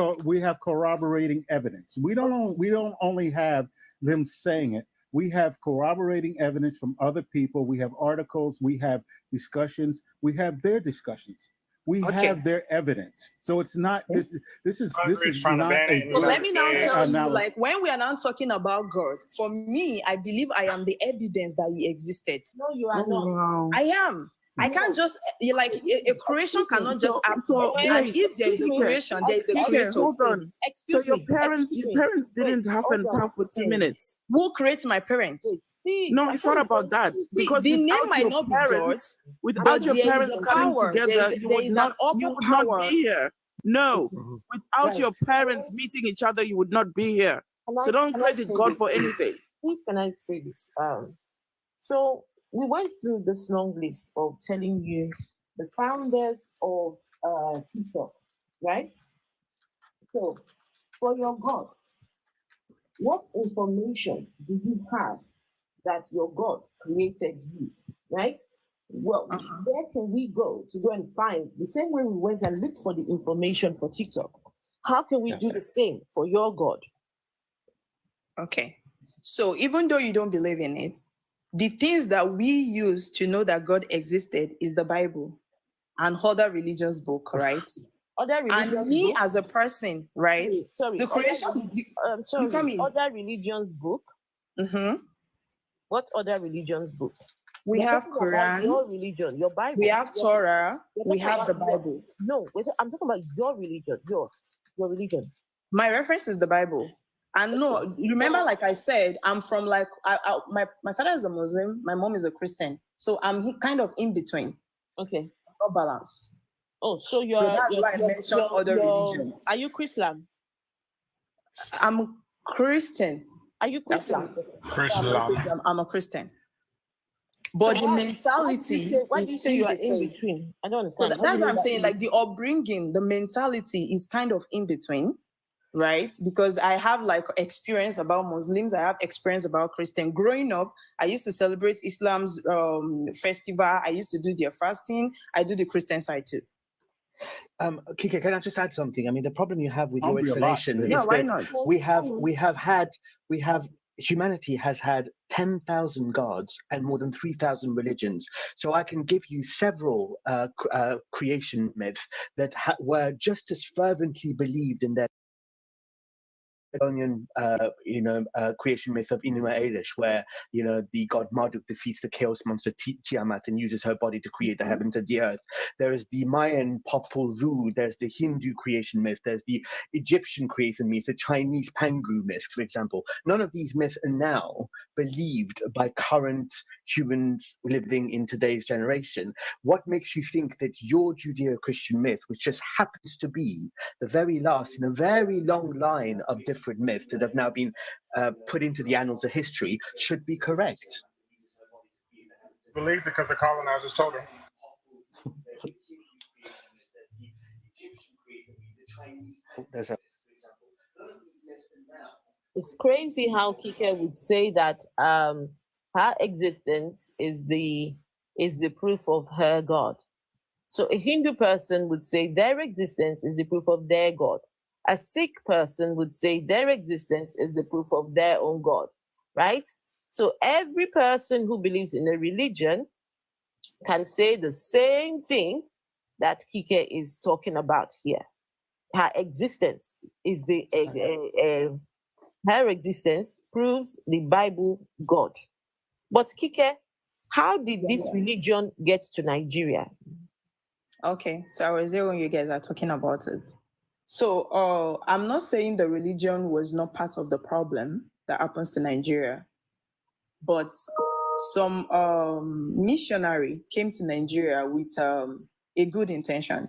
corroborating evidence. We don't only have them saying it. We have corroborating evidence from other people. We have articles. We have discussions. We have their discussions. We have their evidence. So it's not this. This is trying to not ban a. it. So let me now tell you, analogy. like when we are now talking about God, for me, I believe I am the evidence that He existed. No, you are not. Wow. I am. I can't just like a creation cannot just happen. As if there is a creation, there is a Okay, creator. hold on. So your parents didn't have and puff for 2 minutes. Who creates my parents? No, it's not about that. Because the name without might your not be parents, God, without but your there is parents a coming power. together, There you would is an not upper power. be here. No, without Right. your parents meeting each other, you would not be here. So don't Can I credit say God this? for anything. Please, can I say this? So we went through this long list of telling you the founders of TikTok, right? So for your God, what information do you have that your God created you, right? Well, where can we go and find the same way we went and looked for the information for TikTok? How can we do the same for your God? Okay. So even though you don't believe in it, the things that we use to know that God existed is the Bible and other religious book, right? Other religions And me book? as a person, right? Sorry, The creation. sorry, other religions book. Mm-hmm. What other religions book? We We're have talking about Quran. your religion, your Bible. We have Torah. We're We talking have the about your- Bible. No, I'm talking about your religion, your religion. My reference is the Bible. And no, remember, like I said, I'm from like my father is a Muslim, my mom is a Christian, so I'm kind of in between. Okay. No balance. Oh, so So that's why I mentioned other religion. Are you Christian? I'm Christian. Are you That's Christian? I'm a Christian. But the mentality why do you say you are in between? I don't understand. So that's what I'm saying. Like the upbringing, the mentality is kind of in between, right? Because I have like experience about Muslims, I have experience about Christian. Growing up, I used to celebrate Islam's festival. I used to do their fasting. I do the Christian side too. Kike, can I just add something? I mean, the problem you have with your Hungry a lot, explanation really. is Yeah, why that not? humanity has had 10,000 gods and more than 3,000 religions. So I can give you several creation myths that were just as fervently believed in their Babylonian, creation myth of Enuma Elish, where the god Marduk defeats the chaos monster Tiamat and uses her body to create the heavens and the earth. There is the Mayan Popol Vuh. There's the Hindu creation myth. There's the Egyptian creation myth. The Chinese Pangu myth, for example. None of these myths are now believed by current humans living in today's generation. What makes you think that your Judeo-Christian myth, which just happens to be the very last in a very long line of different myths that have now been put into the annals of history, should be correct? Believes it because the colonizers told him. It's crazy how Kike would say that her existence is the proof of her God. So a Hindu person would say their existence is the proof of their God. A Sikh person would say their existence is the proof of their own God, right? So every person who believes in a religion can say the same thing that Kike is talking about here. Her existence is her existence proves the Bible God. But Kike, how did this religion get to Nigeria? Okay, so I was there when you guys are talking about it. So I'm not saying the religion was not part of the problem that happens to Nigeria, but some missionary came to Nigeria with a good intention.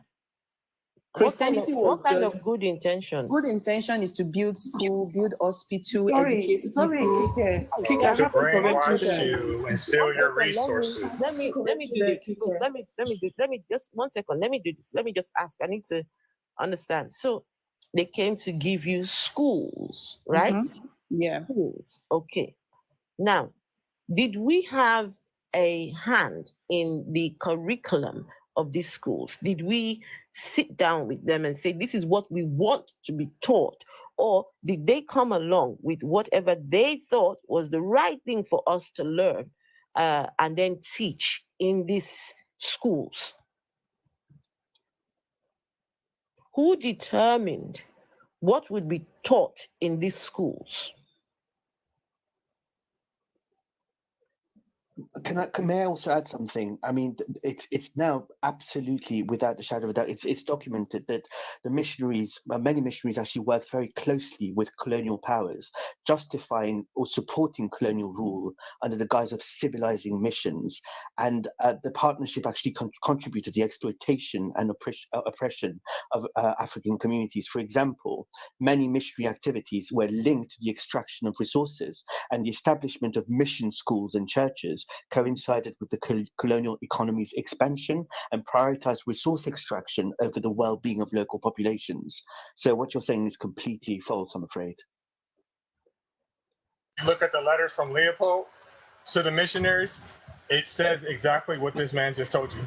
Christianity what kind was of good intention? Good intention is to build school, build hospital, educate people. Kike, I To have to correct you there. you and steal your resources. Let me do this. Let me just 1 second. Let me do this. Let me just ask. I need to understand. So they came to give you schools, right? Yeah. Schools. Okay. Now, did we have a hand in the curriculum of these schools? Did we sit down with them and say, this is what we want to be taught? Or did they come along with whatever they thought was the right thing for us to learn and then teach in these schools? Who determined what would be taught in these schools? May I also add something? I mean, it's now absolutely, without a shadow of a doubt, it's documented that the missionaries, many missionaries actually worked very closely with colonial powers, justifying or supporting colonial rule under the guise of civilizing missions. And the partnership actually contributed to the exploitation and oppression of African communities. For example, many missionary activities were linked to the extraction of resources, and the establishment of mission schools and churches coincided with the colonial economy's expansion and prioritized resource extraction over the well-being of local populations. So what you're saying is completely false, I'm afraid. You look at the letters from Leopold to the missionaries, it says exactly what this man just told you.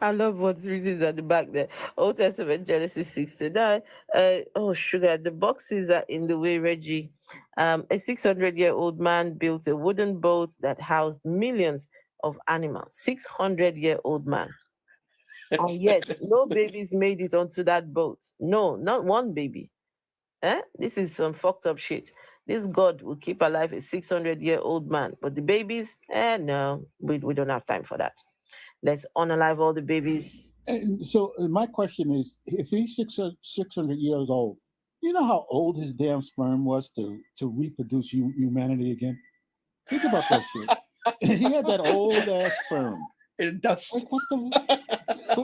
I love what's written at the back there. Old Testament, Genesis 69. Oh, sugar, the boxes are in the way, Reggie. A 600-year-old man built a wooden boat that housed millions of animals. 600-year-old man. And yet, no babies made it onto that boat. No, not one baby. This is some fucked up shit. This God will keep alive a 600-year-old man, but the babies, no, we don't have time for that. Let's unalive all the babies. And so my question is, if he's 600 years old, you know how old his damn sperm was to reproduce humanity again? Think about that shit. He had that old ass sperm. In dust. Like what the? That's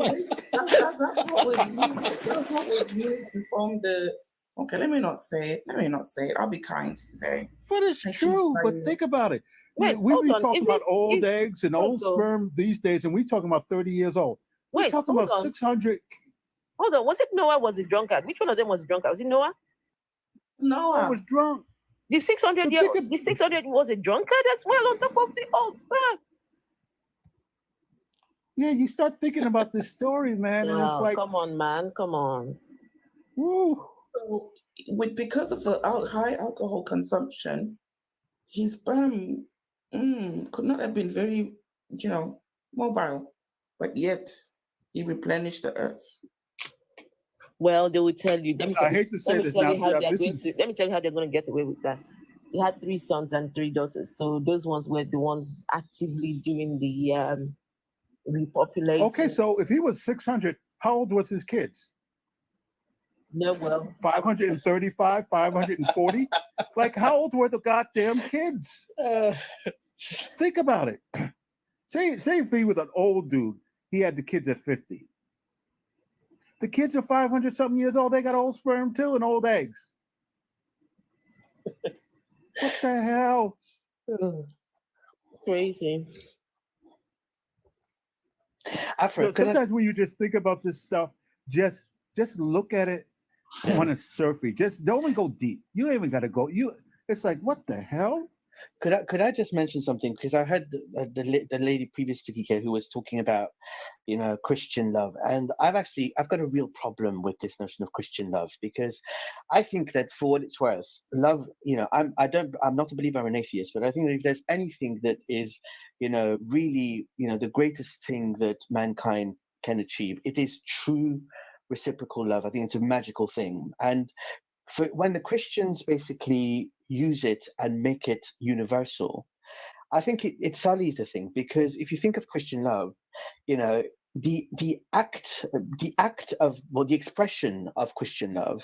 what was used. That's what was used to form the. Okay, let me not say it. I'll be kind today. But it's true. But think about it. Wait, We hold be on. talking If about it's- old if- eggs and hold old on. sperm these days, and we talking about 30 years old. We're Wait, talking hold about on. 600. Hold on. Was it Noah was a drunkard? Which one of them was a drunkard? Was it Noah? I was drunk. The 600 year, the 600 was a drunkard as well on top of the old sperm. Yeah, you start thinking about this story, man, and it's No, like, come on, man, come on. woo. So, because of the high alcohol consumption, his sperm could not have been very, mobile, but yet he replenished the earth. Well, they will tell you. I hate to say this now. Let me tell you how they're going to get away with that. He had 3 sons and 3 daughters. So those ones were the ones actively doing the repopulating. Okay, so if he was 600, how old was his kids? No, well, 535, 540. Like, how old were the goddamn kids? Think about it. Say if he was an old dude, he had the kids at 50. The kids are 500 something years old. They got old sperm too and old eggs. What the hell? Crazy. Afro, sometimes when you just think about this stuff, just look at it on a surface. Just don't even go deep. You don't even got to go. It's like, what the hell? Could I just mention something? Because I heard the lady previous to Kike who was talking about, Christian love, and I've got a real problem with this notion of Christian love, because I think that for what it's worth, love, I'm not a believer, I'm an atheist, but I think that if there's anything that is, really, the greatest thing that mankind can achieve, it is true reciprocal love. I think it's a magical thing, and when the Christians basically use it and make it universal, I think it sullies the thing, because if you think of Christian love, the expression of Christian love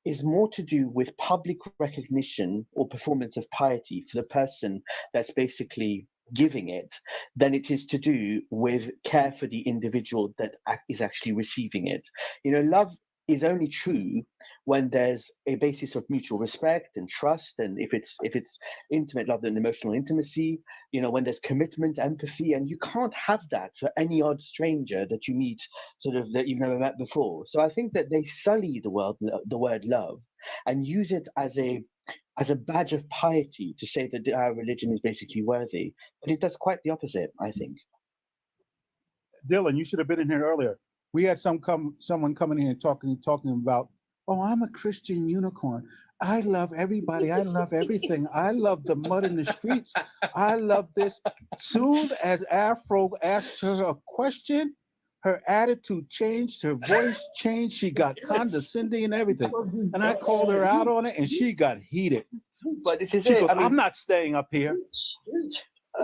is more to do with public recognition or performance of piety for the person that's basically giving it, than it is to do with care for the individual that is actually receiving it. Love is only true when there's a basis of mutual respect and trust, and if it's intimate love and emotional intimacy, when there's commitment, empathy, and you can't have that for any odd stranger that you meet, sort of, that you've never met before. So I think that they sully the word love and use it as a badge of piety to say that our religion is basically worthy, but it does quite the opposite, I think. Dylan, you should have been in here earlier. We had someone coming in and talking about, oh, I'm a Christian unicorn. I love everybody. I love everything. I love the mud in the streets. I love this. Soon as Afro asked her a question, her attitude changed, her voice changed. She got condescending and everything. And I called her out on it, and she got heated. But this is she it. goes, I'm not staying up here.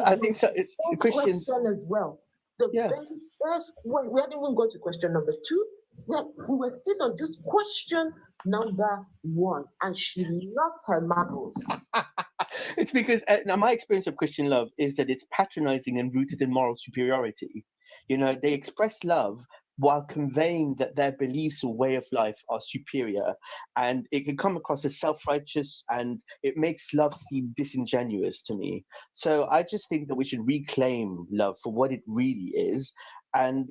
I think so. It's Christians. Question as well. The very first one, we hadn't even got to question number 2. We were still on just question number 1, and she loved her marbles. It's because now my experience of Christian love is that it's patronizing and rooted in moral superiority. They express love while conveying that their beliefs or way of life are superior, and it can come across as self-righteous, and it makes love seem disingenuous to me. So I just think that we should reclaim love for what it really is, and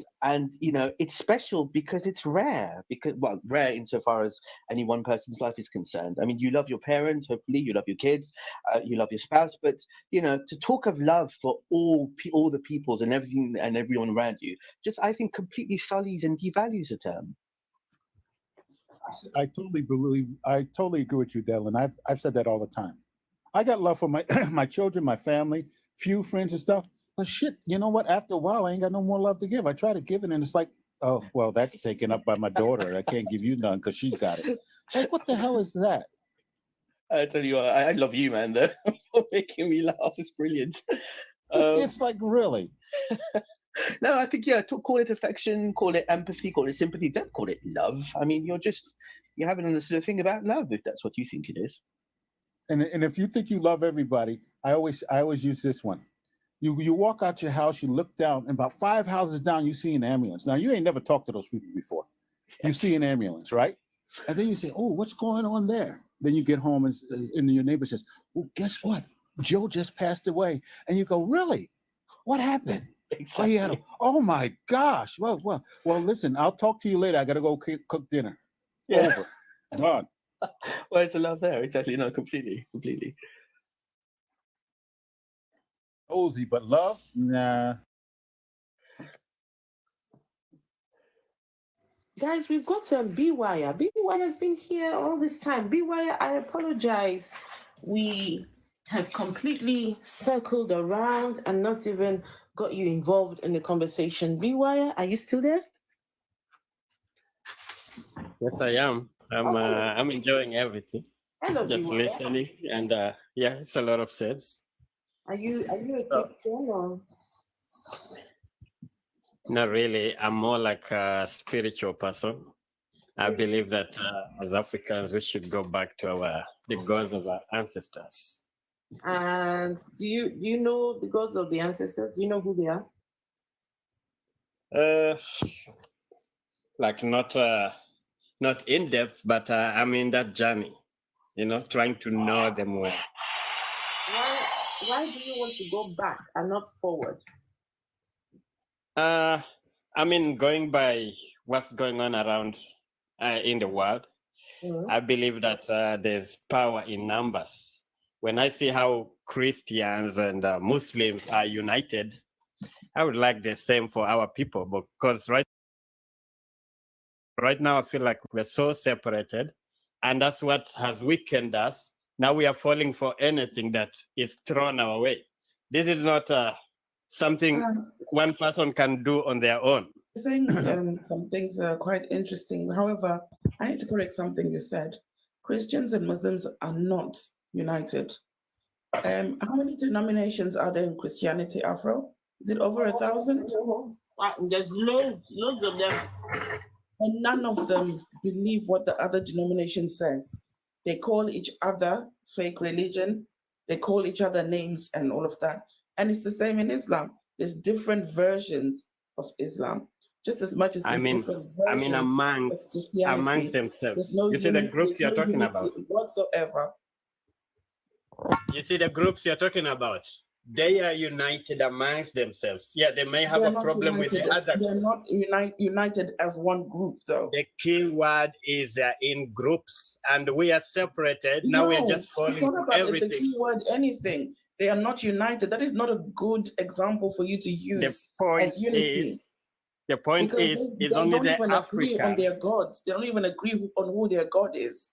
it's special because it's rare, rare insofar as any one person's life is concerned. I mean, you love your parents, hopefully you love your kids, you love your spouse, but to talk of love for all the peoples and everything and everyone around you, just, I think, completely sullies and devalues the term. I totally agree with you, Dylan. I've said that all the time. I got love for my my children, my family, few friends and stuff. But shit, you know what? After a while, I ain't got no more love to give. I try to give it, and it's like, oh, well, that's taken up by my daughter. I can't give you none because she's got it. Like, what the hell is that? I tell you what, I love you, man, though, for making me laugh. It's brilliant. It's like, really? No, I think, yeah, call it affection, call it empathy, call it sympathy. Don't call it love. I mean, you haven't understood a thing about love if that's what you think it is. And if you think you love everybody, I always use this one. You walk out your house, you look down, and about 5 houses down, you see an ambulance. Now, you ain't never talked to those people before. You see an ambulance, right? And then you say, oh, what's going on there? Then you get home and your neighbor says, well, guess what? Joe just passed away. And you go, really? What happened? Exactly. Oh my gosh. Well, listen, I'll talk to you later. I got to go cook dinner. Yeah. Over. Done. Where's the love there? Exactly. No, completely. Cozy, but love? Nah. Guys, we've got B-Wire. B-Wire has been here all this time. B-Wire, I apologize. We have completely circled around and not even got you involved in the conversation. B-Wire, are you still there? Yes, I am. I'm enjoying everything. Hello, Just B-Wire. listening, and yeah, it's a lot of sense. Are you a Christian or? Not really. I'm more like a spiritual person. I believe that as Africans, we should go back to the gods of our ancestors. And do you know the gods of the ancestors? Do you know who they are? Like not in depth, but I'm in that journey, trying to know them well. Why do you want to go back and not forward? I mean, going by what's going on around in the world, I believe that there's power in numbers. When I see how Christians and Muslims are united, I would like the same for our people, because right now I feel like we're so separated, and that's what has weakened us. Now we are falling for anything that is thrown our way. This is not something one person can do on their own. Saying some things that are quite interesting. However, I need to correct something you said. Christians and Muslims are not united. How many denominations are there in Christianity, Afro? Is it over 1,000? There's loads of them. And none of them believe what the other denomination says. They call each other fake religion. They call each other names and all of that. And it's the same in Islam. There's different versions of Islam, just as much as there's different versions of Christianity. Amongst themselves. There's no you see the groups you're talking about whatsoever. You see the groups you're talking about. They are united amongst themselves. Yeah, they may have a problem with the other. They're not united as one group, though. The key word is in groups, and we are separated. Now we are just falling for everything. The key word anything. They are not united. That is not a good example for you to use as unity. The point is only the African. Agree on their gods. They don't even agree on who their God is.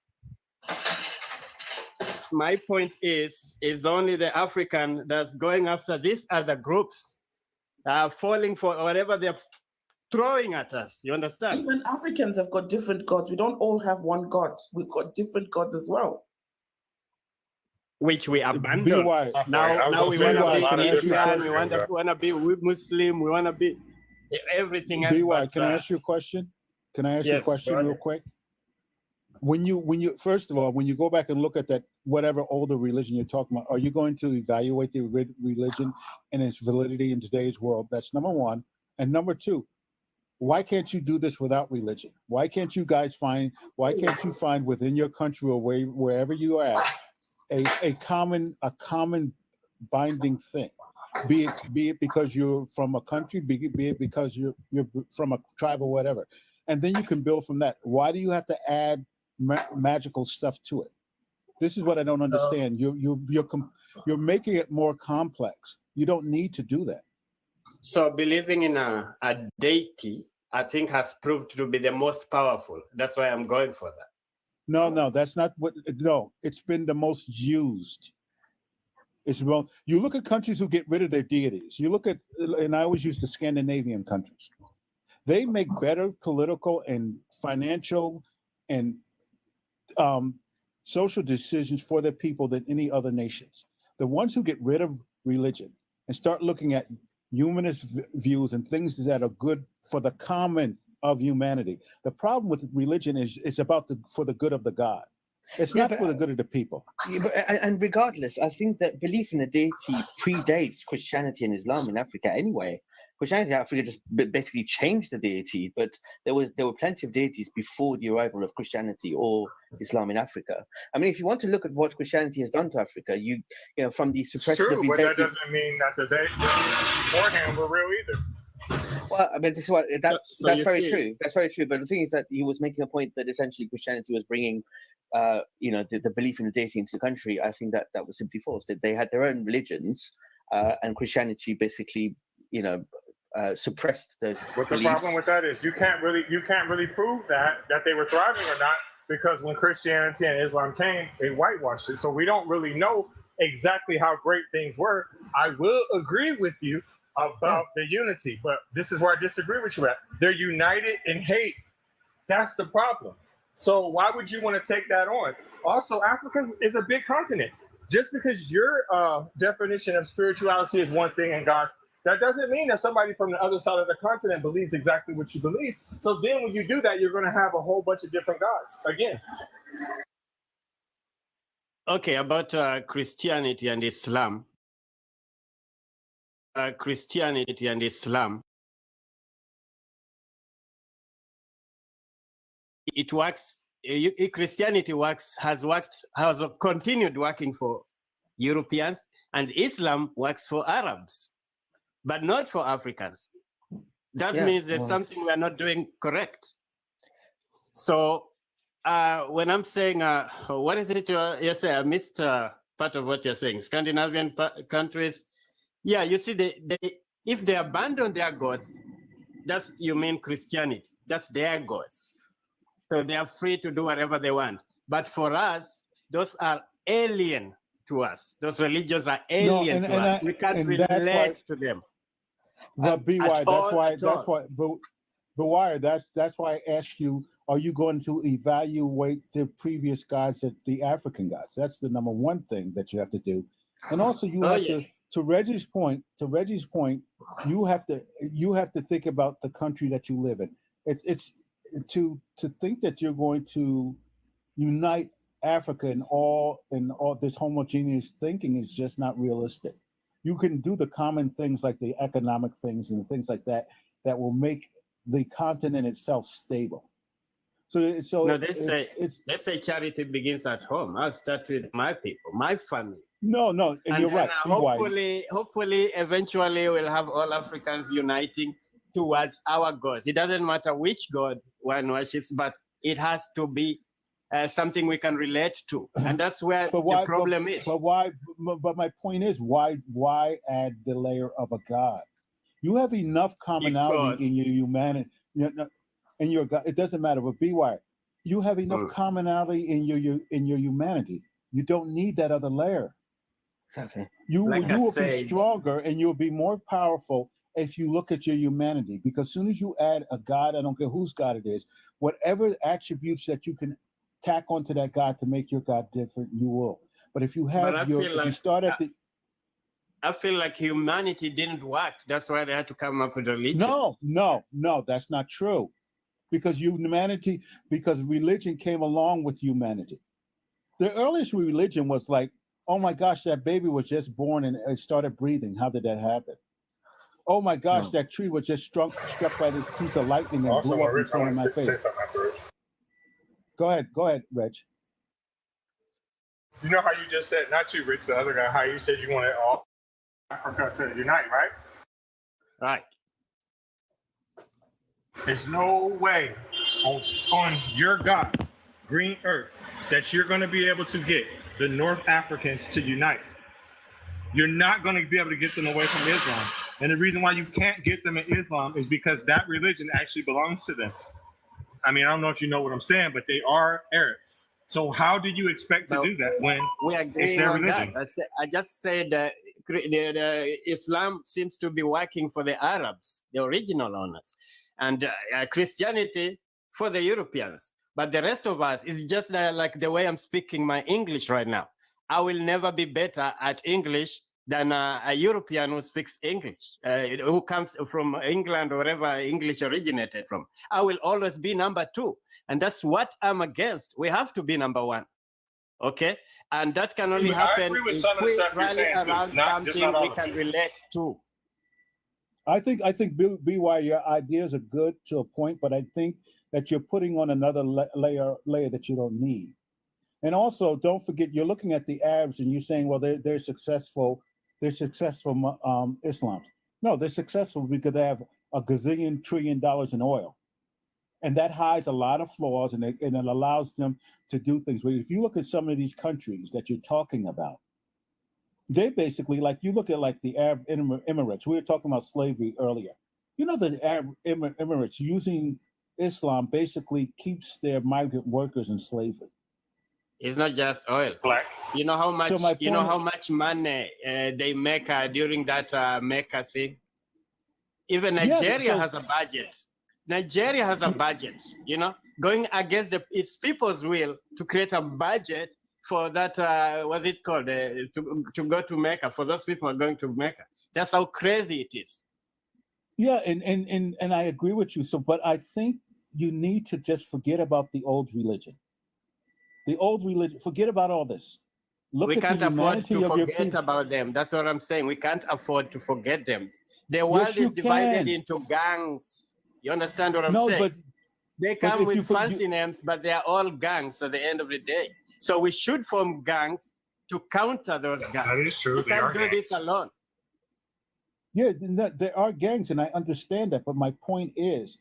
My point is only the African that's going after these other groups, falling for whatever they're throwing at us. You understand? Even Africans have got different gods. We don't all have one God. We've got different gods as well. Which we abandon. Now we want to be Indian, we want to be Muslim, we want to be everything else. BY, can I ask you a question? Can I ask you a question real quick? When you first of all, when you go back and look at that whatever older religion you're talking about, are you going to evaluate the religion and its validity in today's world? That's number one. And number two, why can't you do this without religion? Why can't you find within your country or wherever you are at a common binding thing? Be it because you're from a country, be it because you're from a tribe or whatever, and then you can build from that. Why do you have to add magical stuff to it? This is what I don't understand. You're making it more complex. You don't need to do that. So believing in a deity, I think, has proved to be the most powerful. That's why I'm going for that. No, that's not what. No, it's been the most used. You look at countries who get rid of their deities. You look at, and I always use the Scandinavian countries. They make better political and financial and social decisions for their people than any other nations. The ones who get rid of religion and start looking at humanist views and things that are good for the common of humanity. The problem with religion is it's about for the good of the God. It's Yeah, not but, for the good of the people. Yeah, but, and regardless, I think that belief in a deity predates Christianity and Islam in Africa anyway. Christianity in Africa just basically changed the deity, but there were plenty of deities before the arrival of Christianity or Islam in Africa. I mean, if you want to look at what Christianity has done to Africa, you know, from the suppression True, of but that doesn't mean that the deities beforehand were real either. Well, I mean, this is what that's very see- true. That's very true. But the thing is that he was making a point that essentially Christianity was bringing, you know, the belief in the deity into the country. I think that was simply false. That they had their own religions, and Christianity basically, you know, suppressed those. But the beliefs. problem with that is you can't really prove that they were thriving or not, because when Christianity and Islam came, they whitewashed it. So we don't really know exactly how great things were. I will agree with you about the unity, but this is where I disagree with you at. They're united in hate. That's the problem. So why would you want to take that on? Also, Africa is a big continent. Just because your definition of spirituality is one thing and God's, that doesn't mean that somebody from the other side of the continent believes exactly what you believe. So then when you do that, you're going to have a whole bunch of different gods again. Okay, about Christianity and Islam. Christianity and Islam. It works. Christianity has continued working for Europeans, and Islam works for Arabs, but not for Africans. That means there's something we are not doing correct. So when I'm saying, what is it you're saying? I missed part of what you're saying. Scandinavian countries. Yeah, you see, if they abandon their gods, you mean Christianity. That's their gods. So they are free to do whatever they want. But for us, those are alien to us. Those religions are alien to us. We can't relate to them. But BY, that's why I asked you, are you going to evaluate the previous gods that the African gods? That's the number one thing that you have to do. And also you have to Reggie's point, you have to think about the country that you live in. It's to think that you're going to unite Africa in all this homogeneous thinking is just not realistic. You can do the common things like the economic things and the things like that will make the continent itself stable. So no, they say charity begins at home. I'll start with my people, my family. No, and you're right. Hopefully, eventually, we'll have all Africans uniting towards our gods. It doesn't matter which god one worships, but it has to be something we can relate to, and that's where the problem is. But my point is, why add the layer of a god? You have enough commonality in your humanity. In your God, it doesn't matter. But BY, you have enough commonality in your humanity. You don't need that other layer. Exactly. You will be stronger and you'll be more powerful if you look at your humanity. Because as soon as you add a God, I don't care whose God it is, whatever attributes that you can tack onto that God to make your God different, you will. But if you have I feel like humanity didn't work. That's why they had to come up with religion. No, that's not true. Because religion came along with humanity. The earliest religion was like, oh my gosh, that baby was just born and it started breathing. How did that happen? Oh my gosh, that tree was just struck by this piece of lightning and blew up in front of my face. Go ahead, Reg. You know how you just said, not you, Rich, the other guy, how you said you wanted all Africa to unite, right? Right. There's no way on your God's green earth that you're going to be able to get the North Africans to unite. You're not going to be able to get them away from Islam. And the reason why you can't get them in Islam is because that religion actually belongs to them. I mean, I don't know if you know what I'm saying, but they are Arabs. So how do you expect to do that when it's their religion? I just said that Islam seems to be working for the Arabs, the original owners, and Christianity for the Europeans. But the rest of us is just like the way I'm speaking my English right now. I will never be better at English than a European who speaks English, who comes from England or wherever English originated from. I will always be number 2. And that's what I'm against. We have to be number 1. Okay? And that can only happen if we rally around something we can relate to. I think BY, your ideas are good to a point, but I think that you're putting on another layer that you don't need. And also, don't forget, you're looking at the Arabs and you're saying, well, they're successful. They're successful Islam. No, they're successful because they have a gazillion trillion dollars in oil. And that hides a lot of flaws, and it allows them to do things. But if you look at some of these countries that you're talking about, they basically, like you look at like the Arab Emirates. We were talking about slavery earlier. You know, the Arab Emirates using Islam basically keeps their migrant workers in slavery. It's not just oil. Black. You know how much? So how much money they make during that Mecca thing. Even Nigeria has a budget. Nigeria has a budget. You know, going against its people's will to create a budget for that. What's it called? To go to Mecca, for those people who are going to Mecca. That's how crazy it is. Yeah, and I agree with you. So, but I think you need to just forget about the old religion. The old religion, forget about all this. We can't afford to forget about them. That's what I'm saying. We can't afford to forget them. The world is divided into gangs. You understand what I'm saying? But they come with fancy names, but they are all gangs at the end of the day. So we should form gangs to counter those gangs. That is true. We can't do this alone. Yeah, there are gangs, and I understand that. But my point is,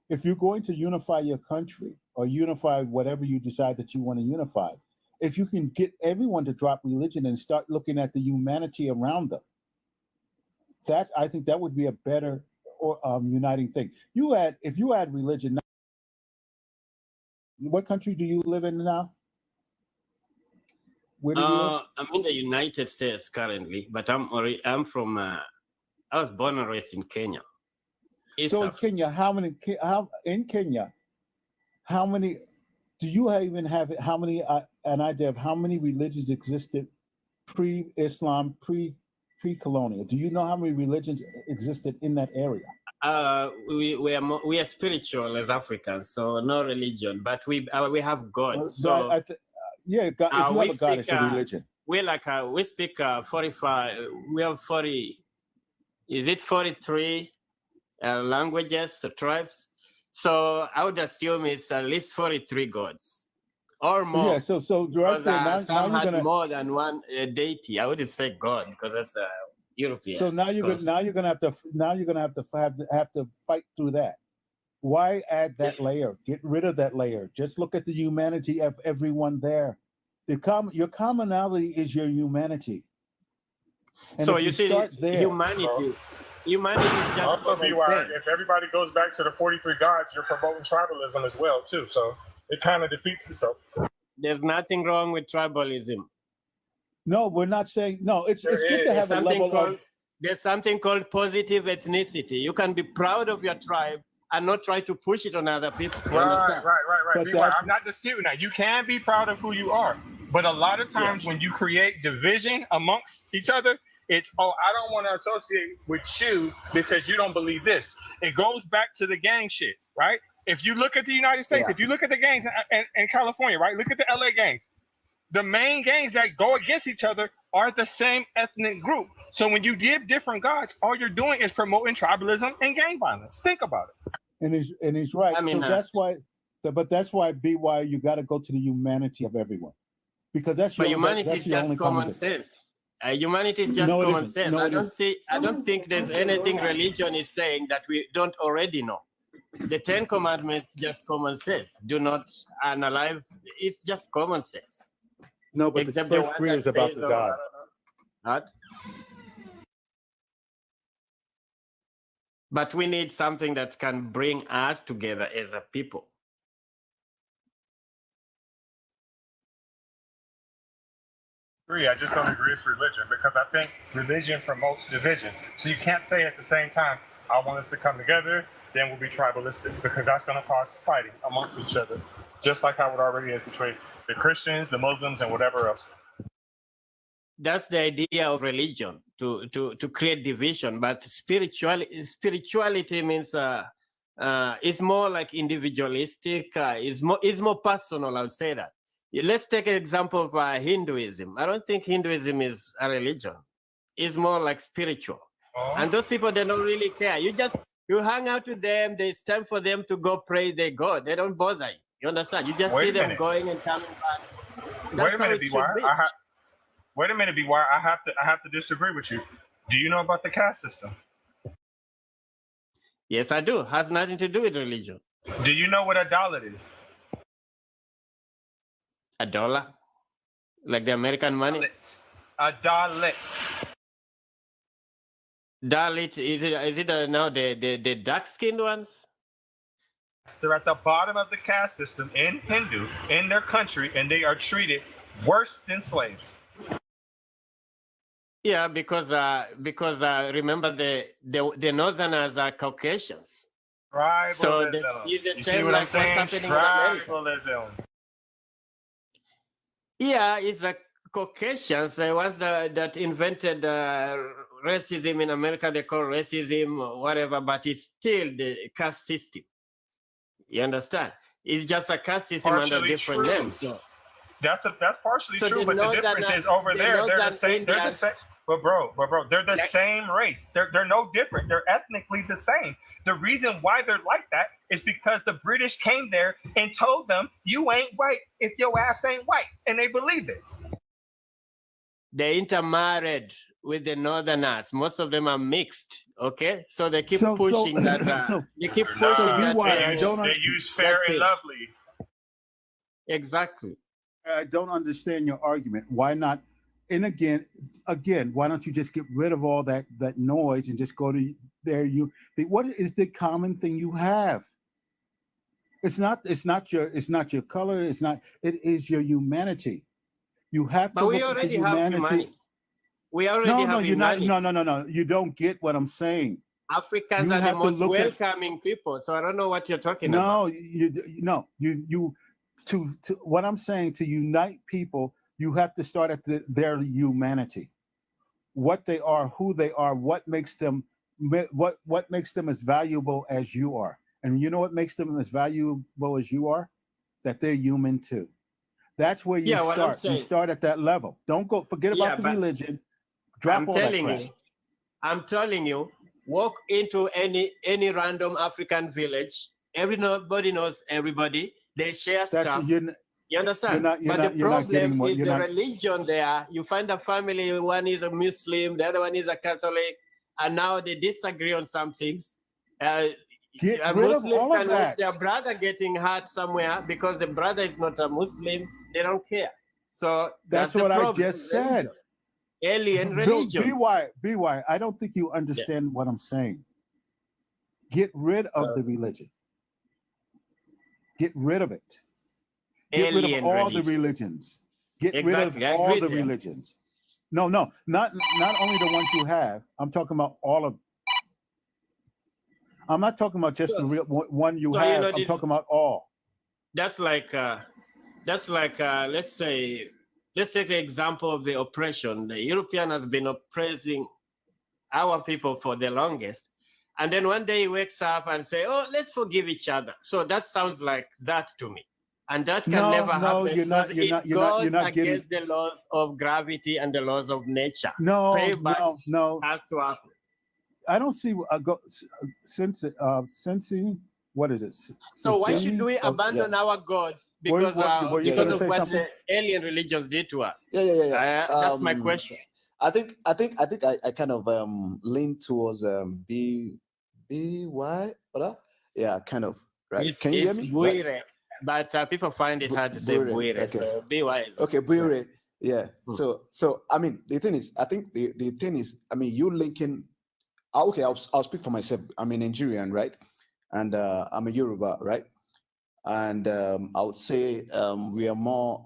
if you're going to unify your country or unify whatever you decide that you want to unify, if you can get everyone to drop religion and start looking at the humanity around them, I think that would be a better uniting thing. If you add religion, what country do you live in now? Where do you live? I'm in the United States currently, but I'm from. I was born and raised in Kenya. In Kenya, how many do you even have? How many an idea of how many religions existed pre-Islam, pre-colonial? Do you know how many religions existed in that area? We are spiritual as Africans, so no religion, but we have God. So God, if you have a God, it's a religion. We speak 45. We have 40. Is it 43 languages, tribes? So I would assume it's at least 43 gods or more. Yeah. So right there, some had more than one deity. I wouldn't say God because that's European. So now you're gonna have to fight through that. Why add that layer? Get rid of that layer. Just look at the humanity of everyone there. Your commonality is your humanity. And so you see, humanity is just also be why if everybody goes back to the 43 gods, you're promoting tribalism as well too. So it kind of defeats itself. There's nothing wrong with tribalism. No, we're not saying no. It's good to have a level of. There's something called positive ethnicity. You can be proud of your tribe and not try to push it on other people. Right. I'm not disputing that. You can be proud of who you are, but a lot of times when you create division amongst each other, it's, I don't want to associate with you because you don't believe this. It goes back to the gang shit, right? If you look at the United States, if you look at the gangs in California, right? Look at the LA gangs. The main gangs that go against each other are the same ethnic group. So when you give different gods, all you're doing is promoting tribalism and gang violence. Think about it. And he's right. That's why BY, you got to go to the humanity of everyone, because that's humanity is just common sense. Humanity is just common sense. I don't think there's anything religion is saying that we don't already know. The 10 Commandments just common sense. Do not unalive. It's just common sense. No, but except the first 3 is about the God. What? But we need something that can bring us together as a people. I just don't agree with religion because I think religion promotes division. So you can't say at the same time, I want us to come together, then we'll be tribalistic because that's going to cause fighting amongst each other. just like how it already is between the Christians, the Muslims, and whatever else. That's the idea of religion, to create division. But spirituality means it's more like individualistic. It's more personal. I would say that. Let's take an example of Hinduism. I don't think Hinduism is a religion. It's more like spiritual. And those people, they don't really care. You hang out with them. It's time for them to go pray their God. They don't bother you. You understand? You just see them going and coming back. Wait a minute, B-Wire. Wait a minute, B-Wire. I have to disagree with you. Do you know about the caste system? Yes, I do. Has nothing to do with religion. Do you know what a dalit is? A dollar? Like the American money? A dalit. Dalit, is it now the dark-skinned ones? They're at the bottom of the caste system in Hindu, in their country, and they are treated worse than slaves. Yeah, because remember the Northerners are Caucasians. Tribalism. So it's the you same see what like I'm saying? what's happening in America. Tribalism. Yeah, it's the Caucasians, the ones that invented racism in America. They call racism or whatever, but it's still the caste system. You understand? It's just a caste system under different names. So. That's partially So true, the but the difference is over there they're the same. They're the same. But bro, they're the same race. They're no different. They're ethnically the same. The reason why they're like that is because the British came there and told them, "You ain't white if your ass ain't white," and they believed it. They intermarried with the Northerners. Most of them are mixed. Okay, so they keep pushing that. They keep pushing that. They use fair and lovely. Exactly. I don't understand your argument. Why not? And again, why don't you just get rid of all that noise and just go to there? What is the common thing you have? It's not your color. It is your humanity. You have to. But we already have humanity. We already have humanity. No. You don't get what I'm saying. Africans are the most welcoming people. So I don't know what you're talking about. What I'm saying, to unite people, you have to start at their humanity, what they are, who they are, what makes them as valuable as you are. And you know what makes them as valuable as you are? That they're human too. That's where you start. You start at that level. Don't forget about the religion. Drop all that crap. I'm telling you, walk into any random African village. Everybody knows everybody. They share stuff. You understand? But the problem is the religion there. You find a family, one is a Muslim, the other one is a Catholic, and now they disagree on some things. A Muslim can watch their brother getting hurt somewhere because the brother is not a Muslim. They don't care. So that's what I just said. Alien religions. BY, I don't think you understand what I'm saying. Get rid of the religion. Get rid of it. Get rid of all the religions. Get rid of all the religions. No, not only the ones you have. I'm talking about all of. I'm not talking about just the one you have. I'm talking about all. That's like let's take the example of the oppression. The European has been oppressing our people for the longest. And then one day he wakes up and say, "Oh, let's forgive each other." So that sounds like that to me, and that can never happen. You're not against the laws of gravity and the laws of nature. No. Has to happen. I don't see. Sensing. What is it? So why should we abandon our gods because of what the alien religions did to us? That's my question. I think I kind of lean towards BY. Yeah, kind of. Right? Can you hear me? Buire, but people find it hard to say Buire. Okay. So BY. Okay, Buire. Yeah. So I mean, the thing is, I think the thing is, I mean, you linking. Okay, I'll speak for myself. I'm a Nigerian, right? And I'm a Yoruba, right? And I would say we are more.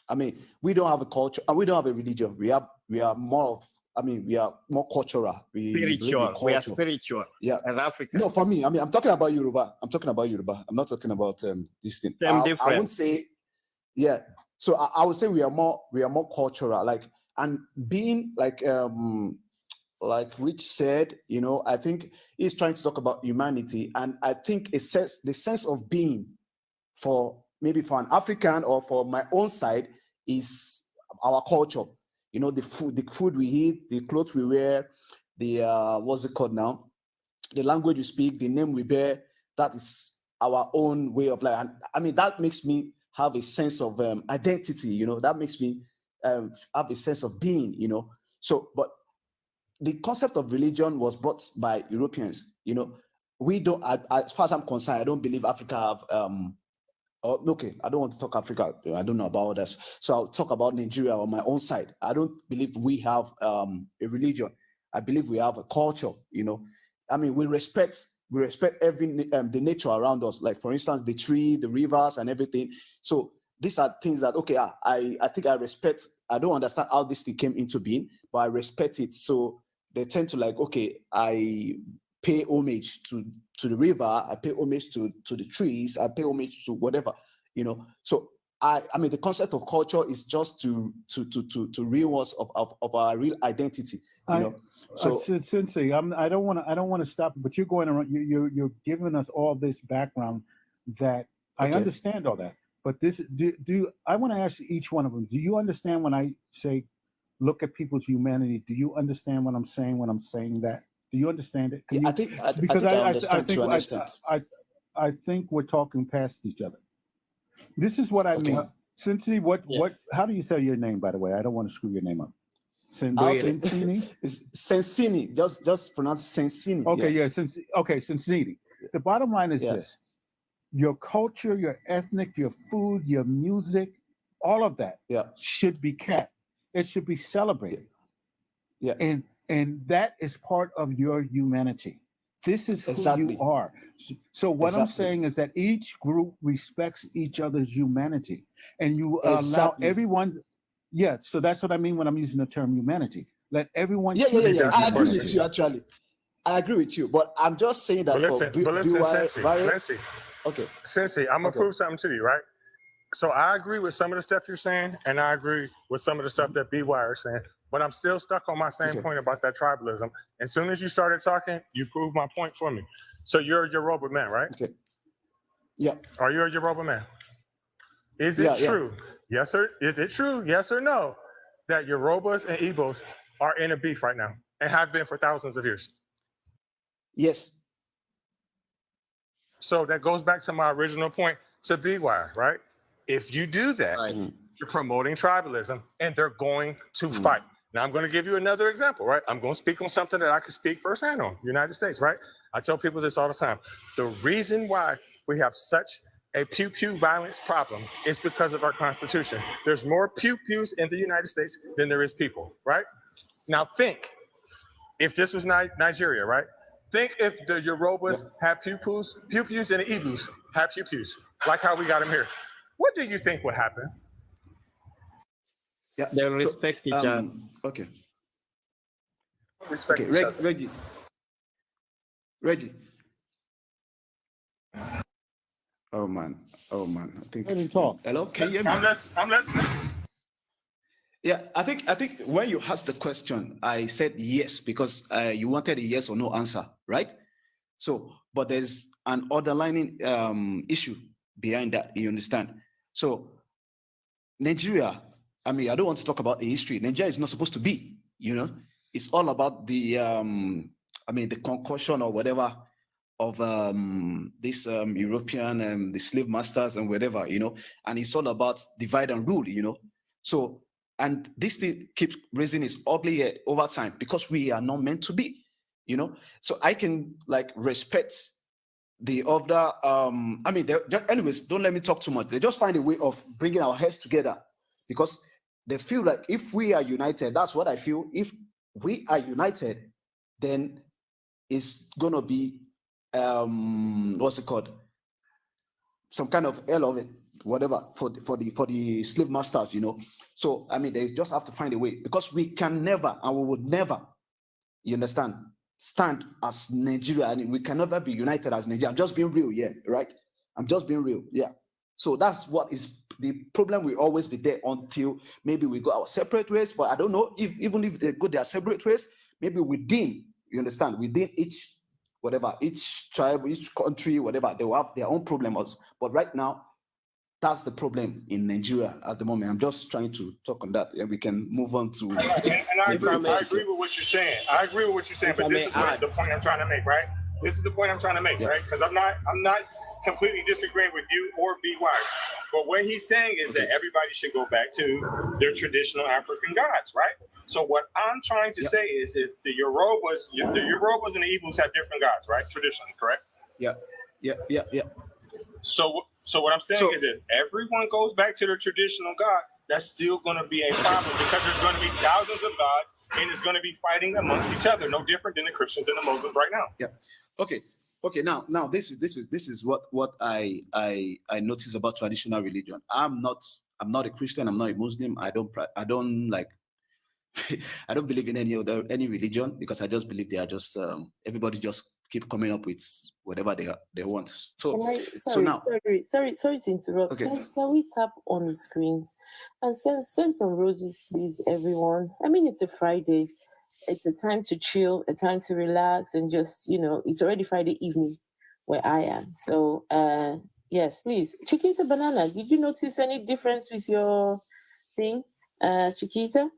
I mean, we don't have a culture and we don't have a religion. We are more of I mean, we are more cultural. We believe in Spiritual. We are culture. spiritual. Yeah. As Africans. No, for me, I mean, I'm talking about Yoruba. I'm talking about Yoruba. I'm not talking about this thing. Same I difference. wouldn't say, yeah. So I would say we are more cultural, like, and being like Rich said, you know, I think he's trying to talk about humanity, and I think the sense of being for maybe for an African or for my own side is our culture. You know, the food we eat, the clothes we wear, the what's it called now? The language we speak, the name we bear. That is our own way of life, and I mean that makes me have a sense of identity. You know, that makes me have a sense of being. You know, so but the concept of religion was brought by Europeans. You know, we don't, as far as I'm concerned, I don't believe Africa have okay, I don't want to talk Africa. I don't know about others. So I'll talk about Nigeria on my own side. I don't believe we have a religion. I believe we have a culture, you know. I mean, we respect every the nature around us. Like, for instance, the tree, the rivers, and everything. So these are things that, okay, I think I respect. I don't understand how this thing came into being, but I respect it. So they tend to like, okay, I pay homage to the river, I pay homage to the trees, I pay homage to whatever, you know. So I mean the concept of culture is just to reel us of our real identity, you know. So Sensei, I don't want to stop, but you're going around. You're giving us all this background that I understand all that. But this, I want to ask each one of them? Do you understand when I say, look at people's humanity? Do you understand what I'm saying when I'm saying that? Do you understand it? I think I think we're talking past each other. This is what I mean. Sensei, how do you say your name, by the way? I don't want to screw your name up. Sensini? Sensini. Just pronounce Sensini. Okay, Sensini. The bottom line is this. Your culture, your ethnic, your food, your music, all of that should be kept. It should be celebrated. Yeah. And that is part of your humanity. This is who you are. So what I'm saying is that each group respects each other's humanity, and you allow everyone. Yeah. So that's what I mean when I'm using the term humanity. Let everyone. Yeah. I agree with you. Actually, I agree with you. But I'm just saying that. But listen, Sensei. Okay. Sensei, I'm gonna prove something to you, right? So I agree with some of the stuff you're saying, and I agree with some of the stuff that BY is saying, but I'm still stuck on my same point about that tribalism. As soon as you started talking, you proved my point for me. So you're a Yoruba man, right? Okay. Yeah. Are you a Yoruba man? Is it true? Yes or is it true? Yes or no? That Yorubas and Igbos are in a beef right now and have been for thousands of years? Yes. So that goes back to my original point to BY, right? If you do that, you're promoting tribalism, and they're going to fight. Now, I'm going to give you another example, right? I'm going to speak on something that I can speak firsthand on, United States, right? I tell people this all the time. The reason why we have such a pew-pew violence problem is because of our Constitution. There's more pew-pews in the United States than there is people, right? Now, think, if this was Nigeria, right? Think if the Yorubas had pew-pews and the Igbos had pew-pews, like how we got them here. What do you think would happen? Yeah, they'll respect each other. Okay. Respect each other. Reggie. Oh man. I think. Let him talk. Hello, can you hear me? I'm listening. Yeah, I think when you asked the question, I said yes because you wanted a yes or no answer, right? So, but there's an underlying issue behind that. You understand? So, Nigeria. I mean, I don't want to talk about the history. Nigeria is not supposed to be. You know, it's all about the the concussion or whatever of this European the slave masters and whatever. You know, and it's all about divide and rule. You know, so. And this thing keeps raising its ugly head over time because we are not meant to be, you know. So I can like respect the other. Anyways, don't let me talk too much. They just find a way of bringing our heads together because they feel like if we are united, that's what I feel. If we are united, then it's gonna be what's it called? Some kind of hell of it. whatever for the slave masters, you know. So I mean, they just have to find a way, because we can never and we would never, you understand, stand as Nigeria, and we can never be united as Nigeria. I'm just being real, yeah, right? I'm just being real, yeah. So that's what is the problem. Will always be there until maybe we go our separate ways. But I don't know if even if they go their separate ways, maybe within, you understand, within each whatever, each tribe, each country, whatever, they will have their own problems. But right now, that's the problem in Nigeria at the moment. I'm just trying to talk on that, and we can move on to. And I agree with what you're saying. I agree with what you're saying, but this is the point I'm trying to make, right? This is the point I'm trying to make, right? Because I'm not completely disagreeing with you or BY. But what he's saying is that everybody should go back to their traditional African gods, right? So what I'm trying to say is that the Yorubas and the Igbos have different gods, right? Traditionally, correct? Yeah. So what I'm saying is if everyone goes back to their traditional god, that's still going to be a problem, because there's going to be thousands of gods and it's going to be fighting amongst each other, no different than the Christians and the Muslims right now. Yeah. Okay. Now this is what I notice about traditional religion. I'm not a Christian. I'm not a Muslim. I don't like. I don't believe in any religion, because I just believe they are just everybody just keep coming up with whatever they want. So Sorry to interrupt. Okay. Can we tap on the screens and send some roses, please, everyone? I mean, it's a Friday. It's a time to chill, a time to relax, and just, it's already Friday evening where I am. So, yes, please. Chiquita Banana, did you notice any difference with your thing, Chiquita?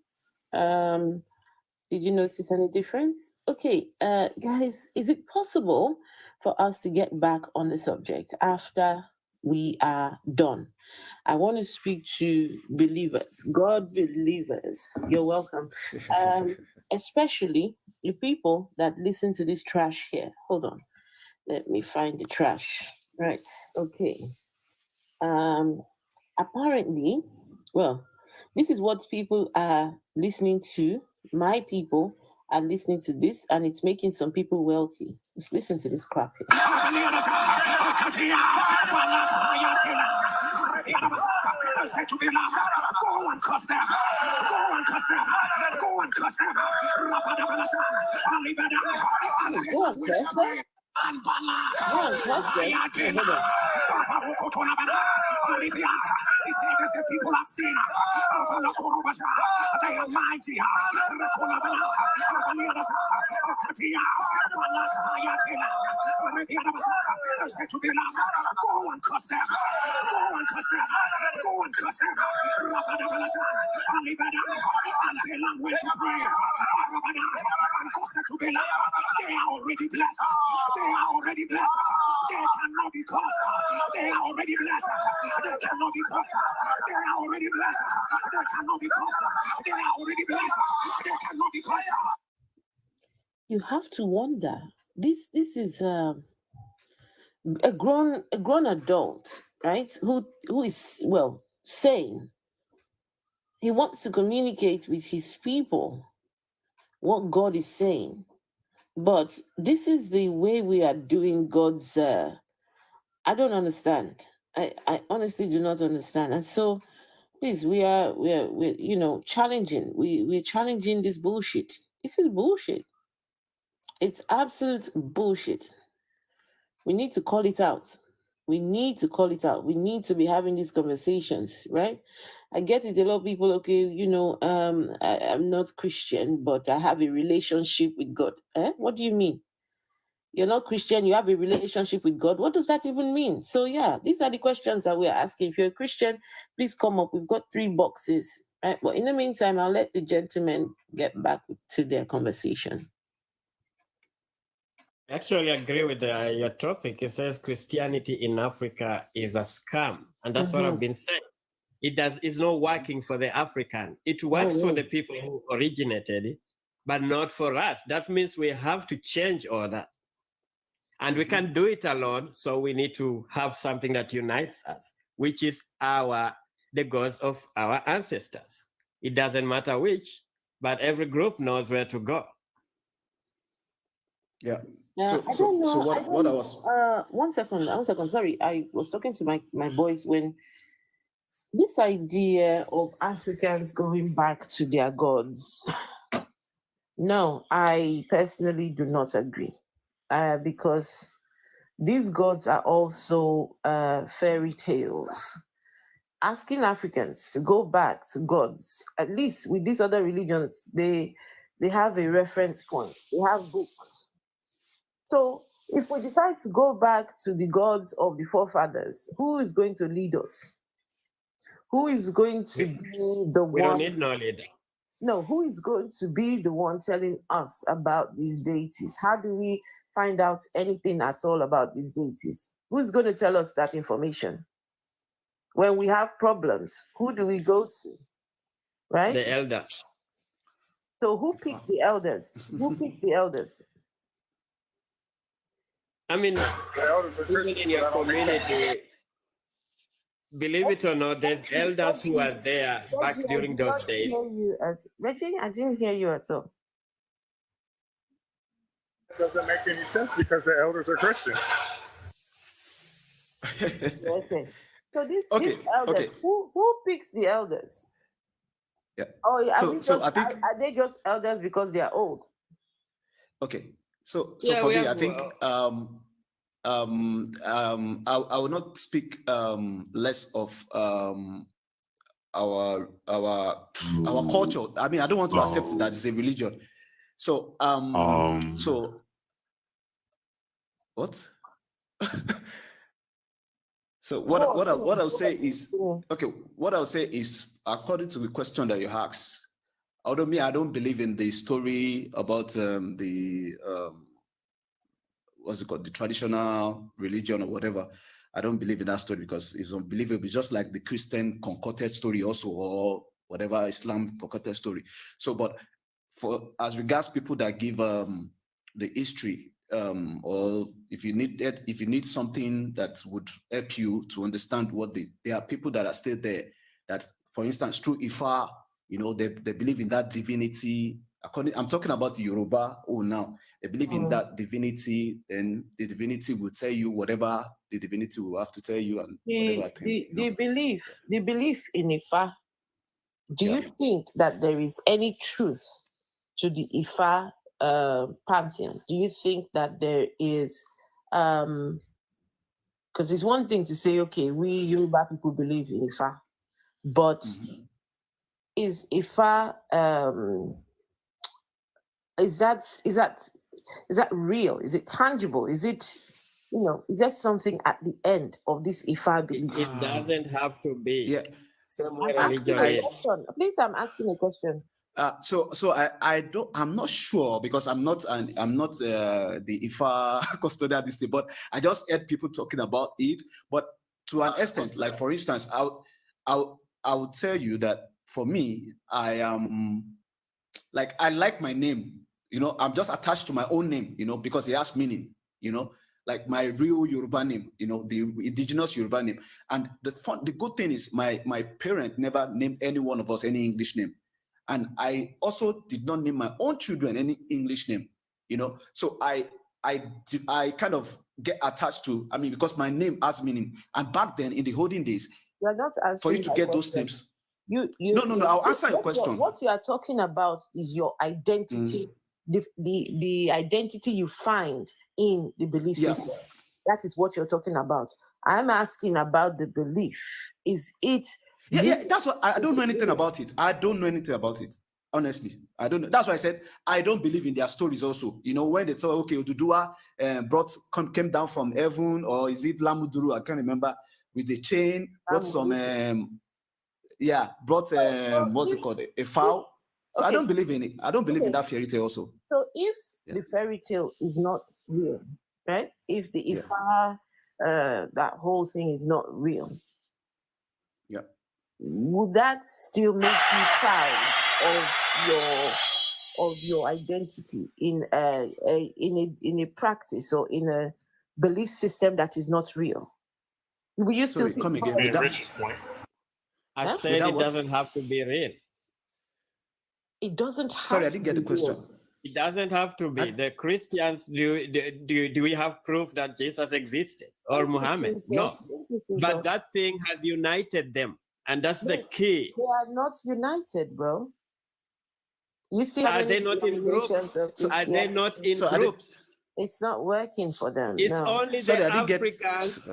Did you notice any difference? Okay, guys, is it possible for us to get back on the subject after we are done? I want to speak to believers, God believers. You're welcome. Especially the people that listen to this trash here. Hold on. Let me find the trash. Right. Okay. Apparently, well, this is what people are listening to. My people are listening to this, and it's making some people wealthy. Let's listen to this crap here. Go and cuss them. Go and cuss them. Go and cuss them. He said, "There's a people I've seen. They are mighty. I said to them, go and cuss them. Go and cuss them. Go and cuss them. And Balaam went to pray. And God said to Balaam, they are already blessed. They are already blessed. They cannot be cursed. They are already blessed. They cannot be cursed. They are already blessed. They cannot be cursed. They are already blessed. They cannot be cursed. You have to wonder. This is a grown adult, right? Who is sane. He wants to communicate with his people what God is saying. But this is the way we are doing God's. I don't understand. I honestly do not understand. And so, please, we're challenging. We're challenging this bullshit. This is bullshit. It's absolute bullshit. We need to call it out. We need to call it out. We need to be having these conversations, right? I get it. A lot of people, okay, I'm not Christian, but I have a relationship with God. What do you mean? You're not Christian, you have a relationship with God. What does that even mean? So yeah, these are the questions that we're asking. If you're a Christian, please come up. We've got 3 boxes, right? But in the meantime, I'll let the gentlemen get back to their conversation. I actually agree with your topic. It says Christianity in Africa is a scam. And that's what I've been saying. It's not working for the African. It works for the people who originated it, but not for us. That means we have to change all that. And we can't do it alone. So we need to have something that unites us, which is the gods of our ancestors. It doesn't matter which, but every group knows where to go. Yeah. I don't know. One second. Sorry, I was talking to my boys when This idea of Africans going back to their gods, no, I personally do not agree. Because these gods are also fairy tales. Asking Africans to go back to gods, at least with these other religions, they have a reference point. They have books. So if we decide to go back to the gods of the forefathers, who is going to lead us? Who is going to be the We don't one? need no leader. No, who is going to be the one telling us about these deities? How do we find out anything at all about these deities? Who's going to tell us that information? When we have problems, who do we go to? Right? The elders. So who picks the elders? Who picks the elders? I mean, even in your community, believe it or not, there's elders who are there back during those days. Reggie, I didn't hear you at all. It doesn't make any sense because the elders are Christians. Okay. So these elders, who picks the elders? Yeah. Oh, yeah. So I think are they just elders because they are old? okay. So Yeah, for we me, have, I think I will not speak less of our culture. I mean, I don't want to accept that it's a religion. So so what? So what I'll say is okay. What I'll say is according to the question that you asked. Although me, I don't believe in the story about the what's it called, the traditional religion or whatever. I don't believe in that story because it's unbelievable. It's just like the Christian concocted story also, or whatever Islam concocted story. So, but for as regards people that give the history, or if you need something that would help you to understand what there are people that are still there that, for instance, through Ifa, they believe in that divinity. I'm talking about the Yoruba now. They believe in that divinity, and the divinity will tell you whatever the divinity will have to tell you, and whatever thing. The belief in Ifa. Do you think that there is any truth to the Ifa pantheon? Do you think that there is? Because it's one thing to say, okay, we Yoruba people believe in Ifa, but is Ifa is that real? Is it tangible? Is it, is there something at the end of this Ifa belief? It doesn't have to be. Yeah. Same way religion is. Please, I'm asking a question. So I'm not sure because I'm not the Ifa custodian this thing, but I just heard people talking about it. But to an extent, like for instance, I would tell you that for me, I am I like my name. I'm just attached to my own name, because it has meaning, like my real Yoruba name, the indigenous Yoruba name. And the good thing is my parent never named any one of us any English name. And I also did not name my own children any English name, So I kind of get attached to, because my name has meaning. And back then in the olden days, you're not asking for you to get those names. No, I'll answer your question. What you are talking about is your identity, the identity you find in the belief system. That is what you're talking about. I'm asking about the belief. Is it? Yeah, that's what I don't know anything about it. I don't know anything about it. Honestly, I don't know. That's why I said I don't believe in their stories also. When they talk, okay, Oduduwa came down from heaven, or is it Lamuduru? I can't remember, with the chain, brought some what's it called? A fowl. So I don't believe in it. I don't believe in that fairy tale also. So if the fairy tale is not real, right? If the Ifa, that whole thing is not real, would that still make you proud of your identity in a practice or in a belief system that is not real? Will you still come again? Rich's point. I said it doesn't have to be real. It doesn't have. Sorry, I didn't get the question. It doesn't have to be. The Christians, do we have proof that Jesus existed or Muhammad? No. But that thing has united them. And that's the key. They are not united, bro. You see, Are they not in groups? Are they not in groups? It's not working for them. It's no. only the Africans.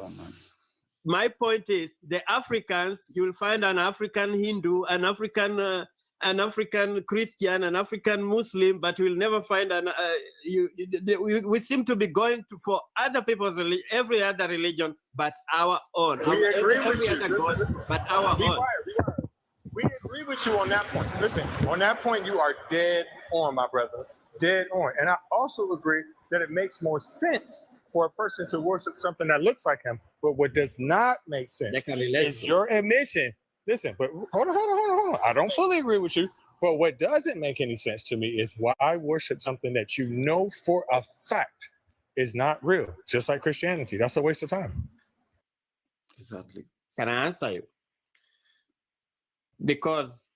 My point is, the Africans, you'll find an African Hindu, an African Christian, an African Muslim, but you'll never find we seem to be going for other people's every other religion but our own. We agree with you. But our own. We agree with you on that point. Listen, on that point, you are dead on, my brother. Dead on. And I also agree that it makes more sense for a person to worship something that looks like him. But what does not make sense is your admission. Listen, but hold on. I don't fully agree with you. But what doesn't make any sense to me is why worship something that you know for a fact is not real, just like Christianity. That's a waste of time. Exactly. Can I answer you? Because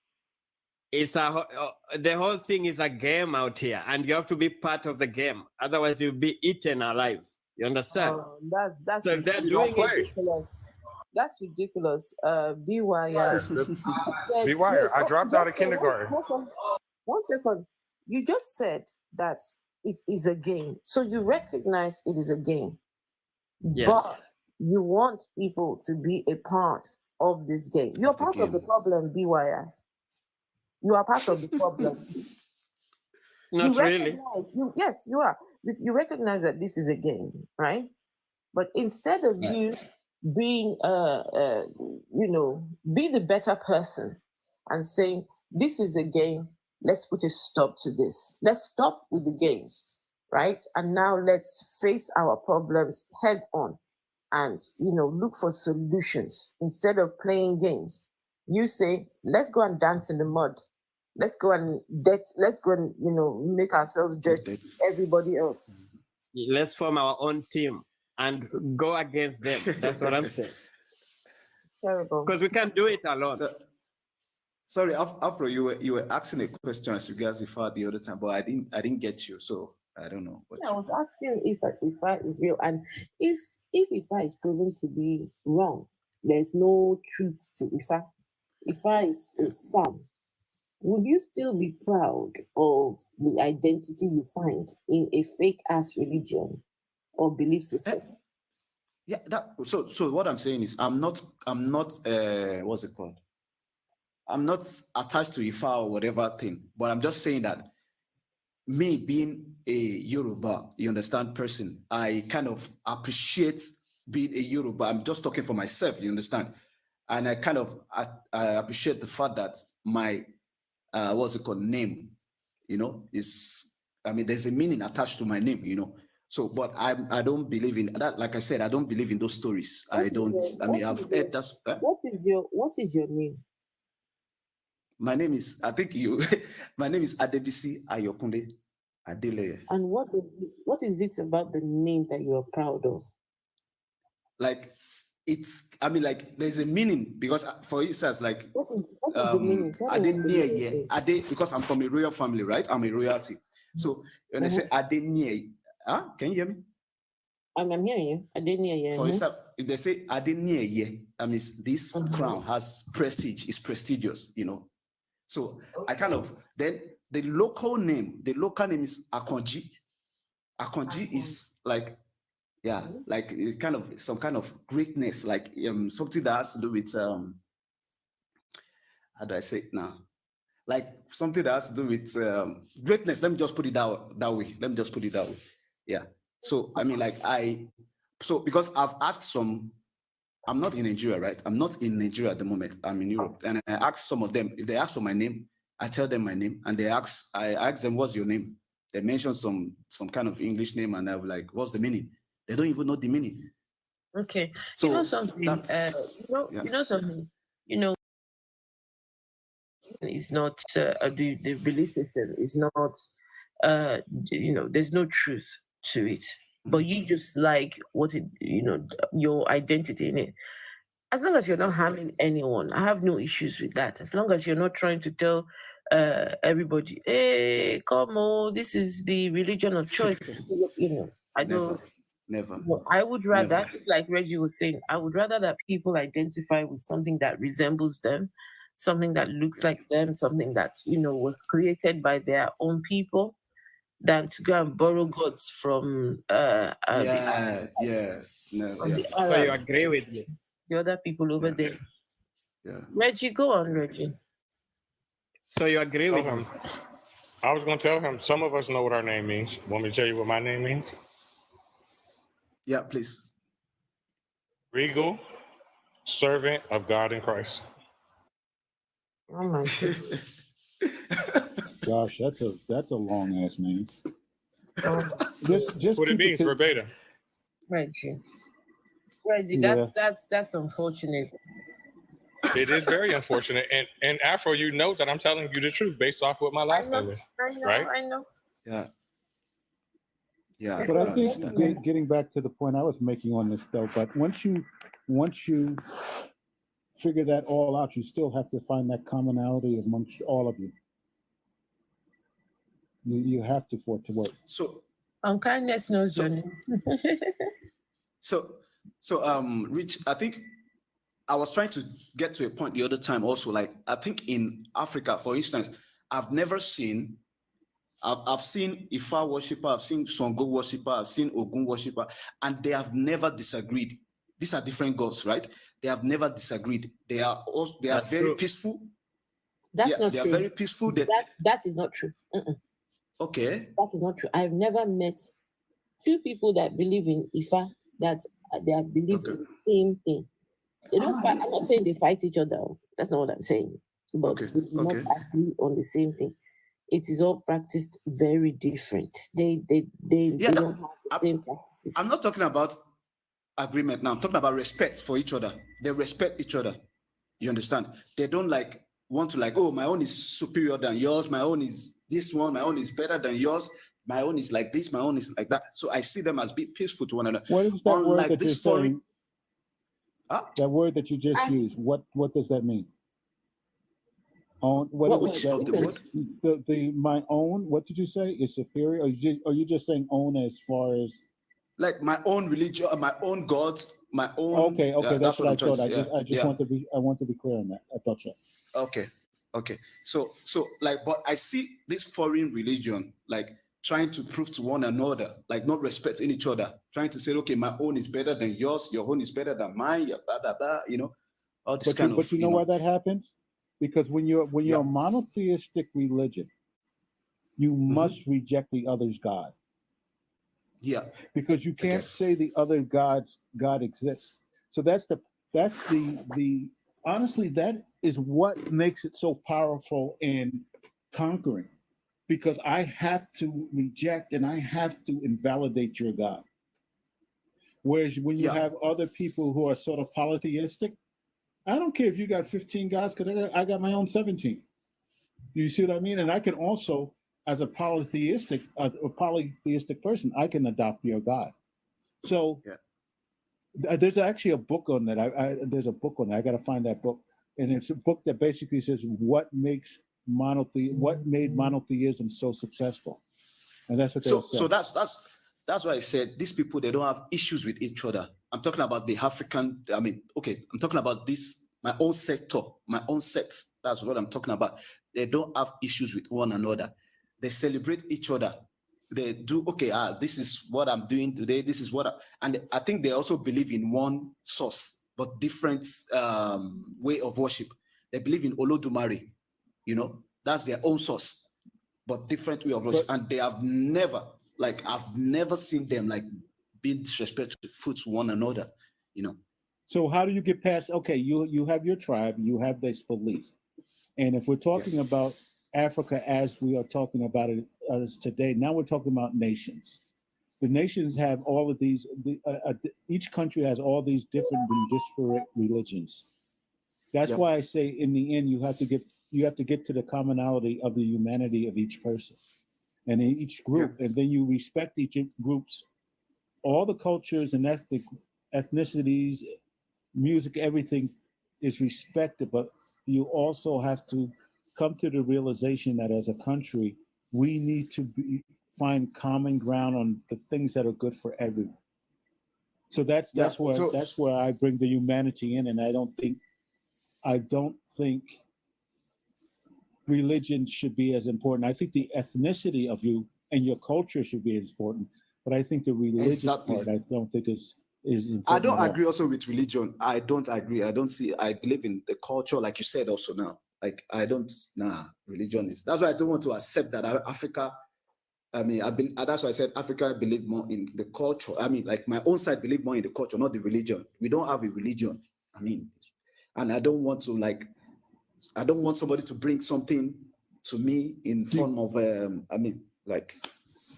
it's the whole thing is a game out here, and you have to be part of the game. Otherwise, you'll be eaten alive. You understand? That's so if they're doing ridiculous. That's ridiculous. BYR. BYR. I dropped out of kindergarten. One second. You just said that it is a game. So you recognize it is a game. Yes. But you want people to be a part of this game. You're part of the problem, BYR. You are part of the problem. Not really. Yes, you are. You recognize that this is a game, right? But instead of you being, be the better person and saying, this is a game, let's put a stop to this. Let's stop with the games, right? And now let's face our problems head on and, look for solutions instead of playing games. You say, let's go and dance in the mud. Let's go and make ourselves dirty. Everybody else. Let's form our own team and go against them. That's what I'm saying. Terrible. Because we can't do it alone. Sorry, Afro, you were asking a question as regards Ifa the other time, but I didn't get you, so I don't know. I was asking if Ifa is real, and if Ifa is proven to be wrong, there's no truth to Ifa. Ifa is Sam. Would you still be proud of the identity you find in a fake ass religion or belief system? Yeah, so what I'm saying is I'm not what's it called? I'm not attached to Ifa or whatever thing, but I'm just saying that me being a Yoruba, you understand, person, I kind of appreciate being a Yoruba. I'm just talking for myself, you understand? And I kind of I appreciate the fact that my what's it called, name, is, there's a meaning attached to my name, so, but I don't believe in that. Like I said, I don't believe in those stories. I've heard that. What is your name? My name is, my name is Adebisi Ayokunde Adele. And what is it about the name that you are proud of? Like, there's a meaning, because for instance, like, what is the meaning? Because I'm from a royal family, right? I'm a royalty. So when they say Adeniye, can you hear me? I'm hearing you. Adeniye. For instance, if they say Adeniye, this crown has prestige, it's prestigious, So I kind of, then the local name is Akonji. Akonji is like, like it's kind of some kind of greatness, like something that has to do with how do I say it now? Like something that has to do with greatness. Let me just put it that way. Yeah. So because I've asked some, I'm not in Nigeria, right? I'm not in Nigeria at the moment. I'm in Europe, and I asked some of them, if they ask for my name, I tell them my name, and I ask them, what's your name? They mention some kind of English name, and I'm like, what's the meaning? They don't even know the meaning. Okay. So you know something? It's not the belief system is not there's no truth to it. But you just like your identity in it. As long as you're not harming anyone, I have no issues with that. As long as you're not trying to tell everybody, hey, come on, this is the religion of choice. I don't. Never. No, I would rather, Never. just like Reggie was saying, I would rather that people identify with something that resembles them, something that looks like them, something that, was created by their own people, than to go and borrow gods from Yeah, yeah, no, from yeah. the So you Arabs, agree with me? the other people over there. Yeah. Reggie, go on, Reggie. So you agree Tell with me? him. I was going to tell him, some of us know what our name means. Want me to tell you what my name means? Yeah, please. Regal, servant of God in Christ. Oh my Gosh, that's a long ass name. Just What it keep means verbatim. Reggie, Yeah. that's unfortunate. It is very unfortunate. And Afro, you know that I'm telling you the truth based off what my last name is. Right? I know. Yeah. Yeah. But I think understand. getting back to the point I was making on this though, but once you figure that all out, you still have to find that commonality amongst all of you. You have to for it to work. So Unkindness knows your name. So, Rich, I think I was trying to get to a point the other time also, like, I think in Africa, for instance, I've never seen, I've seen Ifa worshiper, I've seen Songo worshiper, I've seen Ogun worshiper, and they have never disagreed. These are different gods, right? They have never disagreed. They are also, they are That's very true. peaceful. That's not they true. are very peaceful. That is not true. Okay. That is not true. I've never met two people that believe in Ifa that they are believe in the same thing. They don't fight. I'm not saying they fight each other. That's not what I'm saying. But they do not agree on the same thing. It is all practiced very different. They don't have the same practices. I'm not talking about agreement now. I'm talking about respect for each other. They respect each other. You understand? They don't want to oh, my own is superior than yours. My own is this one. My own is better than yours. My own is like this. My own is like that. So I see them as being peaceful to one another. What is that word that you're saying? That word that you just used. What does that mean? Which of the word? The my own. What did you say? Is superior? Or are you just saying own as far as like my own religion, my own gods, my own? Okay, that's what I thought. I just I want to be clear on that. I thought so. Okay. So but I see this foreign religion trying to prove to one another, not respecting each other, trying to say, okay, my own is better than yours, your own is better than mine, blah blah blah. All this kind of. But you know why that happens? Because when you're a monotheistic religion, you must reject the other's God. Yeah. Because you can't say the other God exists. So that's the honestly, that is what makes it so powerful in conquering. Because I have to reject and I have to invalidate your God. Whereas when you have other people who are sort of polytheistic, I don't care if you got 15 gods, because I got my own 17. You see what I mean? And I can also, as a polytheistic person, I can adopt your God. So there's actually a book on that. There's a book on that. I got to find that book. And it's a book that basically says what made monotheism so successful. And that's what they say. So that's why I said these people, they don't have issues with each other. I'm talking about the African, I'm talking about my own sector, my own sect. That's what I'm talking about. They don't have issues with one another. They celebrate each other. They do, this is what I'm doing today. This is and I think they also believe in one source, but different way of worship. They believe in Olodumare, that's their own source, but different way of worship. And they have never, I've never seen them being disrespectful to one another, So how do you get past, you have your tribe, you have this belief. And if we're talking about Africa as we are talking about it as today, now we're talking about nations. The nations have all of these, each country has all these different and disparate religions. That's why I say in the end, you have to get to the commonality of the humanity of each person and in each group. And then you respect each group's, all the cultures and ethnicities, music, everything is respected, but you also have to come to the realization that as a country, we need to find common ground on the things that are good for everyone. So that's Yeah, where so- that's where I bring the humanity in, and I don't think religion should be as important. I think the ethnicity of you and your culture should be as important, but I think the religious Exactly. part I don't think is important. I don't at all. agree also with religion. I don't agree. I don't see. I believe in the culture, like you said also now. Like I don't. Religion is. That's why I don't want to accept that Africa. I mean, that's why I said Africa believe more in the culture. I mean, like my own side believe more in the culture, not the religion. We don't have a religion. I mean, and I don't want to like. I don't want somebody to bring something to me in form of. I mean, like.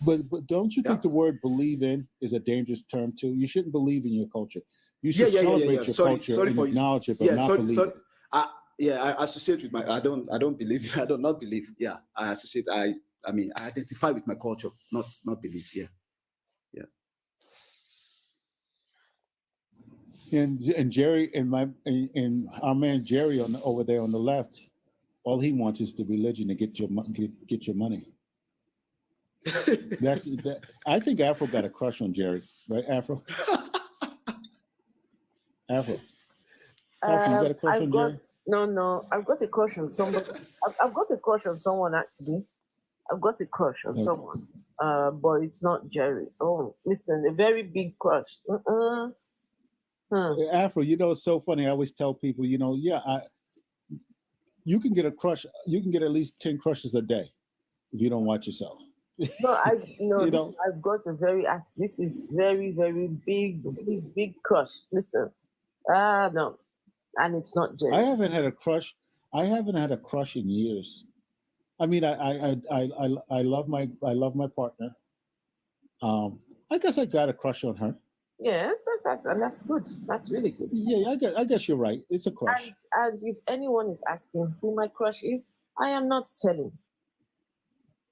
But don't you think the word "believe in" is a dangerous term too? You shouldn't believe in your culture. You should celebrate your culture and acknowledge it, but not believe it. I associate with my. I don't believe. I do not believe. Yeah, I associate. I mean, I identify with my culture, not believe. Yeah. And Jerry and our man Jerry over there on the left, all he wants is the religion to get your money. I think Afro got a crush on Jerry, right? Afro. Afro, you got a crush on Jerry? No. I've got a crush on somebody. I've got a crush on someone actually. I've got a crush on someone, but it's not Jerry. Oh, listen, a very big crush. Afro, it's so funny. I always tell people, you can get a crush. You can get at least 10 crushes a day if you don't watch yourself. No, I've got a this is very, very big crush. Listen, no, and it's not Jerry. I haven't had a crush. I haven't had a crush in years. I mean, I love my partner. I guess I got a crush on her. Yes, that's good. That's really good. Yeah, I guess you're right. It's a crush. And if anyone is asking who my crush is, I am not telling.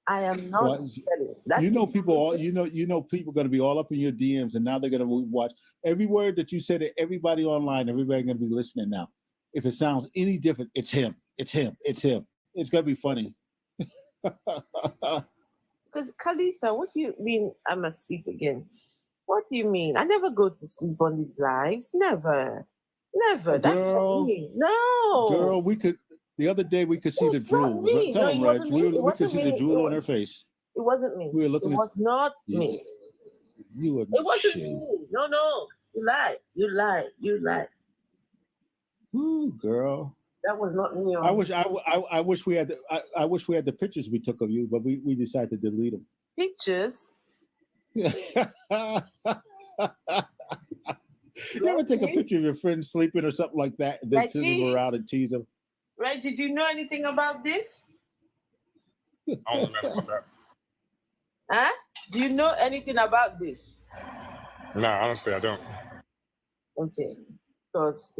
I am not telling. That's People. People going to be all up in your DMs, and now they're going to watch every word that you say to everybody online. Everybody going to be listening now. If it sounds any different, it's him. It's him. It's him. It's going to be funny. Because Khalifa, what do you mean I must sleep again? What do you mean? I never go to sleep on these lives. Never. That's not me. No. Girl, the other day we could see the drool. Tell him, Reg. We could see the drool on her face. It wasn't me. We were looking. It was not me. You were. It wasn't me. No. You lied. Ooh, girl. That was not me. I wish we had the pictures we took of you, but we decided to delete them. Pictures? You ever take a picture of your friend sleeping or something like that, and then send them around and tease them? Right? Did you know anything about this? I don't remember about that. Huh? Do you know anything about this? No, honestly, I don't. Okay. Because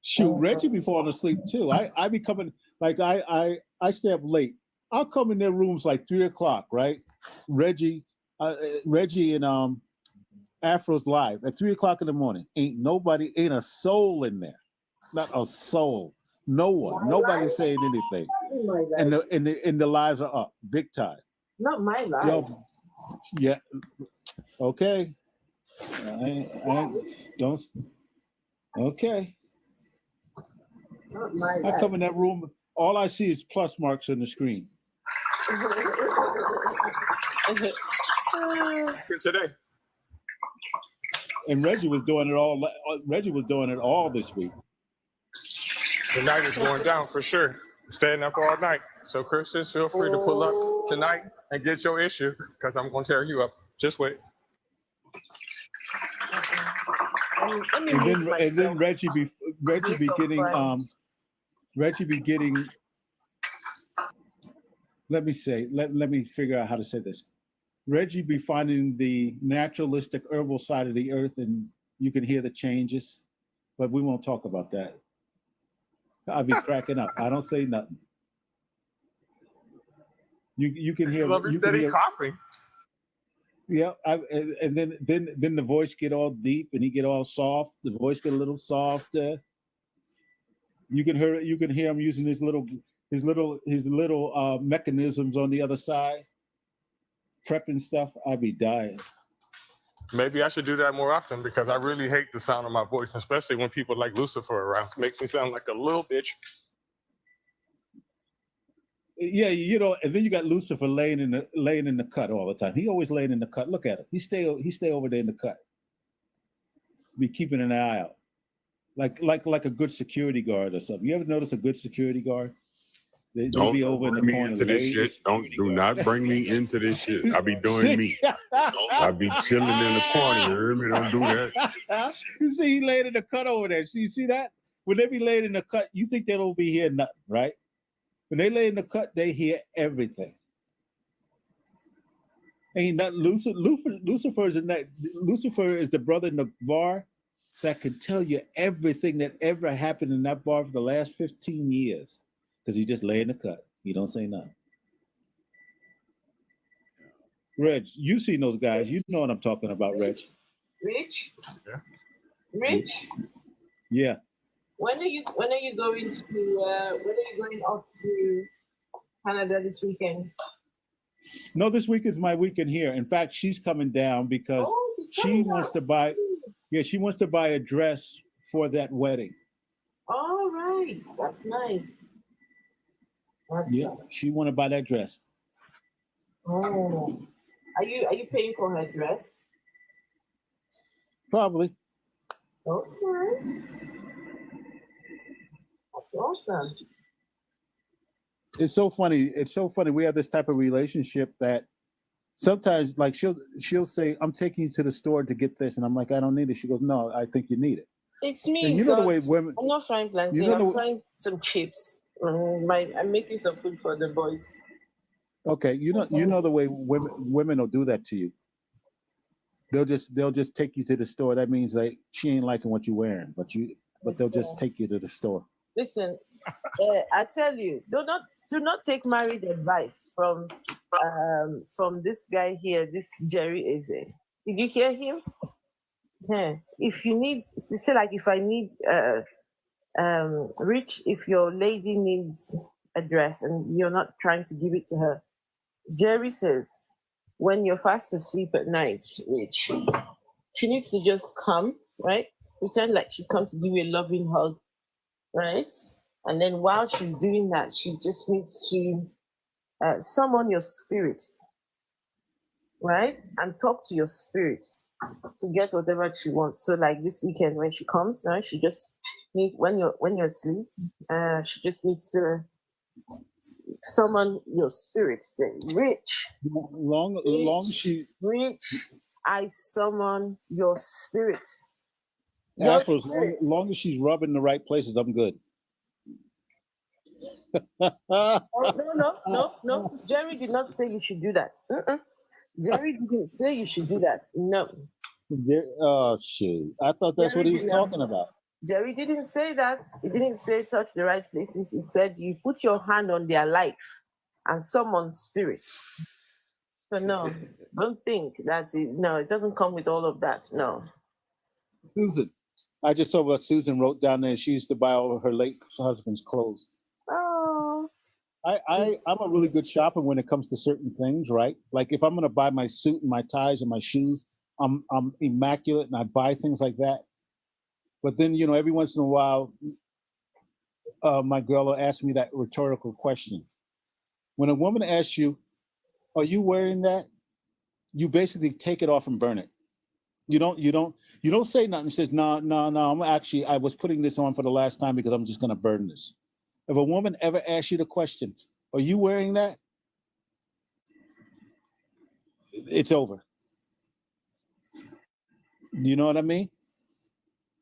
shoot, Reggie be falling asleep too. I be coming, like I stay up late. I'll come in their rooms like 3:00, right? Reggie and Afro's live at 3:00 in the morning. Ain't a soul in there. Not a soul. No one. Nobody's saying anything. And the lives are up big time. Not my life. Yeah. Okay. I don't. Okay. Not my I come in that room. All I see is plus marks on the screen. Today. And Reggie was doing it all. Reggie was doing it all this week. Tonight is going down for sure. Staying up all night. So Christians, feel free to pull up tonight and get your issue, because I'm going to tear you up. Just wait. And then Reggie be getting. Let me figure out how to say this. Reggie be finding the naturalistic herbal side of the earth, and you can hear the changes, but we won't talk about that. I'll be cracking up. I don't say nothing. You can hear. Love you steady coughing. Yeah, and then the voice get all deep and he get all soft. The voice get a little softer. You can hear him using his little mechanisms on the other side, prepping stuff. I'd be dying. Maybe I should do that more often because I really hate the sound of my voice, especially when people like Lucifer are around. It makes me sound like a little bitch. Yeah, you know, and then you got Lucifer laying in the cut all the time. He always laying in the cut. Look at him. He stay over there in the cut. Be keeping an eye out, like a good security guard or something. You ever notice a good security guard? They'll be over in the bring me corner. into this shit. Do not bring me into this shit. I be doing me. I be chilling in the corner. You hear me? Don't do that. You see, he laid in the cut over there. You see that? When they be laid in the cut, you think they don't be hearing nothing, right? When they lay in the cut, they hear everything. Ain't not Lucifer is in that. Lucifer is the brother in the bar that can tell you everything that ever happened in that bar for the last 15 years. Because he just lay in the cut. He don't say nothing. Reg, you seen those guys. You know what I'm talking about, Reg. Rich? Yeah. Rich? Yeah. When are you going up to Canada this weekend? No, this week is my weekend here. In fact, she's coming down because she wants to buy. Yeah, she wants to buy a dress for that wedding. All right, that's nice. Yeah, she want to buy that dress. Oh, are you paying for her dress? Probably. Okay, that's awesome. It's so funny. It's so funny. We have this type of relationship that sometimes, like, she'll say, "I'm taking you to the store to get this," and I'm like, "I don't need it." She goes, "No, I think you need it." It's me. And you know the way women. I'm not frying plantain. You know I'm frying some chips. I'm making some food for the boys. Okay, you know the way women will do that to you. They'll just take you to the store. That means like she ain't liking what you're wearing, but they'll just take you to the store. Listen, I tell you, do not take married advice from this guy here, this Jerry Eze. Did you hear him? Yeah. If you need, say like if I need Rich, if your lady needs a dress and you're not trying to give it to her, Jerry says, when you're fast asleep at night, Rich, she needs to just come, right? Pretend like she's come to give you a loving hug, right? And then while she's doing that, she just needs to summon your spirit, right? And talk to your spirit to get whatever she wants. So like this weekend when she comes, now she just needs when you're asleep, she just needs to summon your spirit. Say, Rich. Rich, I summon your spirit. Afro, as long as she's rubbing the right places, I'm good. No. Jerry did not say you should do that. Jerry didn't say you should do that. No. Oh shit! I thought that's what he was talking about. Jerry didn't say that. He didn't say touch the right places. He said you put your hand on their life and summon spirits. So no, don't think that it doesn't come with all of that. No. Susan, I just saw what Susan wrote down there. She used to buy all of her late husband's clothes. Oh. I'm a really good shopper when it comes to certain things, right? Like if I'm gonna buy my suit and my ties and my shoes, I'm immaculate and I buy things like that. But then, every once in a while, my girl will ask me that rhetorical question. When a woman asks you, "Are you wearing that?" You basically take it off and burn it. You don't say nothing. Says, no. I was putting this on for the last time because I'm just gonna burn this. If a woman ever asks you the question, "Are you wearing that?" It's over. You know what I mean?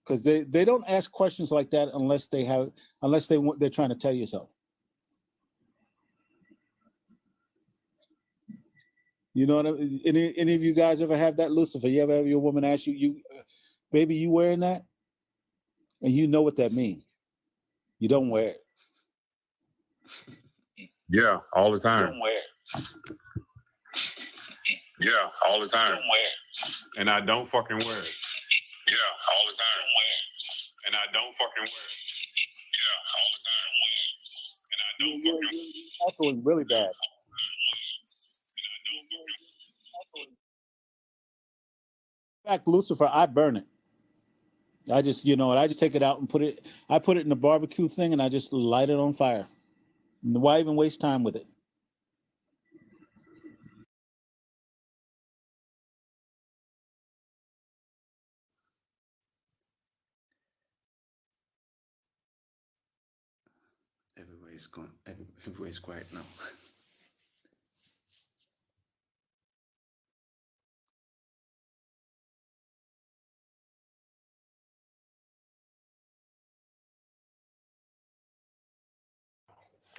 Because they don't ask questions like that unless they're trying to tell you so. You know what I mean? Any of you guys ever have that, Lucifer? You ever have your woman ask you, "Baby, you wearing that?" And you know what that means. You don't wear it. Yeah, all the time. You don't wear it. Yeah, all the time. And I don't fucking wear it. Yeah, all the time. And I don't fucking wear it. Yeah, all the time. And I don't fucking wear it. That's going really bad. In fact, Lucifer, I burn it. I just, I just take it out and I put it in the barbecue thing and I just light it on fire. Why even waste time with it? Everywhere is gone. Everywhere is quiet now.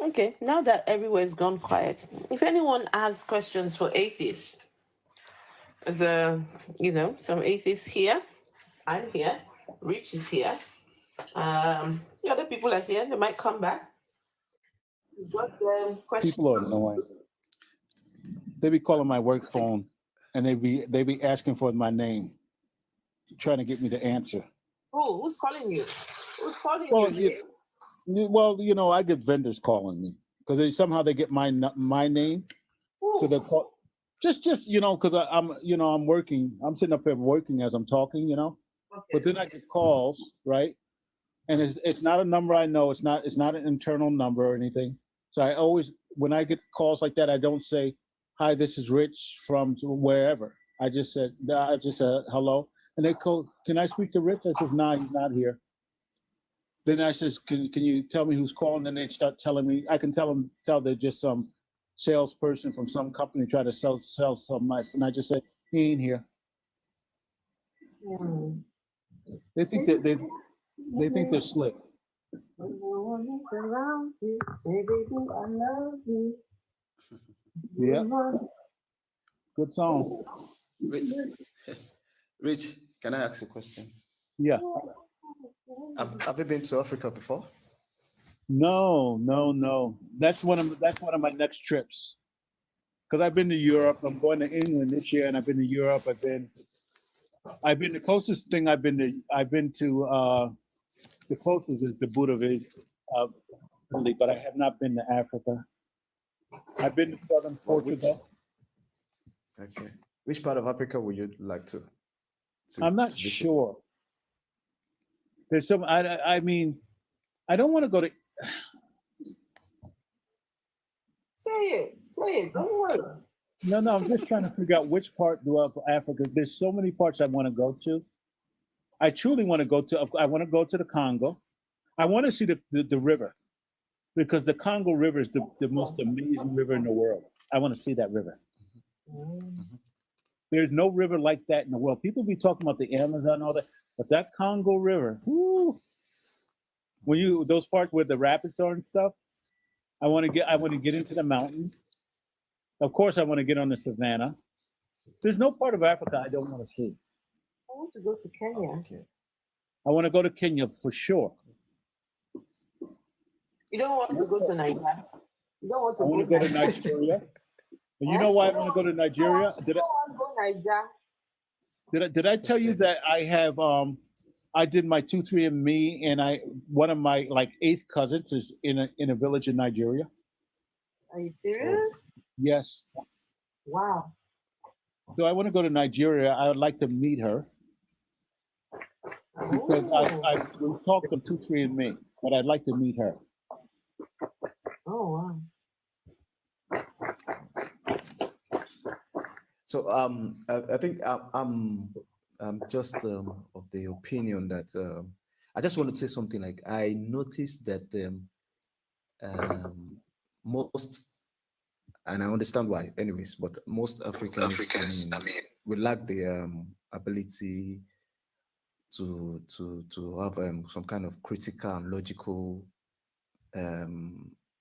Okay, now that everywhere's gone quiet, if anyone has questions for atheists, there's some atheists here. I'm here. Rich is here. The other people are here. They might come back. What questions? People are annoying. They be calling my work phone, and they be asking for my name, trying to get me to answer. Who's calling you? Who's calling you? Well, I get vendors calling me because they get my name, so they call. Just because I'm working. I'm sitting up here working as I'm talking, Okay. But then I get calls, right? And it's not a number I know. It's not an internal number or anything. So I always, when I get calls like that, I don't say, "Hi, this is Rich from wherever." I just said hello, and they call. Can I speak to Rich? I says, "Nah, he's not here." Then I says, "Can you tell me who's calling?" Then they start telling me. I can tell they're just some salesperson from some company trying to sell something nice, and I just say, "He ain't here." They think that they think they're slick. When no one is around you, say, baby, I love you. Yeah. Good song. Rich, can I ask a question? Yeah. Have you been to Africa before? No. That's one of my next trips. Because I've been to Europe. I'm going to England this year, and I've been to Europe. I've been the closest thing I've been to the closest is the abut of Italy, but I have not been to Africa. I've been to southern Portugal. Okay. Which part of Africa would you like to I'm not sure. There's some. I mean, I don't want to go to. Say it. Don't worry. No, I'm just trying to figure out which part of Africa. There's so many parts I want to go to. I truly want to go to. I want to go to the Congo. I want to see the river, because the Congo River is the most amazing river in the world. I want to see that river. There's no river like that in the world. People be talking about the Amazon and all that, but that Congo River, whoo, those parts where the rapids are and stuff, I want to get into the mountains. Of course, I want to get on the savannah. There's no part of Africa I don't want to see. I want to go to Kenya. Okay. I want to go to Kenya for sure. You don't want to go to Nigeria. You don't want to I want to go to Nigeria. And you know why I want to go to Nigeria? Did I tell you that I have I did my 23andMe, and one of my like 8th cousins is in a village in Nigeria. Are you serious? Yes. Wow. So I want to go to Nigeria. I would like to meet her, because we talked on 23andMe, but I'd like to meet her. Oh wow. So I think I'm just of the opinion that I just want to say something. Like, I noticed that most, and I understand why, anyways, but most Africans, I mean, we lack the ability to have some kind of critical and logical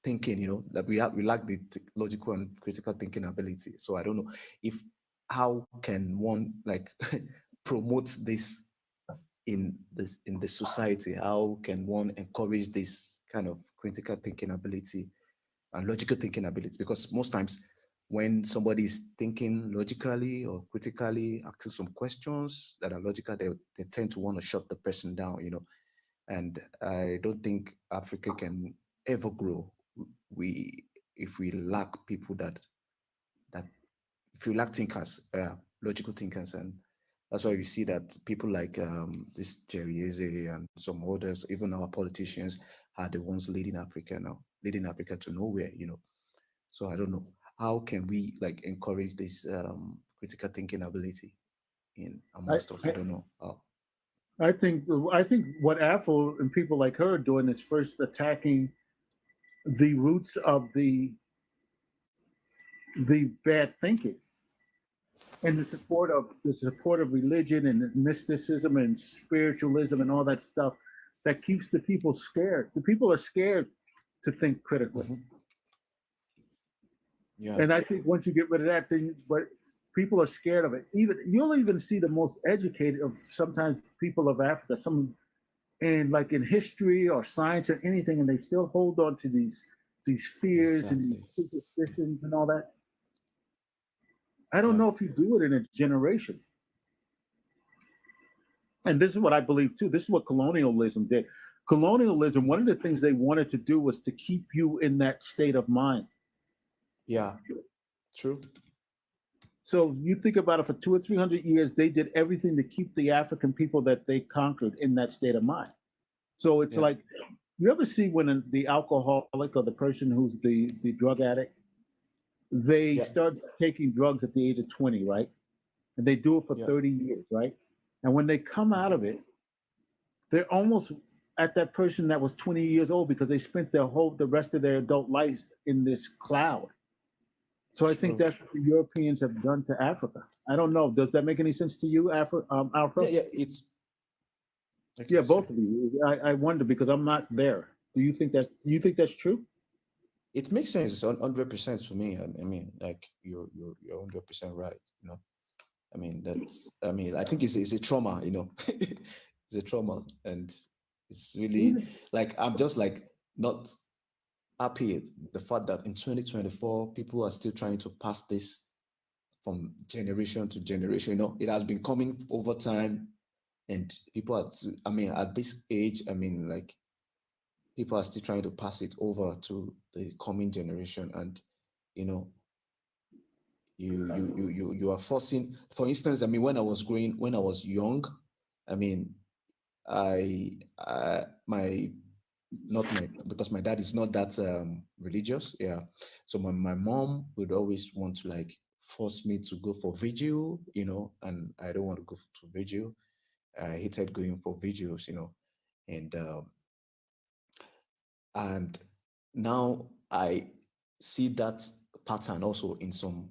thinking. That we lack the logical and critical thinking ability. So I don't know how can one like promote this in the society. How can one encourage this kind of critical thinking ability and logical thinking ability? Because most times when somebody is thinking logically or critically, asking some questions that are logical, they tend to want to shut the person down, and I don't think Africa can ever grow if we lack people that if we lack thinkers, logical thinkers, and That's why we see that people like this Jerry Eze and some others, even our politicians, are the ones leading Africa now, leading Africa to nowhere, you know. So I don't know. How can we like encourage this critical thinking ability in amongst us? I don't know how. I think what Afro and people like her are doing is first attacking the roots of the bad thinking and the support of religion and mysticism and spiritualism and all that stuff that keeps the people scared. The people are scared to think critically. Yeah. And I think once you get rid of that thing, but people are scared of it. You'll even see the most educated of sometimes people of Africa, some like in history or science or anything, and they still hold on to these fears and these superstitions and all that. I don't know if you do it in a generation. And this is what I believe too. This is what colonialism did. Colonialism, one of the things they wanted to do was to keep you in that state of mind. Yeah, true. So you think about it, for 200 or 300 years, they did everything to keep the African people that they conquered in that state of mind. So it's like, you ever see when the alcoholic or the person who's the drug addict, they start taking drugs at the age of 20, right? And they do it for 30 years, right? And when they come out of it, they're almost at that person that was 20 years old because they spent the rest of their adult lives in this cloud. So I think that's what the Europeans have done to Africa. I don't know. Does that make any sense to you, Alfred? Yeah, it's. Yeah, both of you. I wonder because I'm not there. Do you think that's true? It makes sense. 100% for me. I mean, like you're 100% right. You know, I mean that's. I mean, I think it's a trauma. You know, it's a trauma, and it's really like I'm just like not happy at the fact that in 2024 people are still trying to pass this from generation to generation. You know, it has been coming over time, and people are. I mean, at this age, I mean, like people are still trying to pass it over to the coming generation, and you know, you are forcing. For instance, I mean, when I was young, I mean, my not my because my dad is not that religious, yeah. So my mom would always want to like force me to go for vigil, you know, and I don't want to go to vigil. I hated going for vigils, you know, and now I see that pattern also in some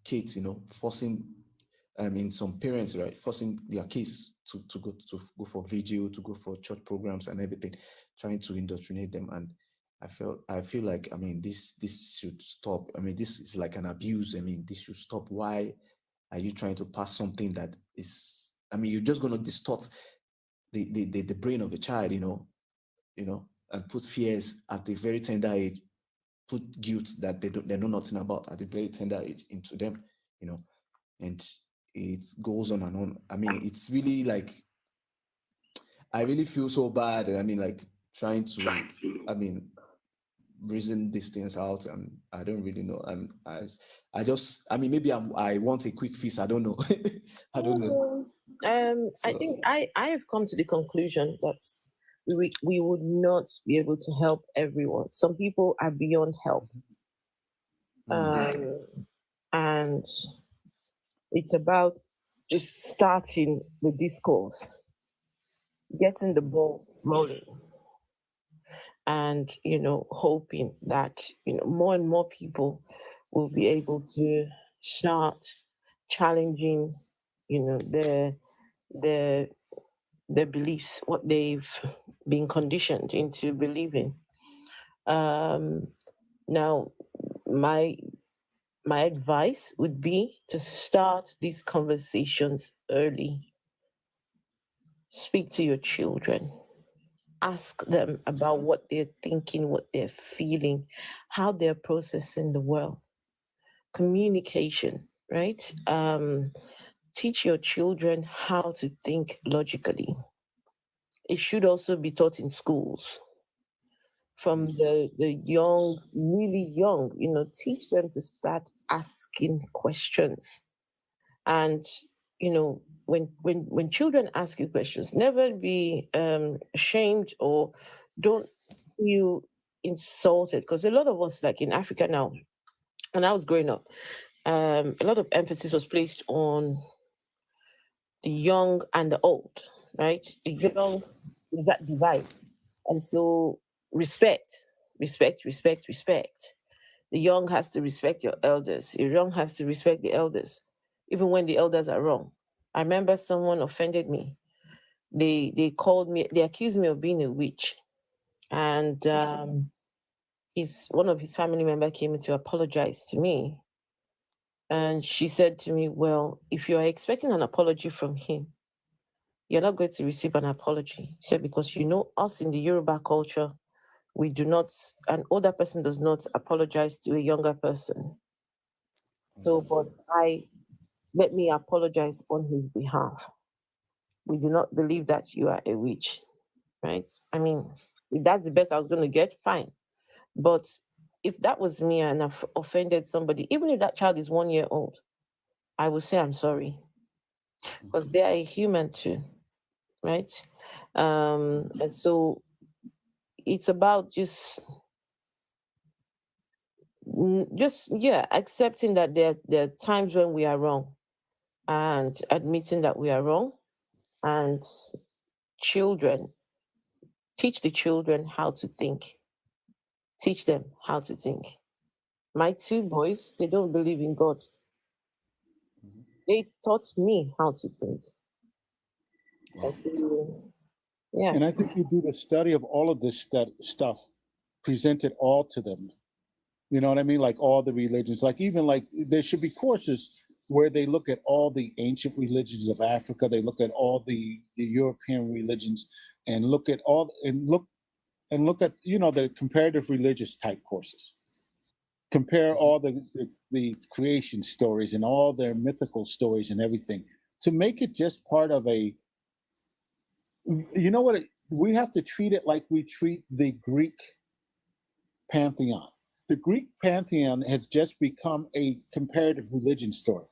kids, you know, forcing in some parents, right, forcing their kids to go for vigil, to go for church programs and everything, trying to indoctrinate them. And I feel like, I mean, this should stop. I mean, this is like an abuse. I mean, this should stop. Why are you trying to pass something that is, I mean, you're just gonna distort the brain of a child, you know, and put fears at the very tender age, put guilt that they know nothing about at the very tender age into them, you know, and it goes on and on. I mean, it's really like, I really feel so bad. I mean, like trying to, I mean, reason these things out, and I don't really know. I mean, maybe I want a quick fix. I don't know. I don't know. I think I have come to the conclusion that we would not be able to help everyone. Some people are beyond help. And it's about just starting the discourse, getting the ball rolling, and hoping that more and more people will be able to start challenging their beliefs, what they've been conditioned into believing. Now, my advice would be to start these conversations early. Speak to your children. Ask them about what they're thinking, what they're feeling, how they're processing the world. Communication, right? Teach your children how to think logically. It should also be taught in schools from the young, really young, teach them to start asking questions and, when children ask you questions, never be ashamed or don't feel insulted, because a lot of us, like in Africa now, when I was growing up, a lot of emphasis was placed on the young and the old, right? The young is that divide. And so respect, respect. The young has to respect your elders. Your young has to respect the elders, even when the elders are wrong. I remember someone offended me. They called me, they accused me of being a witch. And one of his family member came in to apologize to me. And she said to me, well, if you are expecting an apology from him, you're not going to receive an apology. She said, because you know, us in the Yoruba culture, we do not, an older person does not apologize to a younger person. So, but let me apologize on his behalf. We do not believe that you are a witch, right? I mean, if that's the best I was going to get, fine. But if that was me and I've offended somebody, even if that child is 1 year old, I will say I'm sorry, because they are a human too, right? And so it's about just accepting that there are times when we are wrong and admitting that we are wrong. And children, teach the children how to think. Teach them how to think. My 2 boys, they don't believe in God. They taught me how to think. Yeah. And I think you do the study of all of this stuff, present it all to them. You know what I mean? Like all the religions, like even like there should be courses where they look at all the ancient religions of Africa. They look at all the European religions and look at the comparative religious type courses. Compare all the creation stories and all their mythical stories and everything to make it just part of a, you know what, we have to treat it like we treat the Greek pantheon. The Greek pantheon has just become a comparative religion story.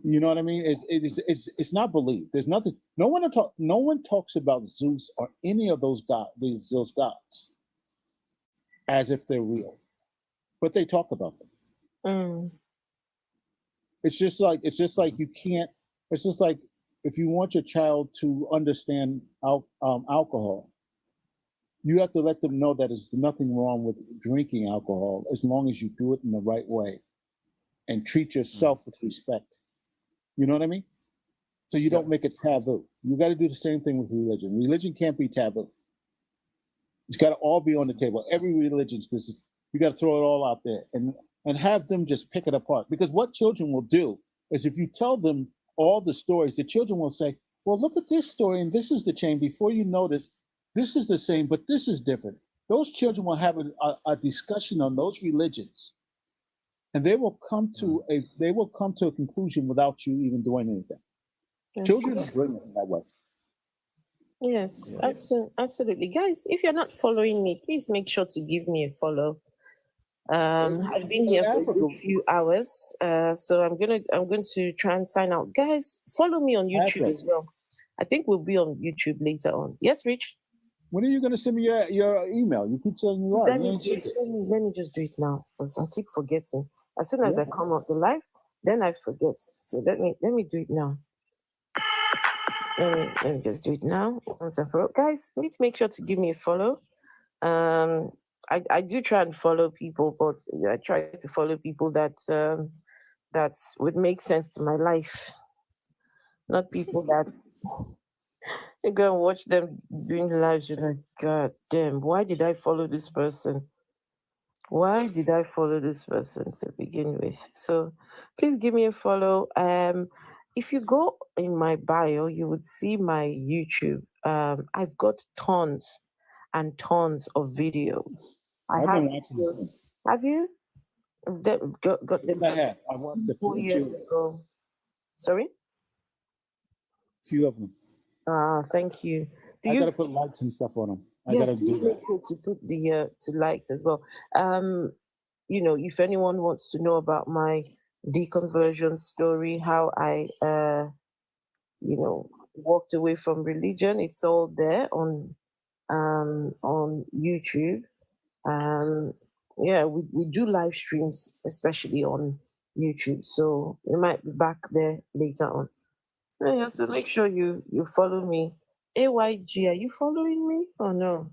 You know what I mean? It's not believed. There's nothing. No one talks about Zeus or any of those gods as if they're real, but they talk about them. It's just like you can't. It's just like if you want your child to understand alcohol, you have to let them know that there's nothing wrong with drinking alcohol as long as you do it in the right way and treat yourself with respect. You know what I mean? So you don't make it taboo. You got to do the same thing with religion. Religion can't be taboo. It's got to all be on the table. Every religion, you got to throw it all out there and have them just pick it apart. Because what children will do is if you tell them all the stories, the children will say, well, look at this story and this is the chain. Before you notice, this is the same, but this is different. Those children will have a discussion on those religions, and they will come to a conclusion without you even doing anything. Yes. Children are brilliant in that way. Yes, absolutely. Guys, if you're not following me, please make sure to give me a follow. I've been here for a good few hours, so I'm going to try and sign out. Guys, follow me on YouTube as well. I think we'll be on YouTube later on. Yes, Rich? When are you going to send me your email? You keep saying you are. Let me just do it now, because I keep forgetting. As soon as I come up the live, then I forget. So let me do it now. Let me just do it now. Once and for all. Guys, please make sure to give me a follow. I do try and follow people, but I try to follow people that would make sense to my life, not people that you go and watch them doing lives. You're like, God damn, why did I follow this person? Why did I follow this person to begin with? So please give me a follow. If you go in my bio, you would see my YouTube. I've got tons and tons of videos. I've been watching videos. Have you? Got them I have. I watched a 4 years ago. Sorry? Few of them. Thank you. I gotta put likes and stuff on them. I gotta do please that. make sure to put the to likes as well. If anyone wants to know about my deconversion story, how I walked away from religion. It's all there on YouTube. Yeah, we do live streams, especially on YouTube. So we might be back there later on. Yeah, so make sure you follow me. AYG, are you following me or no?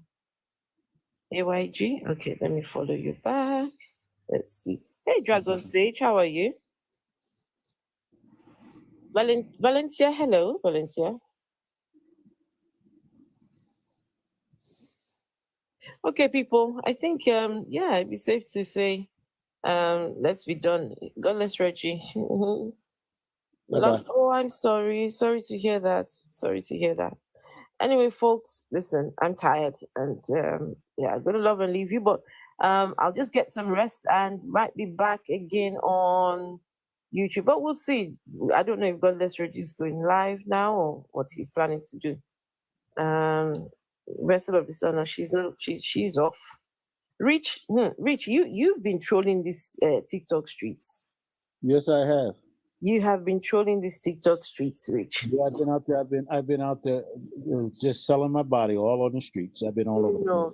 AYG? Okay, let me follow you back. Let's see. Hey, Dragon Sage, how are you? Valencia, hello, Valencia. Okay, people, I think yeah, it'd be safe to say let's be done. God bless Reggie. Bye-bye. Oh, I'm sorry. Sorry to hear that. Sorry to hear that. Anyway, folks, listen, I'm tired and yeah, I'm gonna love and leave you, but I'll just get some rest and might be back again on YouTube. But we'll see. I don't know if Godless Reggie is going live now or what he's planning to do. Rest of the summer, she's off. Rich, you've been trolling these TikTok streets. Yes, I have. You have been trolling these TikTok streets, Rich. Yeah, I've been out there. I've been out there just selling my body all on the streets. I've been all over. No.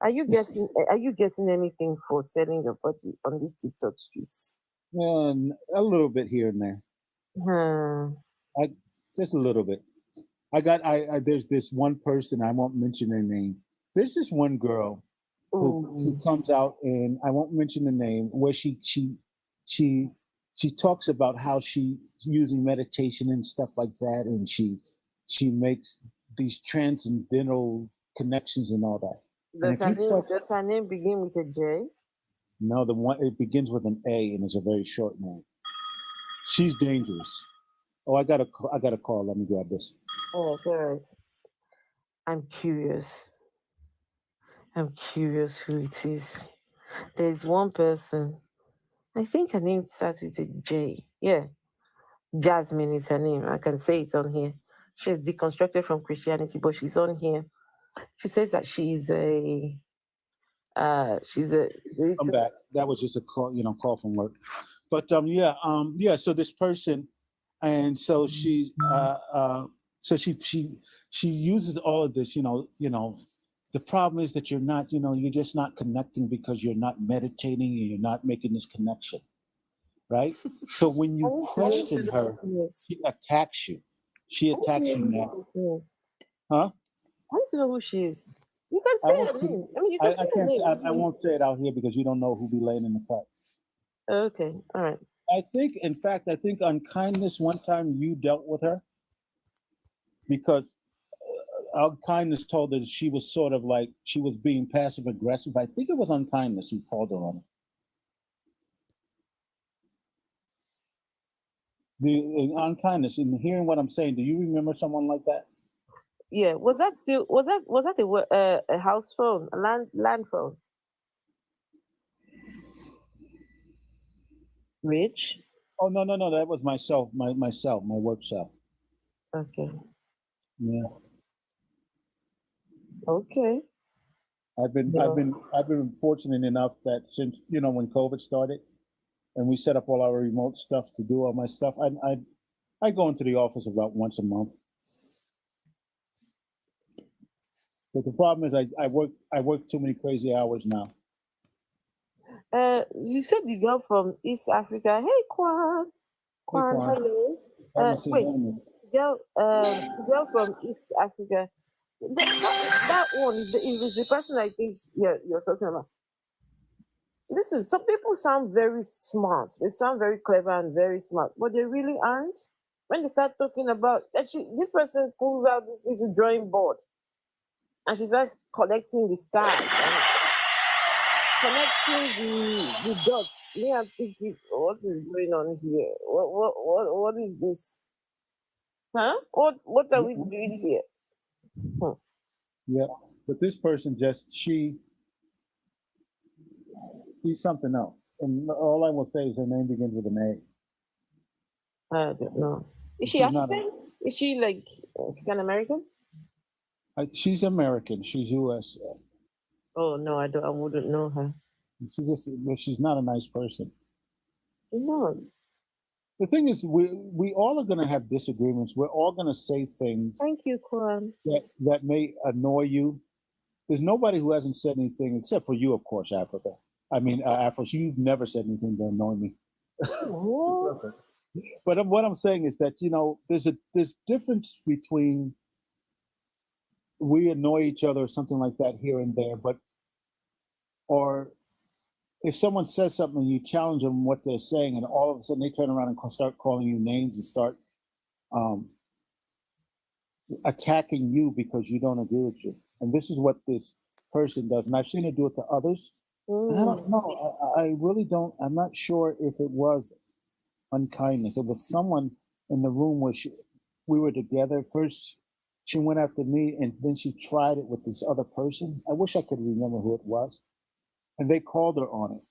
Are you getting anything for selling your body on these TikTok streets? A little bit here and there. Just a little bit. There's this one person, I won't mention their name. There's this one girl who comes out, and I won't mention the name, where she talks about how she's using meditation and stuff like that, and she makes these transcendental connections and all that. Does her name begin with a J? No, it begins with an A and is a very short name. She's dangerous. Oh, I got a call. Let me grab this. Oh, all right. I'm curious who it is. There's one person. I think her name starts with a J. Yeah. Jasmine is her name. I can say it on here. She's deconstructed from Christianity, but she's on here. She says that she's a Come back. That was just a call, call from work. But yeah. So this person, and so she's so she uses all of this. The problem is that you're not, you're just not connecting because you're not meditating and you're not making this connection, right? So when you question her, she attacks you. She attacks you now. Huh? I want to know who she is. You can say her name. I mean, you can say her name. I won't say it out here because you don't know who be laying in the cut. Okay, all right. I think Unkindness, one time you dealt with her because Unkindness told her that she was sort of like, she was being passive aggressive. I think it was Unkindness who called her on it. The Unkindness, in hearing what I'm saying, do you remember someone like that? Yeah, was that a house phone, a land phone? Rich? Oh no, that was my work cell. Okay. Yeah. Okay. I've been fortunate enough that since when COVID started, and we set up all our remote stuff to do all my stuff, I go into the office about once a month. But the problem is I work too many crazy hours now. You said the girl from East Africa. Hey, Kwan. Kwan, hello. Wait, girl from East Africa. That one is the person I think you're talking about. Listen, some people sound very smart. They sound very clever and very smart, but they really aren't. When they start talking about this person pulls out this little drawing board and she starts collecting the stars and connecting the dots. Me, I'm thinking, what is going on here? What is this? Huh? What are we doing here? Yeah, but this person she's something else. And all I will say is her name begins with an A. I don't know. Is she African? Is she like African American? She's American. She's U.S. Oh no, I wouldn't know her. She's not a nice person. She's not. The thing is, we all are going to have disagreements. We're all going to say things Thank you, Kwan. that may annoy you. There's nobody who hasn't said anything except for you, of course, Africa. I mean, Afro, you've never said anything to annoy me. But what I'm saying is that, there's difference between we annoy each other or something like that here and there, or if someone says something and you challenge them what they're saying, and all of a sudden they turn around and start calling you names and start attacking you because you don't agree with you. And this is what this person does. And I've seen it do it to others. And I don't know. I really don't. I'm not sure if it was unkindness. It was someone in the room where we were together. First, she went after me, and then she tried it with this other person. I wish I could remember who it was. And they called her on it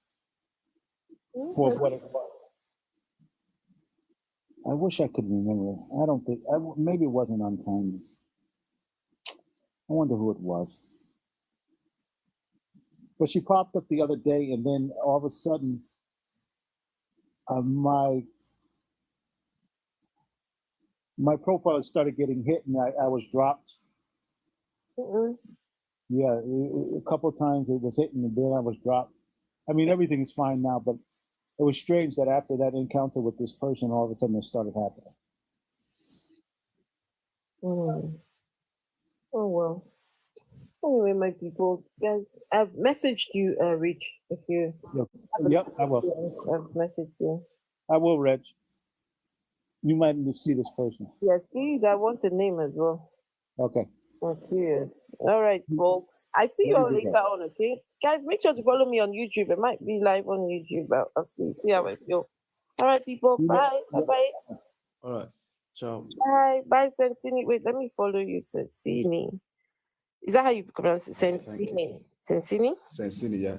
for what it was. I wish I could remember. I don't think. Maybe it wasn't unkindness. I wonder who it was. But she popped up the other day, and then all of a sudden, my profile started getting hit, and I was dropped. Yeah, a couple of times it was hitting, and then I was dropped. I mean, everything is fine now, but it was strange that after that encounter with this person, all of a sudden it started happening. Oh well. Anyway, my people, guys, I've messaged you, Rich. If you Yep, I will. Yes, I've messaged you. I will, Reg. You might need to see this person. Yes, please. I want a name as well. Okay. Oh, cheers. All right, folks. I see you all later on, okay? Guys, make sure to follow me on YouTube. It might be live on YouTube. I'll see how I feel. All right, people. Bye. Bye-bye. All right. Ciao. Bye. Bye, Sensini. Wait, let me follow you, Sensini. Is that how you pronounce it? Sensini. Sensini? Sensini, yeah.